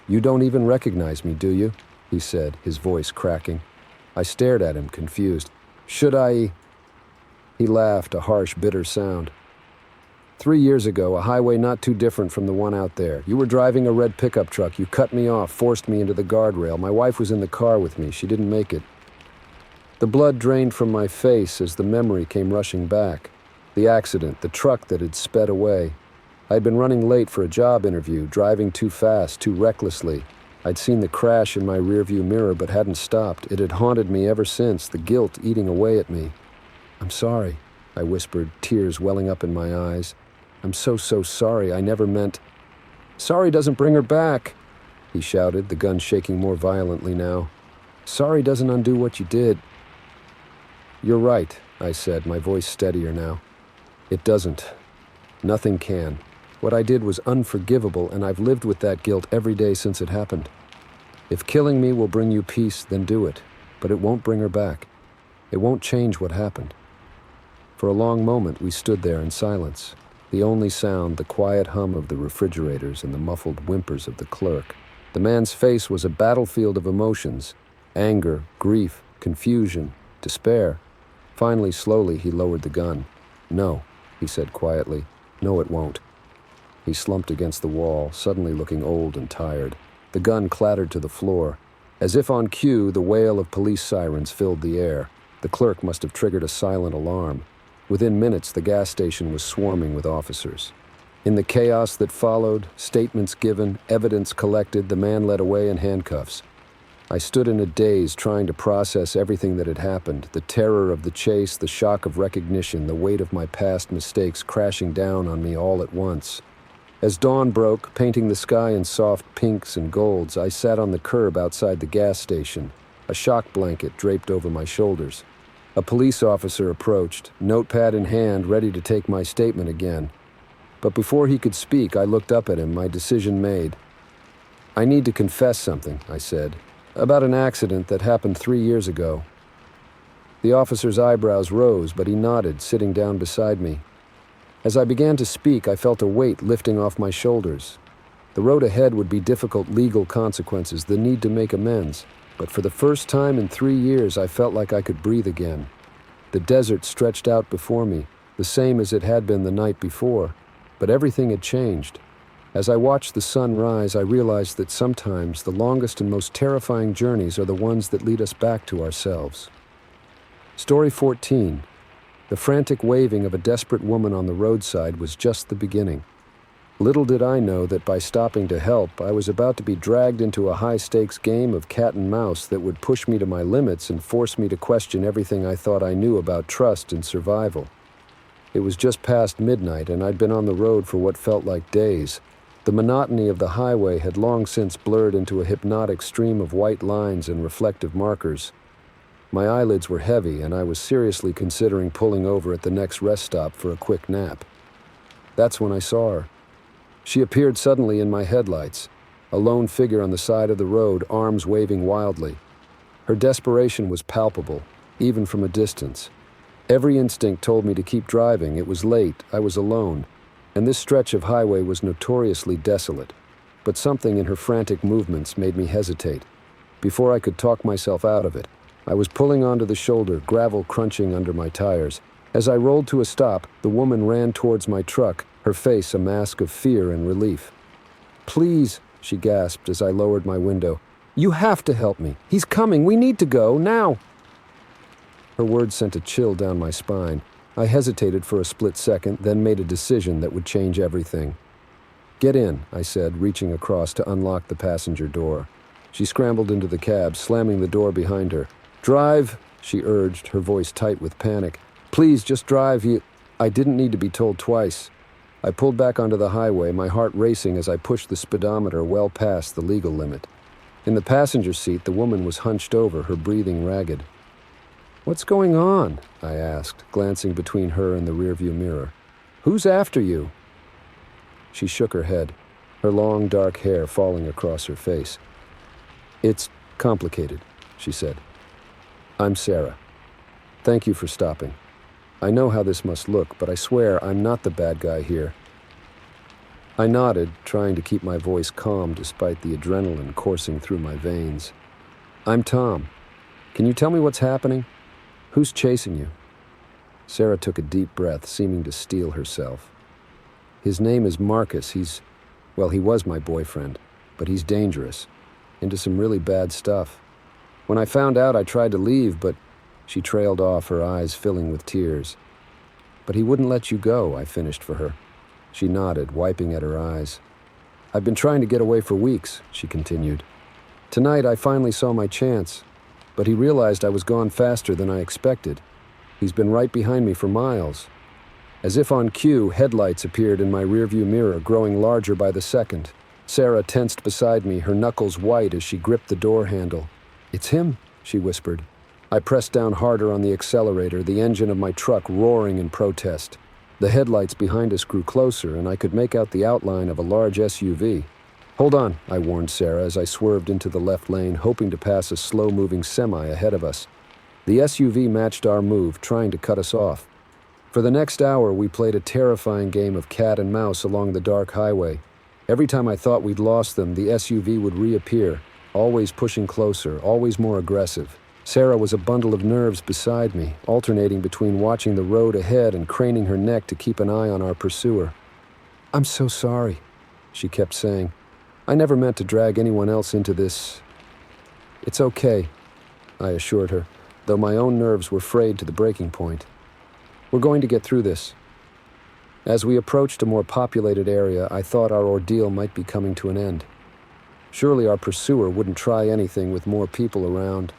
"You don't even recognize me, do you?" he said, his voice cracking. I stared at him, confused. "Should I—" He laughed, a harsh, bitter sound. 3 years ago, a highway not too different from the one out there. You were driving a red pickup truck. You cut me off, forced me into the guardrail. My wife was in the car with me. She didn't make it. The blood drained from my face as the memory came rushing back. The accident, the truck that had sped away. I'd been running late for a job interview, driving too fast, too recklessly. I'd seen the crash in my rearview mirror but hadn't stopped. It had haunted me ever since, the guilt eating away at me. "I'm sorry," I whispered, tears welling up in my eyes. "I'm so sorry. I never meant—" "Sorry doesn't bring her back," he shouted, the gun shaking more violently now. "Sorry doesn't undo what you did." "You're right," I said, my voice steadier now. "It doesn't. Nothing can. What I did was unforgivable, and I've lived with that guilt every day since it happened. If killing me will bring you peace, then do it. But it won't bring her back. It won't change what happened." For a long moment, we stood there in silence. The only sound, the quiet hum of the refrigerators and the muffled whimpers of the clerk. The man's face was a battlefield of emotions. Anger, grief, confusion, despair. Finally, slowly, he lowered the gun. "No," he said quietly. "No, it won't." He slumped against the wall, suddenly looking old and tired. The gun clattered to the floor. As if on cue, the wail of police sirens filled the air. The clerk must have triggered a silent alarm. Within minutes, the gas station was swarming with officers. In the chaos that followed, statements given, evidence collected, the man led away in handcuffs. I stood in a daze, trying to process everything that had happened, the terror of the chase, the shock of recognition, the weight of my past mistakes crashing down on me all at once. As dawn broke, painting the sky in soft pinks and golds, I sat on the curb outside the gas station, a shock blanket draped over my shoulders. A police officer approached, notepad in hand, ready to take my statement again. But before he could speak, I looked up at him, my decision made. "I need to confess something," I said, "about an accident that happened 3 years ago." The officer's eyebrows rose, but he nodded, sitting down beside me. As I began to speak, I felt a weight lifting off my shoulders. The road ahead would be difficult legal consequences, the need to make amends. But for the first time in 3 years, I felt like I could breathe again. The desert stretched out before me, the same as it had been the night before. But everything had changed. As I watched the sun rise, I realized that sometimes the longest and most terrifying journeys are the ones that lead us back to ourselves. Story 14. The frantic waving of a desperate woman on the roadside was just the beginning. Little did I know that by stopping to help, I was about to be dragged into a high-stakes game of cat and mouse that would push me to my limits and force me to question everything I thought I knew about trust and survival. It was just past midnight, and I'd been on the road for what felt like days. The monotony of the highway had long since blurred into a hypnotic stream of white lines and reflective markers. My eyelids were heavy, and I was seriously considering pulling over at the next rest stop for a quick nap. That's when I saw her. She appeared suddenly in my headlights, a lone figure on the side of the road, arms waving wildly. Her desperation was palpable, even from a distance. Every instinct told me to keep driving. It was late, I was alone, and this stretch of highway was notoriously desolate. But something in her frantic movements made me hesitate. Before I could talk myself out of it, I was pulling onto the shoulder, gravel crunching under my tires. As I rolled to a stop, the woman ran towards my truck, her face a mask of fear and relief. "Please," she gasped as I lowered my window. "You have to help me. He's coming. We need to go, now." Her words sent a chill down my spine. I hesitated for a split second, then made a decision that would change everything. "Get in," I said, reaching across to unlock the passenger door. She scrambled into the cab, slamming the door behind her. "Drive," she urged, her voice tight with panic. "Please, just drive. I didn't need to be told twice." I pulled back onto the highway, my heart racing as I pushed the speedometer well past the legal limit. In the passenger seat, the woman was hunched over, her breathing ragged. "What's going on?" I asked, glancing between her and the rearview mirror. "Who's after you?" She shook her head, her long, dark hair falling across her face. "It's complicated," she said. "I'm Sarah. Thank you for stopping. I know how this must look, but I swear I'm not the bad guy here." I nodded, trying to keep my voice calm despite the adrenaline coursing through my veins. "I'm Tom. Can you tell me what's happening? Who's chasing you?" Sarah took a deep breath, seeming to steel herself. "His name is Marcus. He was my boyfriend, but he's dangerous, into some really bad stuff. When I found out, I tried to leave, but..." She trailed off, her eyes filling with tears. "But he wouldn't let you go," I finished for her. She nodded, wiping at her eyes. "I've been trying to get away for weeks," she continued. "Tonight, I finally saw my chance, but he realized I was gone faster than I expected. He's been right behind me for miles." As if on cue, headlights appeared in my rearview mirror, growing larger by the second. Sarah tensed beside me, her knuckles white as she gripped the door handle. "It's him," she whispered. I pressed down harder on the accelerator, the engine of my truck roaring in protest. The headlights behind us grew closer, and I could make out the outline of a large SUV. "Hold on," I warned Sarah as I swerved into the left lane, hoping to pass a slow-moving semi ahead of us. The SUV matched our move, trying to cut us off. For the next hour, we played a terrifying game of cat and mouse along the dark highway. Every time I thought we'd lost them, the SUV would reappear, always pushing closer, always more aggressive. Sarah was a bundle of nerves beside me, alternating between watching the road ahead and craning her neck to keep an eye on our pursuer. "I'm so sorry," she kept saying. "I never meant to drag anyone else into this." "It's okay," I assured her, though my own nerves were frayed to the breaking point. "We're going to get through this." As we approached a more populated area, I thought our ordeal might be coming to an end. Surely our pursuer wouldn't try anything with more people around,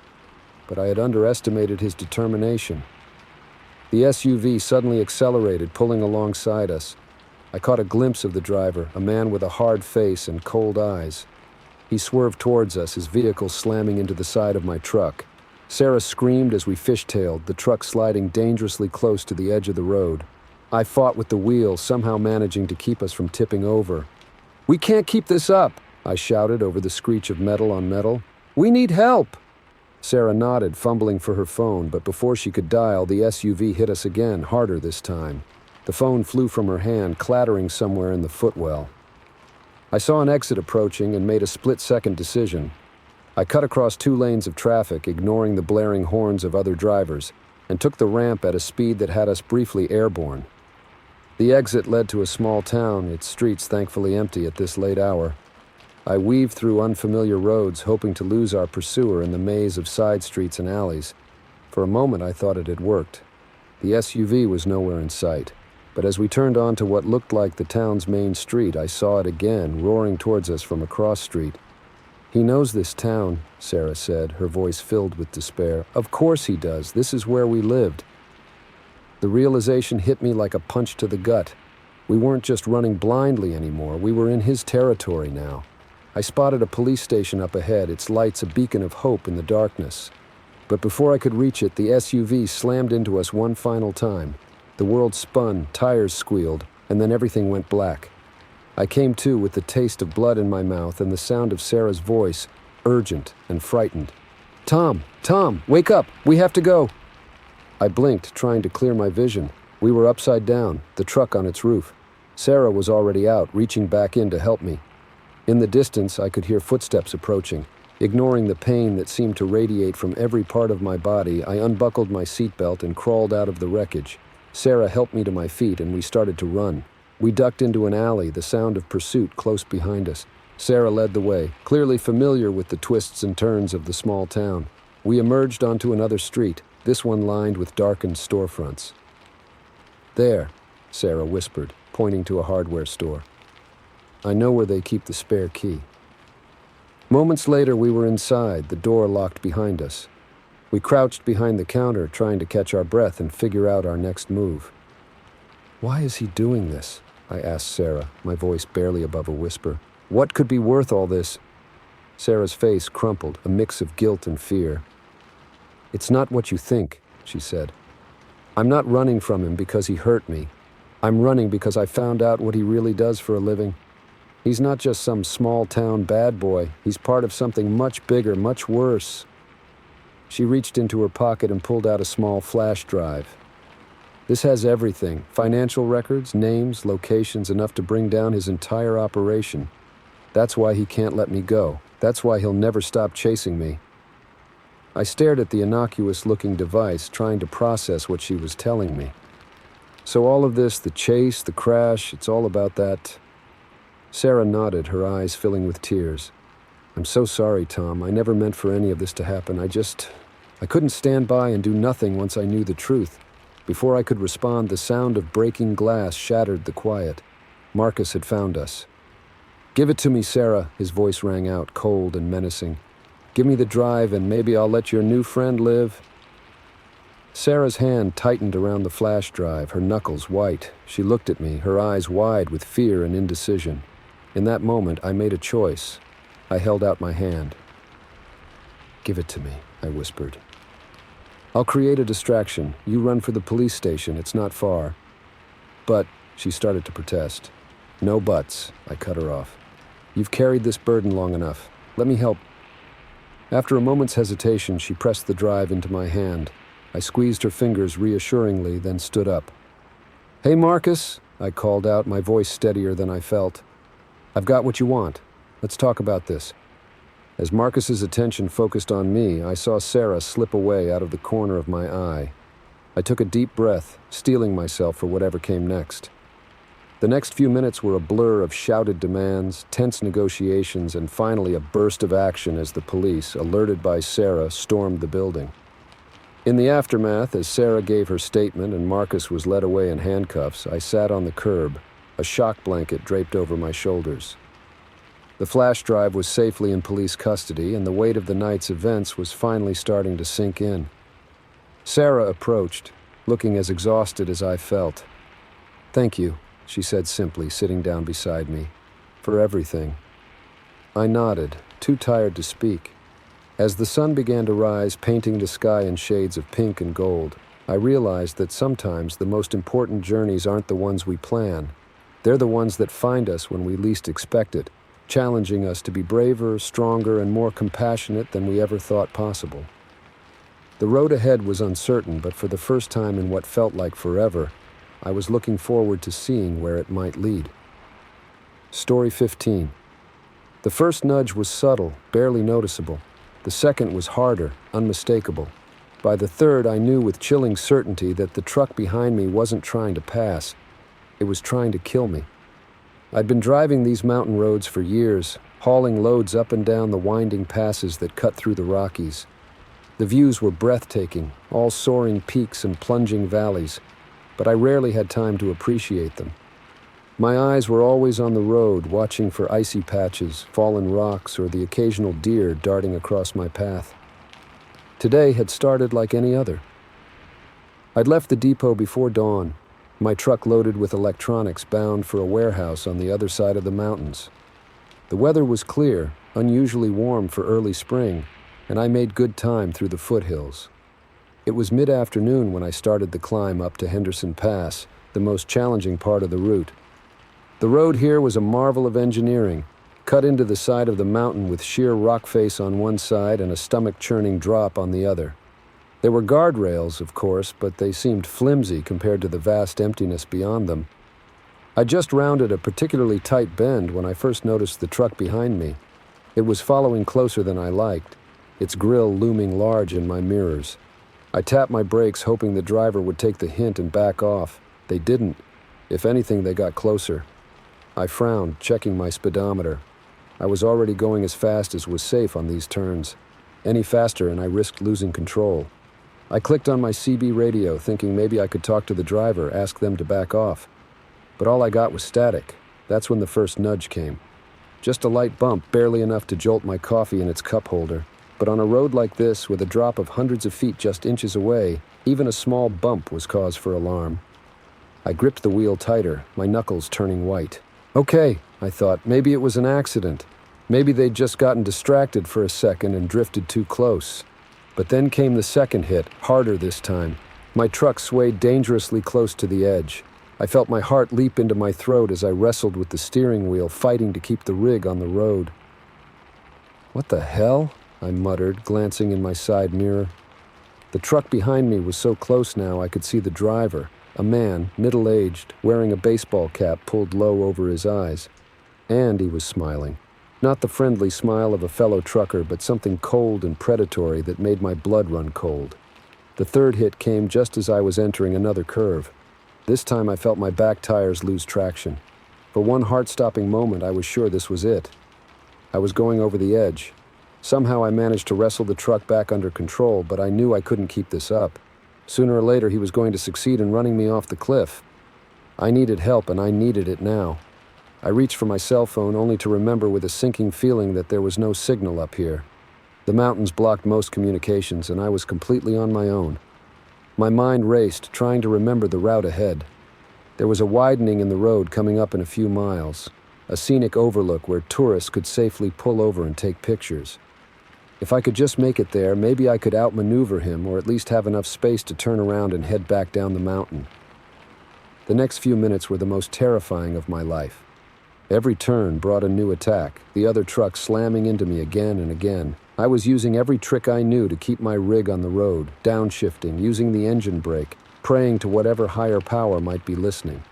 but I had underestimated his determination. The SUV suddenly accelerated, pulling alongside us. I caught a glimpse of the driver, a man with a hard face and cold eyes. He swerved towards us, his vehicle slamming into the side of my truck. Sarah screamed as we fishtailed, the truck sliding dangerously close to the edge of the road. I fought with the wheel, somehow managing to keep us from tipping over. "We can't keep this up," I shouted over the screech of metal on metal. "We need help!" Sarah nodded, fumbling for her phone, but before she could dial, the SUV hit us again, harder this time. The phone flew from her hand, clattering somewhere in the footwell. I saw an exit approaching and made a split-second decision. I cut across 2 lanes of traffic, ignoring the blaring horns of other drivers, and took the ramp at a speed that had us briefly airborne. The exit led to a small town, its streets thankfully empty at this late hour. I weaved through unfamiliar roads, hoping to lose our pursuer in the maze of side streets and alleys. For a moment, I thought it had worked. The SUV was nowhere in sight, but as we turned onto what looked like the town's main street, I saw it again, roaring towards us from a cross street. "He knows this town," Sarah said, her voice filled with despair. "Of course he does. This is where we lived." The realization hit me like a punch to the gut. We weren't just running blindly anymore. We were in his territory now. I spotted a police station up ahead, its lights a beacon of hope in the darkness. But before I could reach it, the SUV slammed into us one final time. The world spun, tires squealed, and then everything went black. I came to with the taste of blood in my mouth and the sound of Sarah's voice, urgent and frightened. Tom, wake up! We have to go!" I blinked, trying to clear my vision. We were upside down, the truck on its roof. Sarah was already out, reaching back in to help me. In the distance, I could hear footsteps approaching. Ignoring the pain that seemed to radiate from every part of my body, I unbuckled my seatbelt and crawled out of the wreckage. Sarah helped me to my feet, and we started to run. We ducked into an alley, the sound of pursuit close behind us. Sarah led the way, clearly familiar with the twists and turns of the small town. We emerged onto another street, this one lined with darkened storefronts. "There," Sarah whispered, pointing to a hardware store. "I know where they keep the spare key." Moments later, we were inside, the door locked behind us. We crouched behind the counter, trying to catch our breath and figure out our next move. "Why is he doing this?" I asked Sarah, my voice barely above a whisper. "What could be worth all this?" Sarah's face crumpled, a mix of guilt and fear. "It's not what you think," she said. "I'm not running from him because he hurt me. I'm running because I found out what he really does for a living. He's not just some small-town bad boy. He's part of something much bigger, much worse." She reached into her pocket and pulled out a small flash drive. "This has everything, financial records, names, locations, enough to bring down his entire operation. That's why he can't let me go. That's why he'll never stop chasing me." I stared at the innocuous-looking device, trying to process what she was telling me. "So all of this, the chase, the crash, it's all about that?" Sarah nodded, her eyes filling with tears. "I'm so sorry, Tom. I never meant for any of this to happen. I couldn't stand by and do nothing once I knew the truth." Before I could respond, the sound of breaking glass shattered the quiet. Marcus had found us. "Give it to me, Sarah," his voice rang out, cold and menacing. "Give me the drive and maybe I'll let your new friend live." Sarah's hand tightened around the flash drive, her knuckles white. She looked at me, her eyes wide with fear and indecision. In that moment, I made a choice. I held out my hand. "Give it to me," I whispered. "I'll create a distraction. You run for the police station. It's not far." "But," she started to protest. "No buts," I cut her off. "You've carried this burden long enough. Let me help." After a moment's hesitation, she pressed the drive into my hand. I squeezed her fingers reassuringly, then stood up. "Hey, Marcus," I called out, my voice steadier than I felt. "I've got what you want. Let's talk about this." As Marcus's attention focused on me, I saw Sarah slip away out of the corner of my eye. I took a deep breath, steeling myself for whatever came next. The next few minutes were a blur of shouted demands, tense negotiations, and finally a burst of action as the police, alerted by Sarah, stormed the building. In the aftermath, as Sarah gave her statement and Marcus was led away in handcuffs, I sat on the curb, a shock blanket draped over my shoulders. The flash drive was safely in police custody, and the weight of the night's events was finally starting to sink in. Sarah approached, looking as exhausted as I felt. "Thank you," she said simply, sitting down beside me, "for everything." I nodded, too tired to speak. As the sun began to rise, painting the sky in shades of pink and gold, I realized that sometimes the most important journeys aren't the ones we plan. They're the ones that find us when we least expect it, challenging us to be braver, stronger, and more compassionate than we ever thought possible. The road ahead was uncertain, but for the first time in what felt like forever, I was looking forward to seeing where it might lead. Story 15. The first nudge was subtle, barely noticeable. The second was harder, unmistakable. By the third, I knew with chilling certainty that the truck behind me wasn't trying to pass. It was trying to kill me. I'd been driving these mountain roads for years, hauling loads up and down the winding passes that cut through the Rockies. The views were breathtaking, all soaring peaks and plunging valleys, but I rarely had time to appreciate them. My eyes were always on the road, watching for icy patches, fallen rocks, or the occasional deer darting across my path. Today had started like any other. I'd left the depot before dawn, my truck loaded with electronics bound for a warehouse on the other side of the mountains. The weather was clear, unusually warm for early spring, and I made good time through the foothills. It was mid-afternoon when I started the climb up to Henderson Pass, the most challenging part of the route. The road here was a marvel of engineering, cut into the side of the mountain with sheer rock face on one side and a stomach-churning drop on the other. There were guardrails, of course, but they seemed flimsy compared to the vast emptiness beyond them. I just rounded a particularly tight bend when I first noticed the truck behind me. It was following closer than I liked, its grille looming large in my mirrors. I tapped my brakes, hoping the driver would take the hint and back off. They didn't. If anything, they got closer. I frowned, checking my speedometer. I was already going as fast as was safe on these turns. Any faster and I risked losing control. I clicked on my CB radio, thinking maybe I could talk to the driver, ask them to back off. But all I got was static. That's when the first nudge came. Just a light bump, barely enough to jolt my coffee in its cup holder. But on a road like this, with a drop of hundreds of feet just inches away, even a small bump was cause for alarm. I gripped the wheel tighter, my knuckles turning white. Okay, I thought, maybe it was an accident. Maybe they'd just gotten distracted for a second and drifted too close. But then came the second hit, harder this time. My truck swayed dangerously close to the edge. I felt my heart leap into my throat as I wrestled with the steering wheel, fighting to keep the rig on the road. "What the hell?" I muttered, glancing in my side mirror. The truck behind me was so close now I could see the driver, a man, middle-aged, wearing a baseball cap pulled low over his eyes. And he was smiling. Not the friendly smile of a fellow trucker, but something cold and predatory that made my blood run cold. The third hit came just as I was entering another curve. This time I felt my back tires lose traction. For one heart-stopping moment, I was sure this was it. I was going over the edge. Somehow I managed to wrestle the truck back under control, but I knew I couldn't keep this up. Sooner or later, he was going to succeed in running me off the cliff. I needed help, and I needed it now. I reached for my cell phone, only to remember with a sinking feeling that there was no signal up here. The mountains blocked most communications, and I was completely on my own. My mind raced, trying to remember the route ahead. There was a widening in the road coming up in a few miles, a scenic overlook where tourists could safely pull over and take pictures. If I could just make it there, maybe I could outmaneuver him, or at least have enough space to turn around and head back down the mountain. The next few minutes were the most terrifying of my life. Every turn brought a new attack, the other truck slamming into me again and again. I was using every trick I knew to keep my rig on the road, downshifting, using the engine brake, praying to whatever higher power might be listening.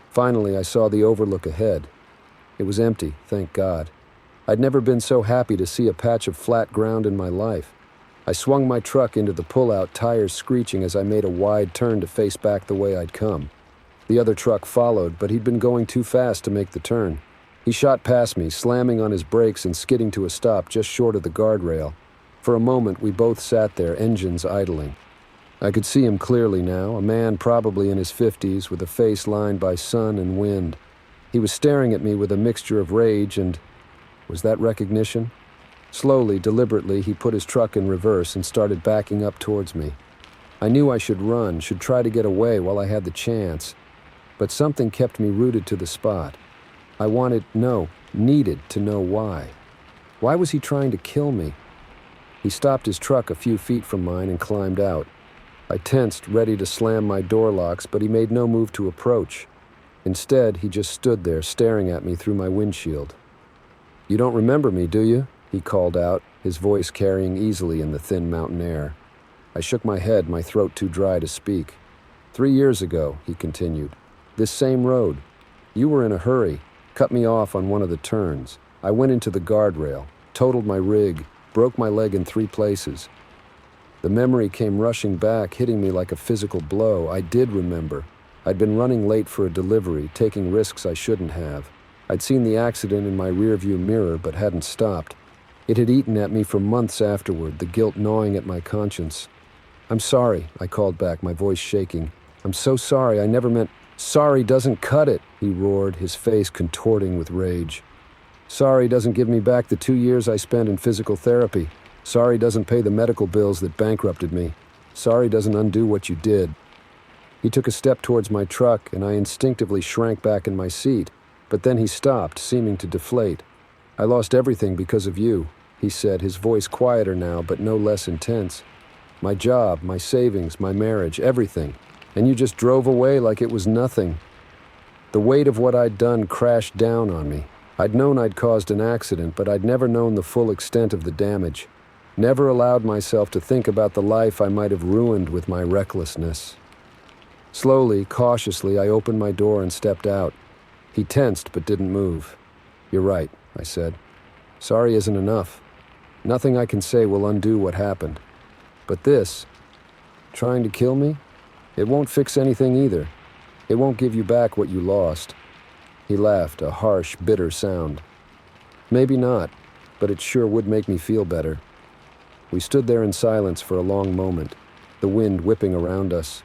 Finally, I saw the overlook ahead. It was empty, thank God. I'd never been so happy to see a patch of flat ground in my life. I swung my truck into the pullout, tires screeching as I made a wide turn to face back the way I'd come. The other truck followed, but he'd been going too fast to make the turn. He shot past me, slamming on his brakes and skidding to a stop just short of the guardrail. For a moment, we both sat there, engines idling. I could see him clearly now, a man probably in his 50s with a face lined by sun and wind. He was staring at me with a mixture of rage and... was that recognition? Slowly, deliberately, he put his truck in reverse and started backing up towards me. I knew I should run, should try to get away while I had the chance. But something kept me rooted to the spot. I needed to know why. Why was he trying to kill me? He stopped his truck a few feet from mine and climbed out. I tensed, ready to slam my door locks, but he made no move to approach. Instead, he just stood there, staring at me through my windshield. "You don't remember me, do you?" he called out, his voice carrying easily in the thin mountain air. I shook my head, my throat too dry to speak. "3 years ago," he continued. "This same road. You were in a hurry, cut me off on one of the turns. I went into the guardrail, totaled my rig, broke my leg in 3 places. The memory came rushing back, hitting me like a physical blow. I did remember. I'd been running late for a delivery, taking risks I shouldn't have. I'd seen the accident in my rearview mirror, but hadn't stopped. It had eaten at me for months afterward, the guilt gnawing at my conscience. "I'm sorry," I called back, my voice shaking. "I'm so sorry, I never meant—" "Sorry doesn't cut it," he roared, his face contorting with rage. "Sorry doesn't give me back the 2 years I spent in physical therapy. Sorry doesn't pay the medical bills that bankrupted me. Sorry doesn't undo what you did." He took a step towards my truck, and I instinctively shrank back in my seat. But then he stopped, seeming to deflate. "I lost everything because of you," he said, his voice quieter now, but no less intense. "My job, my savings, my marriage, everything. And you just drove away like it was nothing." The weight of what I'd done crashed down on me. I'd known I'd caused an accident, but I'd never known the full extent of the damage. Never allowed myself to think about the life I might have ruined with my recklessness. Slowly, cautiously, I opened my door and stepped out. He tensed but didn't move. "You're right," I said. "Sorry isn't enough. Nothing I can say will undo what happened. But this, trying to kill me, it won't fix anything either. It won't give you back what you lost." He laughed, a harsh, bitter sound. Maybe not, but it sure would make me feel better. We stood there in silence for a long moment, the wind whipping around us,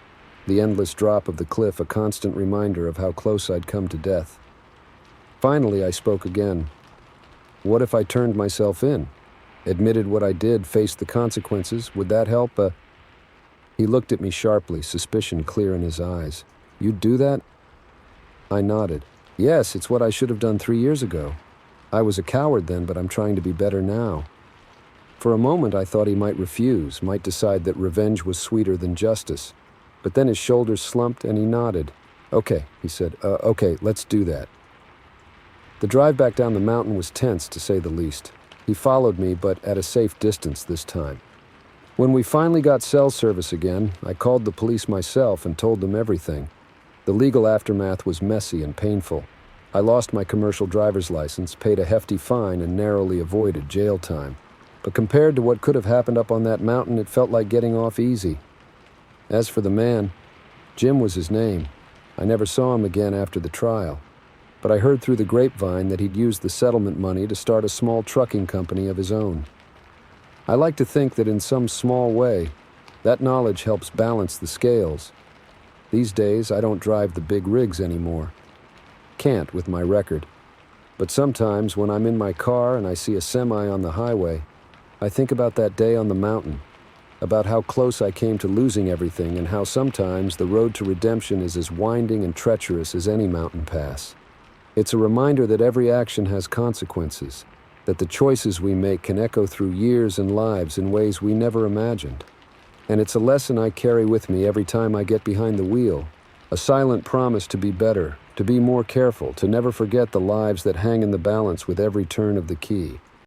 the endless drop of the cliff a constant reminder of how close I'd come to death. Finally, I spoke again. What if I turned myself in? Admitted what I did, faced the consequences? Would that help? He looked at me sharply, suspicion clear in his eyes. You'd do that? I nodded. Yes, it's what I should have done 3 years ago. I was a coward then, but I'm trying to be better now. For a moment, I thought he might refuse, might decide that revenge was sweeter than justice. But then his shoulders slumped and he nodded. Okay, he said, okay, let's do that. The drive back down the mountain was tense, to say the least. He followed me, but at a safe distance this time. When we finally got cell service again, I called the police myself and told them everything. The legal aftermath was messy and painful. I lost my commercial driver's license, paid a hefty fine, and narrowly avoided jail time. But compared to what could have happened up on that mountain, it felt like getting off easy. As for the man, Jim was his name. I never saw him again after the trial. But I heard through the grapevine that he'd used the settlement money to start a small trucking company of his own. I like to think that in some small way, that knowledge helps balance the scales. These days, I don't drive the big rigs anymore. Can't with my record. But sometimes when I'm in my car and I see a semi on the highway, I think about that day on the mountain, about how close I came to losing everything and how sometimes the road to redemption is as winding and treacherous as any mountain pass. It's a reminder that every action has consequences, that the choices we make can echo through years and lives in ways we never imagined. And it's a lesson I carry with me every time I get behind the wheel, a silent promise to be better, to be more careful, to never forget the lives that hang in the balance with every turn of the key.